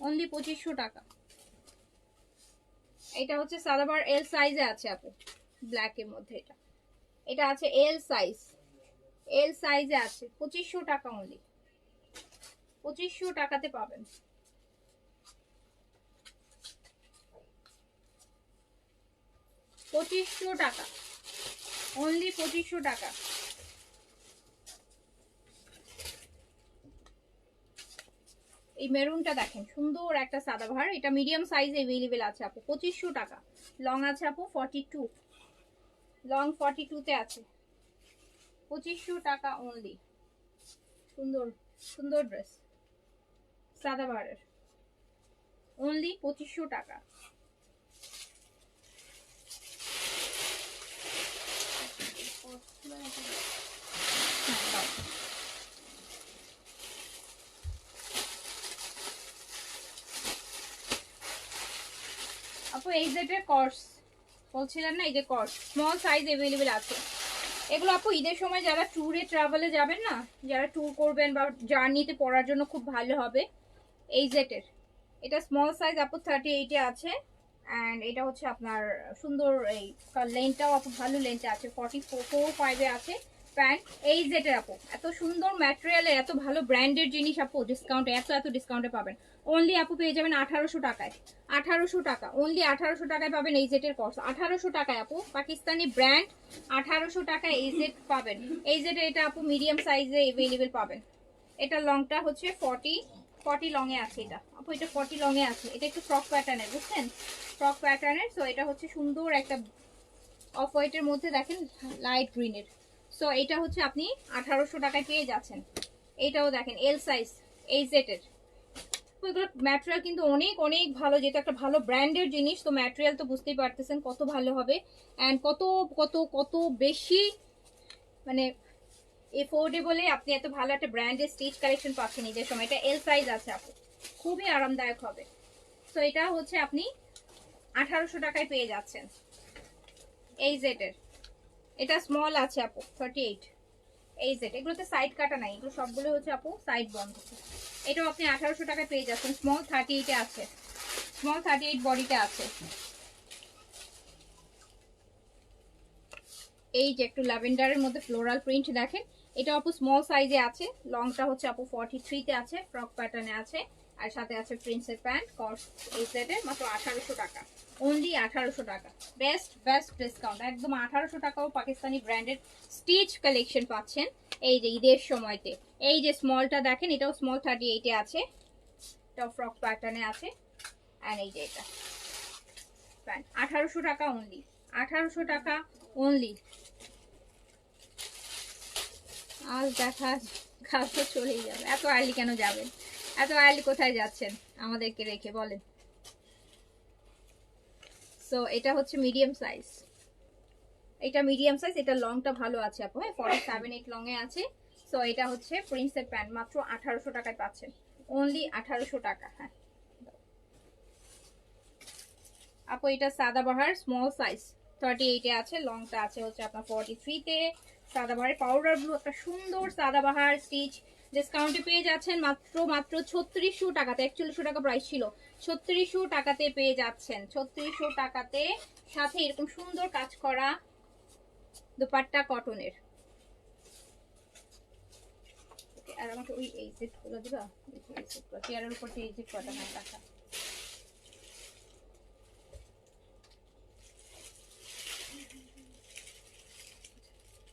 অনলি 2500 টাকা। এটা হচ্ছে সাদাবাহার এল সাইজে আছে আপু, ব্ল্যাক এর মধ্যে, এটা আছে এল সাইজে আছে, 2500 টাকা অনলি, 2500 টাকাতে পাবেন। টাকা অনলি, 2500 টাকা। এই মেরুনটা দেখেন, সুন্দর একটা সাদাবাহার, এটা মিডিয়াম সাইজ अवेलेबल আছে আপু, 2500 টাকা। লং আছে আপু 42, লং 42 তে আছে, 2500 টাকা অনলি। সুন্দর সুন্দর ড্রেস সাদাবাহারের, অনলি 2500 টাকা। আপু এই সেটের কর্স বলছিলেন না, এই যে কর্স স্মল সাইজ অ্যাভেলেবেল আছে। এগুলো আপু ঈদের সময় যারা ট্যুরে ট্রাভেলে যাবেন না, যারা ট্যুর করবেন বা জার্নিতে পরার জন্য খুব ভালো হবে। এই জেটের এটা স্মল সাইজ আপু 38 এ আছে। অ্যান্ড এটা হচ্ছে আপনার সুন্দর এই লেন্থটাও আপু ভালো লেন্থে আছে, 44.5 এ আছে প্যান্ট। এই জেটের আপু এত সুন্দর ম্যাটেরিয়ালের এত ভালো ব্র্যান্ডের জিনিস আপু ডিসকাউন্টে এত ডিসকাউন্টে পাবেন। অনলি আপু পেয়ে যাবেন 1800 টাকায়। 1800 টাকা, অনলি 1800 টাকায় পাবেন এই জেটের কর্স। 1800 টাকায় আপু, পাকিস্তানি ব্র্যান্ড, 1800 টাকায় এই জেট পাবেন। এই জেটে এটা আপু মিডিয়াম সাইজে অ্যাভেলেবেল পাবেন। এটা লংটা হচ্ছে 40 লং এ আছে। এটা আপু এটা 40 লং এ আছে। এটা একটু ফ্রক প্যাটার্নের, বুঝছেন, ফ্রক প্যাটার্নের। সো এটা হচ্ছে সুন্দর একটা অফ হোয়াইটের মধ্যে দেখেন লাইট গ্রিনের। সো এটা হচ্ছে আপনি 1800 টাকায় পেয়ে যাচ্ছেন। এইটাও দেখেন এল সাইজ এই জেটের। এগুলো ম্যাটেরিয়াল কিন্তু অনেক অনেক ভালো, যেটা একটা ভালো ব্র্যান্ডের জিনিস। তো ম্যাটেরিয়াল তো বুঝতেই পারতেছেন কত ভালো হবে অ্যান্ড কত কত কত বেশি মানে এফোর্ডেবলে আপনি এত ভালো একটা ব্র্যান্ডের স্টিচ কালেকশন পাচ্ছেন ঈদের সময়। এটা এল সাইজ আছে আপু, খুবই আরামদায়ক হবে। তো এটা হচ্ছে আপনি 1800 টাকায় পেয়ে যাচ্ছেন এই জেটের। এটা স্মল আছে আপু 38 এই জেট। এগুলোতে সাইড কাটা নাই, এগুলো সবগুলো হচ্ছে আপু সাইড বন্ধ। এটাও আপনি 1800 টাকায় পেয়ে যাচ্ছেন। স্মল 38 এ আছে, স্মল 38 বডিতে আছে। এই যে একটু ল্যাভেন্ডারের মধ্যে ফ্লোরাল প্রিন্ট দেখেন, এটা আপু স্মল সাইজে আছে। লংটা হচ্ছে আপু 43 তে আছে, ফ্রক প্যাটার্নে আছে। আর সাথে আছে প্রিন্সের প্যান্ট। কস্ট এই সেটের মাত্র 1800 টাকা, অনলি 1800 টাকা। বেস্ট ডিসকাউন্ট একদম। 1800 টাকাও পাকিস্তানি ব্র্যান্ডেড স্টিচ কালেকশন পাচ্ছেন এই যে ঈদের সময়তে। এই যে স্মলটা দেখেন, এটাও স্মল 38 এ আছে, এটাও ফ্রক প্যাটার্নে আছে। আর এই যে এটা প্যান্ট 1800 টাকা অনলি, 1800 টাকা অনলি। আজ দেখা কাল তো চলেই যাবে। এত আর্লি কেন যাবেন? এত আর্লি কোথায় যাচ্ছেন আমাদেরকে রেখে বলেন? সো এটা হচ্ছে মিডিয়াম সাইজ, এটা মিডিয়াম সাইজ। এটা লংটা ভালো আছে আপু, হ্যাঁ 47-8 লং এ আছে। সো এটা হচ্ছে প্রিন্সের প্যান্ট, মাত্র 1800 টাকায় পাচ্ছেন, অনলি 1800 টাকা। হ্যাঁ আপু এটা সাদাবাহার স্মল সাইজ 38 এ আছে, লংটা আছে হচ্ছে আপনার 43 তে। সাদাবাহারের পাউডার ব্লু একটা সুন্দর সাদাবাহার স্টিচ ডিসকাউন্টে পেয়ে যাচ্ছেন মাত্র 3600 টাকাতে। 4100 টাকা প্রাইস ছিল, 3600 টাকাতে পেয়ে যাচ্ছেন। 3600 টাকাতে, সাথে এরকম সুন্দর কাজ করা দুপাট্টা কটনের। আর আমাকে ওই এই সেট গুলো দিবা, এই সেটগুলো চেয়ারের উপর এই সেট কটা না টাকা।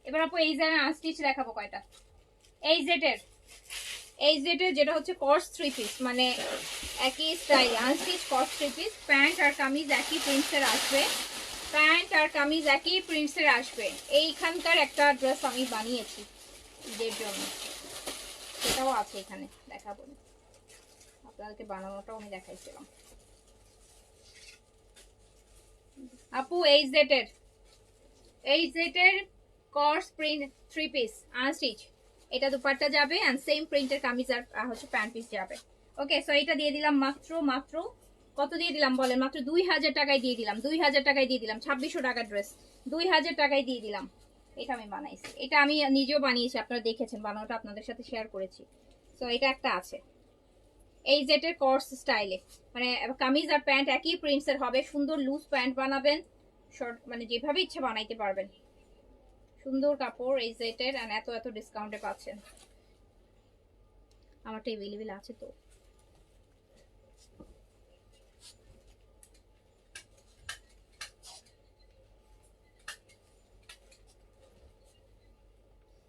এবার আপু এই যে আনস্টিচ দেখাবো কয়টা। এই জেটের যেটা হচ্ছে কর্স 3 পিস, মানে একই স্টাইল আনস্টিচ কর্স 3 পিস। প্যান্ট আর কামিজ একই প্রিন্টসের আসবে, প্যান্ট আর কামিজ একই প্রিন্টসের আসবে। এইখানকার একটা ড্রেস আমি বানিয়েছি ঈদের জন্য, সেটাও আছে এখানে, দেখাবো আপনাদেরকে, বানানোটাও আমি দেখাইছিলাম আপু। এই জেটের কর্স প্রিন্ট 3 পিস আনস্টিচ, এটা দুপাট্টা যাবে এন্ড সেম প্রিন্টের কামিজ আর হচ্ছে প্যান্ট পিস যাবে। ওকে, সো এটা দিয়ে দিলাম মাত্র কত দিয়ে দিলাম বলেন? মাত্র 2000 টাকায় দিয়ে দিলাম, 2000 টাকায় দিয়ে দিলাম। 2600 টাকার ড্রেস 2000 টাকায় দিয়ে দিলাম। এটা আমি বানাইছি, এটা আমি নিজেও বানিয়েছি, আপনারা দেখেছেন, বানানোটা আপনাদের সাথে শেয়ার করেছি। সো এটা একটা আছে এই জেটের কর্স স্টাইলে, মানে কামিজ আর প্যান্ট একই প্রিন্টসের হবে। সুন্দর লুজ প্যান্ট বানাবেন, শর্ট মানে যেভাবে ইচ্ছা বানাইতে পারবেন। সুন্দর কাপড় এই জেটের, আর এত ডিসকাউন্টে পাচ্ছেন। আমারটা অ্যাভেলেবেল আছে তো।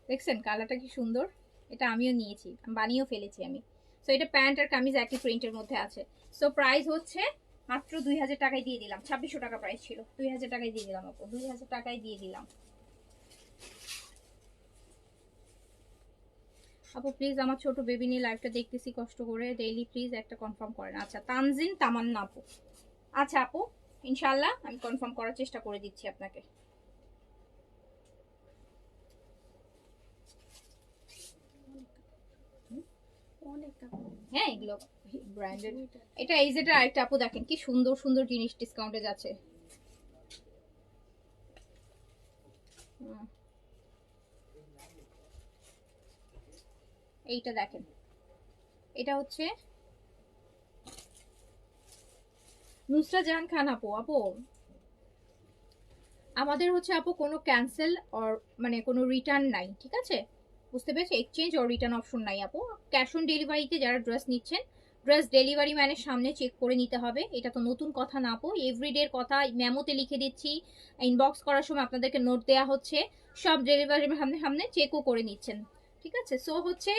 দেখছেন কালারটা কি সুন্দর? এটা আমিও নিয়েছি, বানিয়েও ফেলেছি আমি। সো এটা প্যান্ট আর কামিজ একই প্রিন্টের মধ্যে আছে। সো প্রাইস হচ্ছে মাত্র 2000 টাকায় দিয়ে দিলাম। 2600 টাকা প্রাইস ছিল, 2000 টাকায় দিয়ে দিলাম আপু, 2000 টাকায় দিয়ে দিলাম আপু। প্লিজ আমার ছোট বেবি নিয়ে লাইভটা দেখতেছি কষ্ট করে, ডেইলি প্লিজ একটা কনফার্ম করেন। আচ্ছা তানজিন তামান্না আপু, আচ্ছা আপু ইনশাআল্লাহ আমি কনফার্ম করার চেষ্টা করে দিচ্ছি আপনাকে। হ্যাঁ এগুলো ব্র্যান্ডেড। এটা এই যেটা আরেকটা আপু দেখেন কি সুন্দর সুন্দর জিনিস ডিসকাউন্টে যাচ্ছে। এইটা দেখেন, এটা হচ্ছে নুসরাত জাহান খান আপু। আপু আমাদের হচ্ছে আপু কোনো ক্যান্সেল অর মানে কোনো রিটার্ন নাই, ঠিক আছে? বুঝতে পেরেছি, এক্সচেঞ্জ অর রিটার্ন অপশন নাই আপু। ক্যাশ অন ডেলিভারিতে যারা ড্রেস নিচ্ছেন, ড্রেস ডেলিভারি ম্যানের সামনে চেক করে নিতে হবে। এটা তো নতুন কথা না আপু, এভরিডের কথা মেমোতে লিখে দিচ্ছি, ইনবক্স করার সময় আপনাদেরকে নোট দেওয়া হচ্ছে, সব ডেলিভারি সামনে সামনে চেকও করে নিচ্ছেন, ঠিক আছে? সো হচ্ছে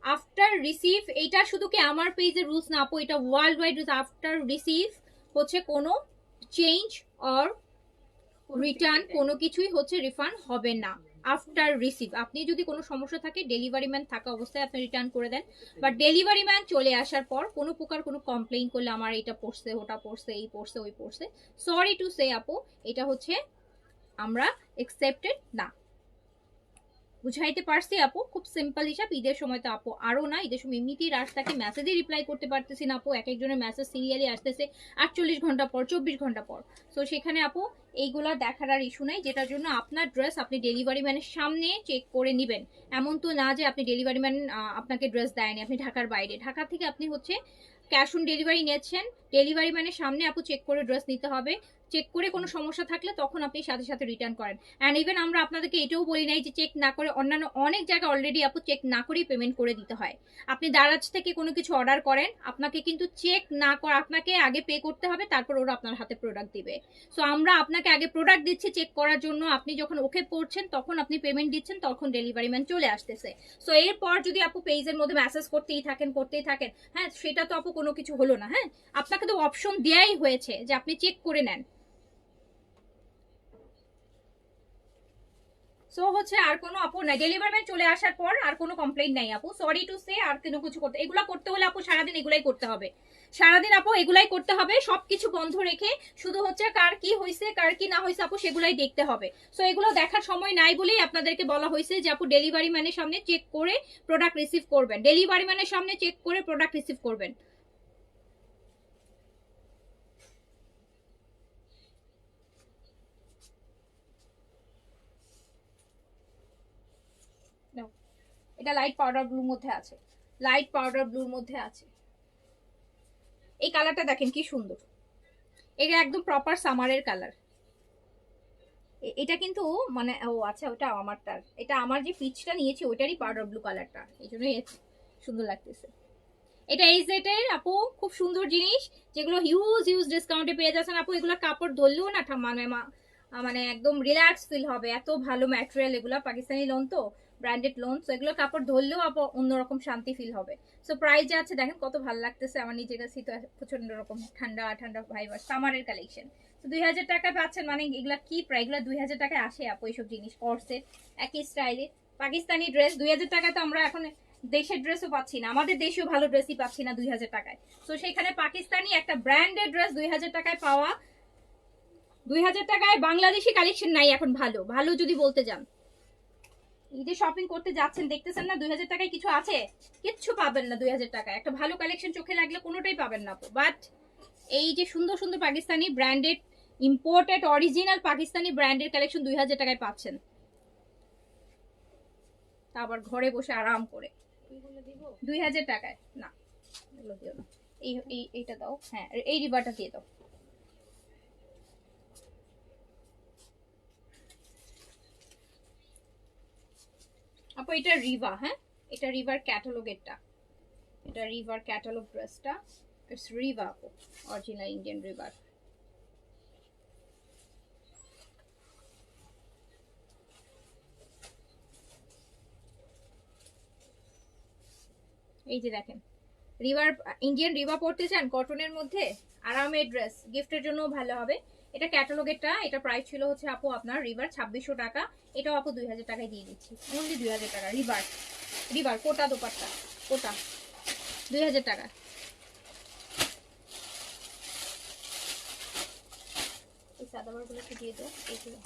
আফটার রিসিভ, এটা শুধু কি আমার পেজের রুলস না আপু, এটা world wide rules. After receive হচ্ছে কোনো চেঞ্জ অর রিটার্ন কোনো কিছুই হচ্ছে রিফান্ড হবে না। আফটার রিসিভ আপনি যদি কোনো সমস্যা থাকে ডেলিভারি ম্যান থাকা অবস্থায় আপনি রিটার্ন করে দেন, বাট ডেলিভারি ম্যান চলে আসার পর কোনো প্রকার কোনো কমপ্লেইন করলে আমার এটা পড়ছে ওটা পড়ছে এই পড়ছে ওই পড়ছে, সরি টু সে আপু, এটা হচ্ছে আমরা একসেপ্টেড না। বুঝাইতে পারছি আপু? খুব সিম্পল হিসাব। ঈদের সময় তো আপু আরো না, ঈদের সময় এমনিতেই রাশ থাকে, মেসেজে রিপ্লাই করতে পারতেছি না আপু, এক একজনের মেসেজ সিরিয়ালি আসতেছে 48 ঘন্টা পর 24 ঘন্টা পর। সো সেখানে আপু এইগুলা দেখার আর ইস্যু নাই, যেটার জন্য আপনার ড্রেস আপনি ডেলিভারি ম্যানের সামনে চেক করে নেবেন। এমন তো না যে আপনি ডেলিভারি ম্যান আপনাকে ড্রেস দেয়নি, আপনি ঢাকার বাইরে, ঢাকা থেকে আপনি হচ্ছে ক্যাশ অন ডেলিভারি নিয়েছেন, ডেলিভারি ম্যানের সামনে আপু চেক করে ড্রেস নিতে হবে। চেক করে কোনো সমস্যা থাকলে তখন আপনি সাথে সাথে রিটার্ন করেন। অ্যান্ড ইভেন আমরা আপনাদেরকে এটাও বলি নাই যে চেক না করে, অন্যান্য অনেক জায়গায় অলরেডি আপু চেক না করেই পেমেন্ট করে দিতে হয়। আপনি দারাজ থেকে কোনো কিছু অর্ডার করেন, আপনাকে কিন্তু চেক না করে আপনাকে আগে পে করতে হবে, তারপর ওরা আপনার হাতে প্রোডাক্ট দিবে। সো আমরা আপনাকে আগে প্রোডাক্ট দিচ্ছি চেক করার জন্য, আপনি যখন ওকে পড়ছেন তখন আপনি পেমেন্ট দিচ্ছেন, তখন ডেলিভারি ম্যান চলে আসতেছে। সো এরপর যদি আপু পেজের মধ্যে মেসেজ করতেই থাকেন, হ্যাঁ সেটা তো আপু কোনো কিছু হলো না। হ্যাঁ, আপনাকে তো অপশন দেয়াই হয়েছে যে আপনি চেক করে নেন। সো হচ্ছে আর কোনো আপু না, ডেলিভারি ম্যান চলে আসার পর আর কোনো কমপ্লেইন নাই আপু, সরি টু সে। আর কোনো কিছু করতে, এগুলা করতে হলে আপু সারাদিন এগুলাই করতে হবে, সারাদিন আপু এগুলাই করতে হবে, সবকিছু বন্ধ রেখে শুধু হচ্ছে কার কি হয়েছে কার কি না হয়েছে আপু সেগুলাই দেখতে হবে। সো এগুলো দেখার সময় নাই বলেই আপনাদেরকে বলা হয়েছে যে আপু ডেলিভারি ম্যানের সামনে চেক করে প্রোডাক্ট রিসিভ করবেন, ডেলিভারি ম্যানের সামনে চেক করে প্রোডাক্ট রিসিভ করবেন। এটা লাইট পাউডার ব্লুর মধ্যে আছে, লাইট পাউডার ব্লুর মধ্যে আছে। এই কালারটা দেখেন কি সুন্দর, এটা একদম প্রপার সামারের কালার। এটা কিন্তু মানে ও আচ্ছা, ওটা আমারটার, এটা আমার যে পিচটা নিয়েছি ওইটারই পাউডার ব্লু কালারটা, এই জন্যই সুন্দর লাগতেছে। এটা এই সেটের আপু খুব সুন্দর জিনিস, যেগুলো হিউজ হিউজ ডিসকাউন্টে পেয়ে যাচ্ছেন আপু। এগুলো কাপড় ধরলেও না মানে মানে একদম রিল্যাক্স ফিল হবে, এত ভালো ম্যাটেরিয়াল, এগুলো পাকিস্তানি লোন তো, ব্র্যান্ডেড লোন। সো এগুলো কাপড় ধরলেও আপু অন্যরকম শান্তি ফিল হবে। সো প্রাইস যা আছে দেখেন কত ভালো লাগতেছে, আমার নিজের কাছে তো প্রচন্ড রকম ঠান্ডা ঠান্ডা ভাইব, সামারের কালেকশন। তো 2000 টাকায় পাচ্ছেন, মানে এগুলা কি প্রায়, এগুলো 2000 টাকায় আসে আপু এইসব জিনিস, কর্সেট একই স্টাইলে পাকিস্তানি ড্রেস 2000 টাকায় তো আমরা এখন দেশের ড্রেসও পাচ্ছি না, আমাদের দেশেও ভালো ড্রেসই পাচ্ছি না 2000 টাকায়। তো সেখানে পাকিস্তানি একটা ব্র্যান্ডেড ড্রেস 2000 টাকায় পাওয়া, 2000 টাকায় বাংলাদেশি কালেকশন নাই এখন ভালো ভালো যদি বলতে যান। ঈদে শপিং করতে যাচ্ছেন, দেখতেছেন না 2000 টাকায় কিছু আছে? কিচ্ছু পাবেন না 2000 টাকায়, একটা ভালো কালেকশন চোখে লাগলে কোনোটাই পাবেন না। বাট এই যে সুন্দর সুন্দর Pakistani branded imported original Pakistani ব্র্যান্ডের কালেকশন 2000 টাকায় পাচ্ছেন, তা আবার ঘরে বসে আরাম করে। 2000 টাকায় না, এগুলো দিও না, এইটা দাও, হ্যাঁ এই রিবারটা দিয়ে দাও। আপু এটা রিভা, হ্যাঁ এটা রিভার ক্যাটালগেরটা, এটা রিভার ক্যাটালগ ড্রেসটা, ইটস রিভা আপু, অরিজিনাল ইন্ডিয়ান রিভার। এই যে দেখেন রিভার, ইন্ডিয়ান রিভা পড়তে চান কটনের মধ্যে, আরামের ড্রেস, গিফটের জন্য ভালো হবে। এটা ক্যাটালগেরটা, এটা প্রাইস ছিল হচ্ছে আপু আপনার রিভার 2600 টাকা, এটাও আপু 2000 টাকায় দিয়ে দিচ্ছি, অনলি 2000 টাকা। রিভার, রিভার কোটা দোপাট্টা, কোটা 2000 টাকা। এই সাদাবারগুলো একটু দিয়ে দাও, এইগুলো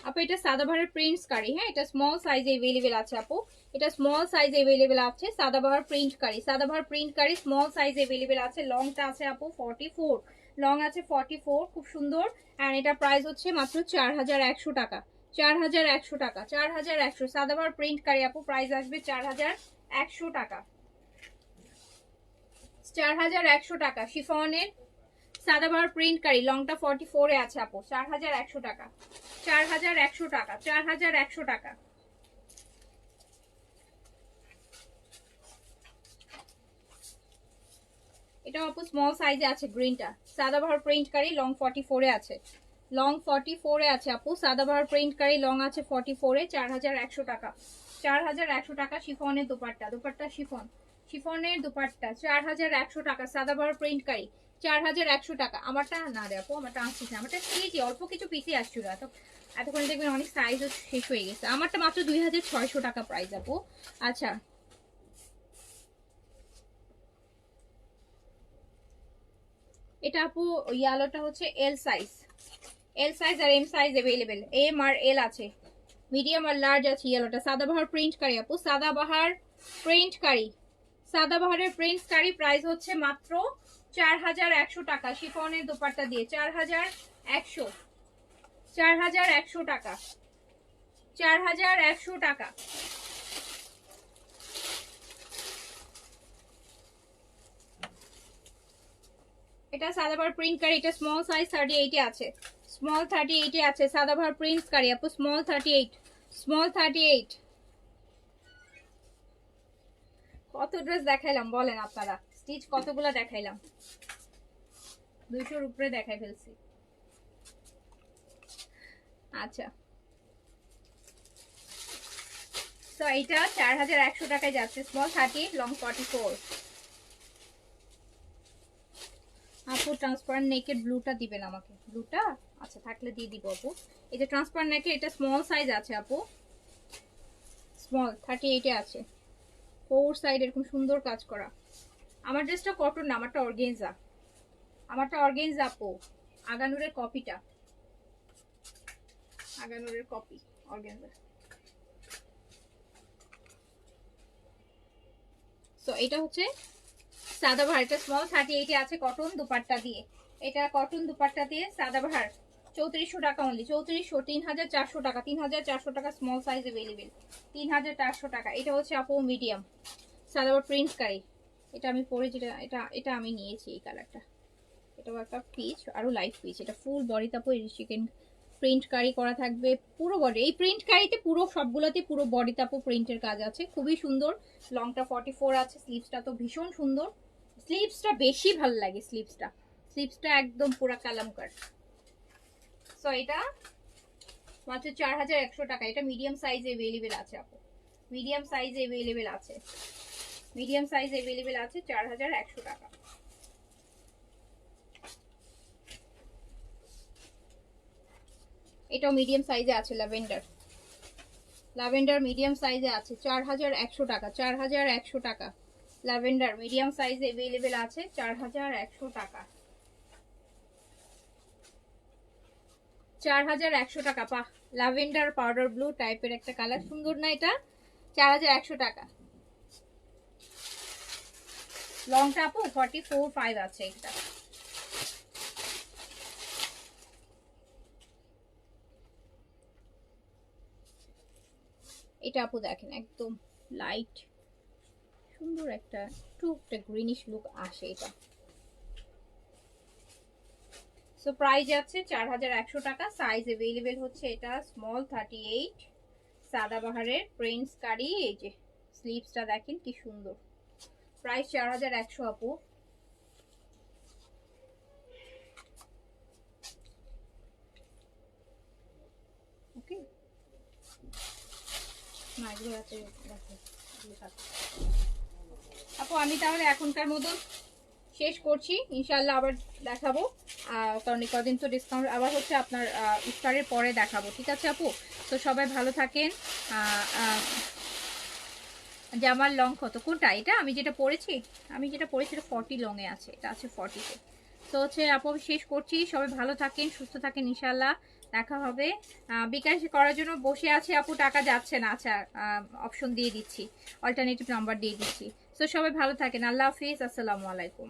আপু আপু এটা সাদাবাহারের প্রিন্টস কারি, হ্যাঁ এটা স্মল সাইজে अवेलेबल আছে আপু, এটা স্মল সাইজে अवेलेबल আছে সাদাবাহার প্রিন্ট কারি, সাদাবাহার প্রিন্ট কারি স্মল সাইজে अवेलेबल আছে। লংটা আছে আপু 44, লং আছে 44, খুব সুন্দর। এন্ড এটা প্রাইস হচ্ছে মাত্র 4100 টাকা, 4100 টাকা, 4100 সাদাবাহার প্রিন্ট কারি আপু, প্রাইস আসবে 4100 টাকা, 4100 টাকা। শিফনের সাদাবাহার প্রিন্ট কারি, লংটা 44 এ আছে আপু, 4100 টাকা, 4100 টাকা, 4100 টাকা। এটা আপু স্মল সাইজে আছে গ্রিনটা, সাদাবাহার প্রিন্ট কারি, লং 44 এ আছে, লং 44 এ আছে আপু, সাদাবাহার প্রিন্ট কারি, লং আছে 44 এ, 4100 টাকা, 4100 টাকা। শিফনের দোপাট্টা, দোপাট্টা শিফন, শিফনের দোপাট্টা 4100 টাকা, সাদাবাহার প্রিন্ট কারি 4100 টাকা। আমারটা না রে আপু, আমারটা আসছে না, আমারটা সিজি অল্প কিছু পিসে আসছিল, এতক্ষণ দেখবেন অনেক সাইজও শেষ হয়ে গেছে। আমারটা মাত্র 2600 টাকা প্রাইস আপু। আচ্ছা এটা আপু ইয়ালোটা হচ্ছে এল সাইজ, এল সাইজ আর এম সাইজ अवेलेबल, এম আর এল আছে, মিডিয়াম আর লার্জ আছে। ইয়েলোটা সাদাবাহার প্রিন্ট কারি আপু, সাদাবাহার প্রিন্ট কারি, সাদাবাহারের প্রিন্ট কারি, প্রাইস হচ্ছে মাত্র 4100 টাকা, শিফনের দোপাট্টা দিয়ে 4100, 4100 টাকা, 4100 টাকা। এটা সাদাবাহার প্রিন্ট কারি, এটা স্মল সাইজ 38 এ আছে, স্মল 38 এ আছে সাদাবাহার প্রিন্ট কারি আপু, স্মল 38, স্মল 38। কত ড্রেস দেখাইলাম বলেন আপনারা, স্টিচ কতগুলো দেখাইলাম, 200 এর উপরে দেখাই ফেলছি। আচ্ছা তো এটা 4100 টাকায় যাচ্ছে, স্মল 38, লং 44। আপু ট্রান্সপারেন্ট নেকের ব্লুটা দিবেন আমাকে, ব্লুটা আচ্ছা থাকলে দিয়ে দিব আপু। এই যে ট্রান্সপারেন্ট নেকের এটা স্মল সাইজ আছে আপু, স্মল 38 এ আছে, ফোর সাইড এরকম সুন্দর কাজ করা। আমার ড্রেসটা কটন না, আমারটা অর্গানজা, আমারটা অর্গানজা আপু, আগানুরের কপিটা, আগানুরের কপি অর্গানজা। সো এটা হচ্ছে সাদাবাহার, এটা স্মল 38 এ আছে কটন দুপাট্টা দিয়ে, এটা কটন দুপাট্টা দিয়ে সাদাবাহার 3400 টাকা অনলি, 3400, 3400 টাকা, 3400 টাকা স্মল সাইজ अवेलेबल, 3400 টাকা। এটা হচ্ছে আপু মিডিয়াম সাদাবাহার প্রিন্ট কারি, এটা আমি পরে যেটা এটা এটা আমি নিয়েছি এই কালারটা, এটাও একটা পিচ আরো লাইট পিচ, এটা ফুল বডি তাপো চিকেন প্রিন্ট কারি করা থাকবে পুরো বডি, এই প্রিন্ট কারিতে পুরো সবগুলোতে পুরো বডি তাপো প্রিন্টের কাজ আছে, খুবই সুন্দর। লংটা 44 আছে, স্লিভসটা তো ভীষণ সুন্দর, স্লিভসটা বেশি ভালো লাগে, স্লিভসটা, স্লিভসটা একদম পুরো কালামকার। সো এটা মাত্র 4100 টাকা, এটা মিডিয়াম সাইজে अवेलेबल আছে আপু, মিডিয়াম সাইজে अवेलेबल আছে, মিডিয়াম সাইজে अवेलेबल আছে 4100 টাকা। এটাও মিডিয়াম সাইজে আছে, ল্যাভেন্ডার, ল্যাভেন্ডার মিডিয়াম সাইজে আছে 4100 টাকা, 4100 টাকা। ল্যাভেন্ডার মিডিয়াম সাইজে अवेलेबल আছে 4100 টাকা, 4100 টাকা। পা ল্যাভেন্ডার পাউডার ব্লু টাইপের একটা কালার, সুন্দর না এটা, 4100 টাকা। লংটা আপু 44.5 আছে এটা। এটা আপু দেখেন একদম লাইট সুন্দর একটা টুকটা গ্রিনিশ লুক আসে এটা। সো প্রাইস আছে 4100 টাকা, সাইজ अवेलेबल হচ্ছে এটা স্মল 38, সাদাবাহারের প্রিন্টস কারি, এই যে স্লিভসটা দেখেন কি সুন্দর, প্রাইস 4100 আপু। ওকে না এগুলো আছে আপু, আমি তাহলে এখনকার মতো শেষ করছি, ইনশাআল্লাহ আবার দেখাবো, কারণ কদিন তো ডিসকাউন্ট আবার হচ্ছে আপনার ইফতারের পরে দেখাবো, ঠিক আছে আপু? তো সবাই ভালো থাকেন। জামার লং কত, কোনটা এটা আমি যেটা পরেছি, আমি যেটা পরেছি এটা 40 লংয়ে আছে, এটা আছে 40-তে। তো হচ্ছে আপু শেষ করছি, সবাই ভালো থাকেন সুস্থ থাকেন ইনশাআল্লাহ, দেখা হবে। বিকাশ করার জন্য বসে আছে আপু, টাকা যাচ্ছে না। আচ্ছা, অপশন দিয়ে দিচ্ছি, অল্টারনেটিভ নাম্বার দিয়ে দিচ্ছি। তো সবাই ভালো থাকেন, আল্লাহ হাফিজ, আসসালামু আলাইকুম।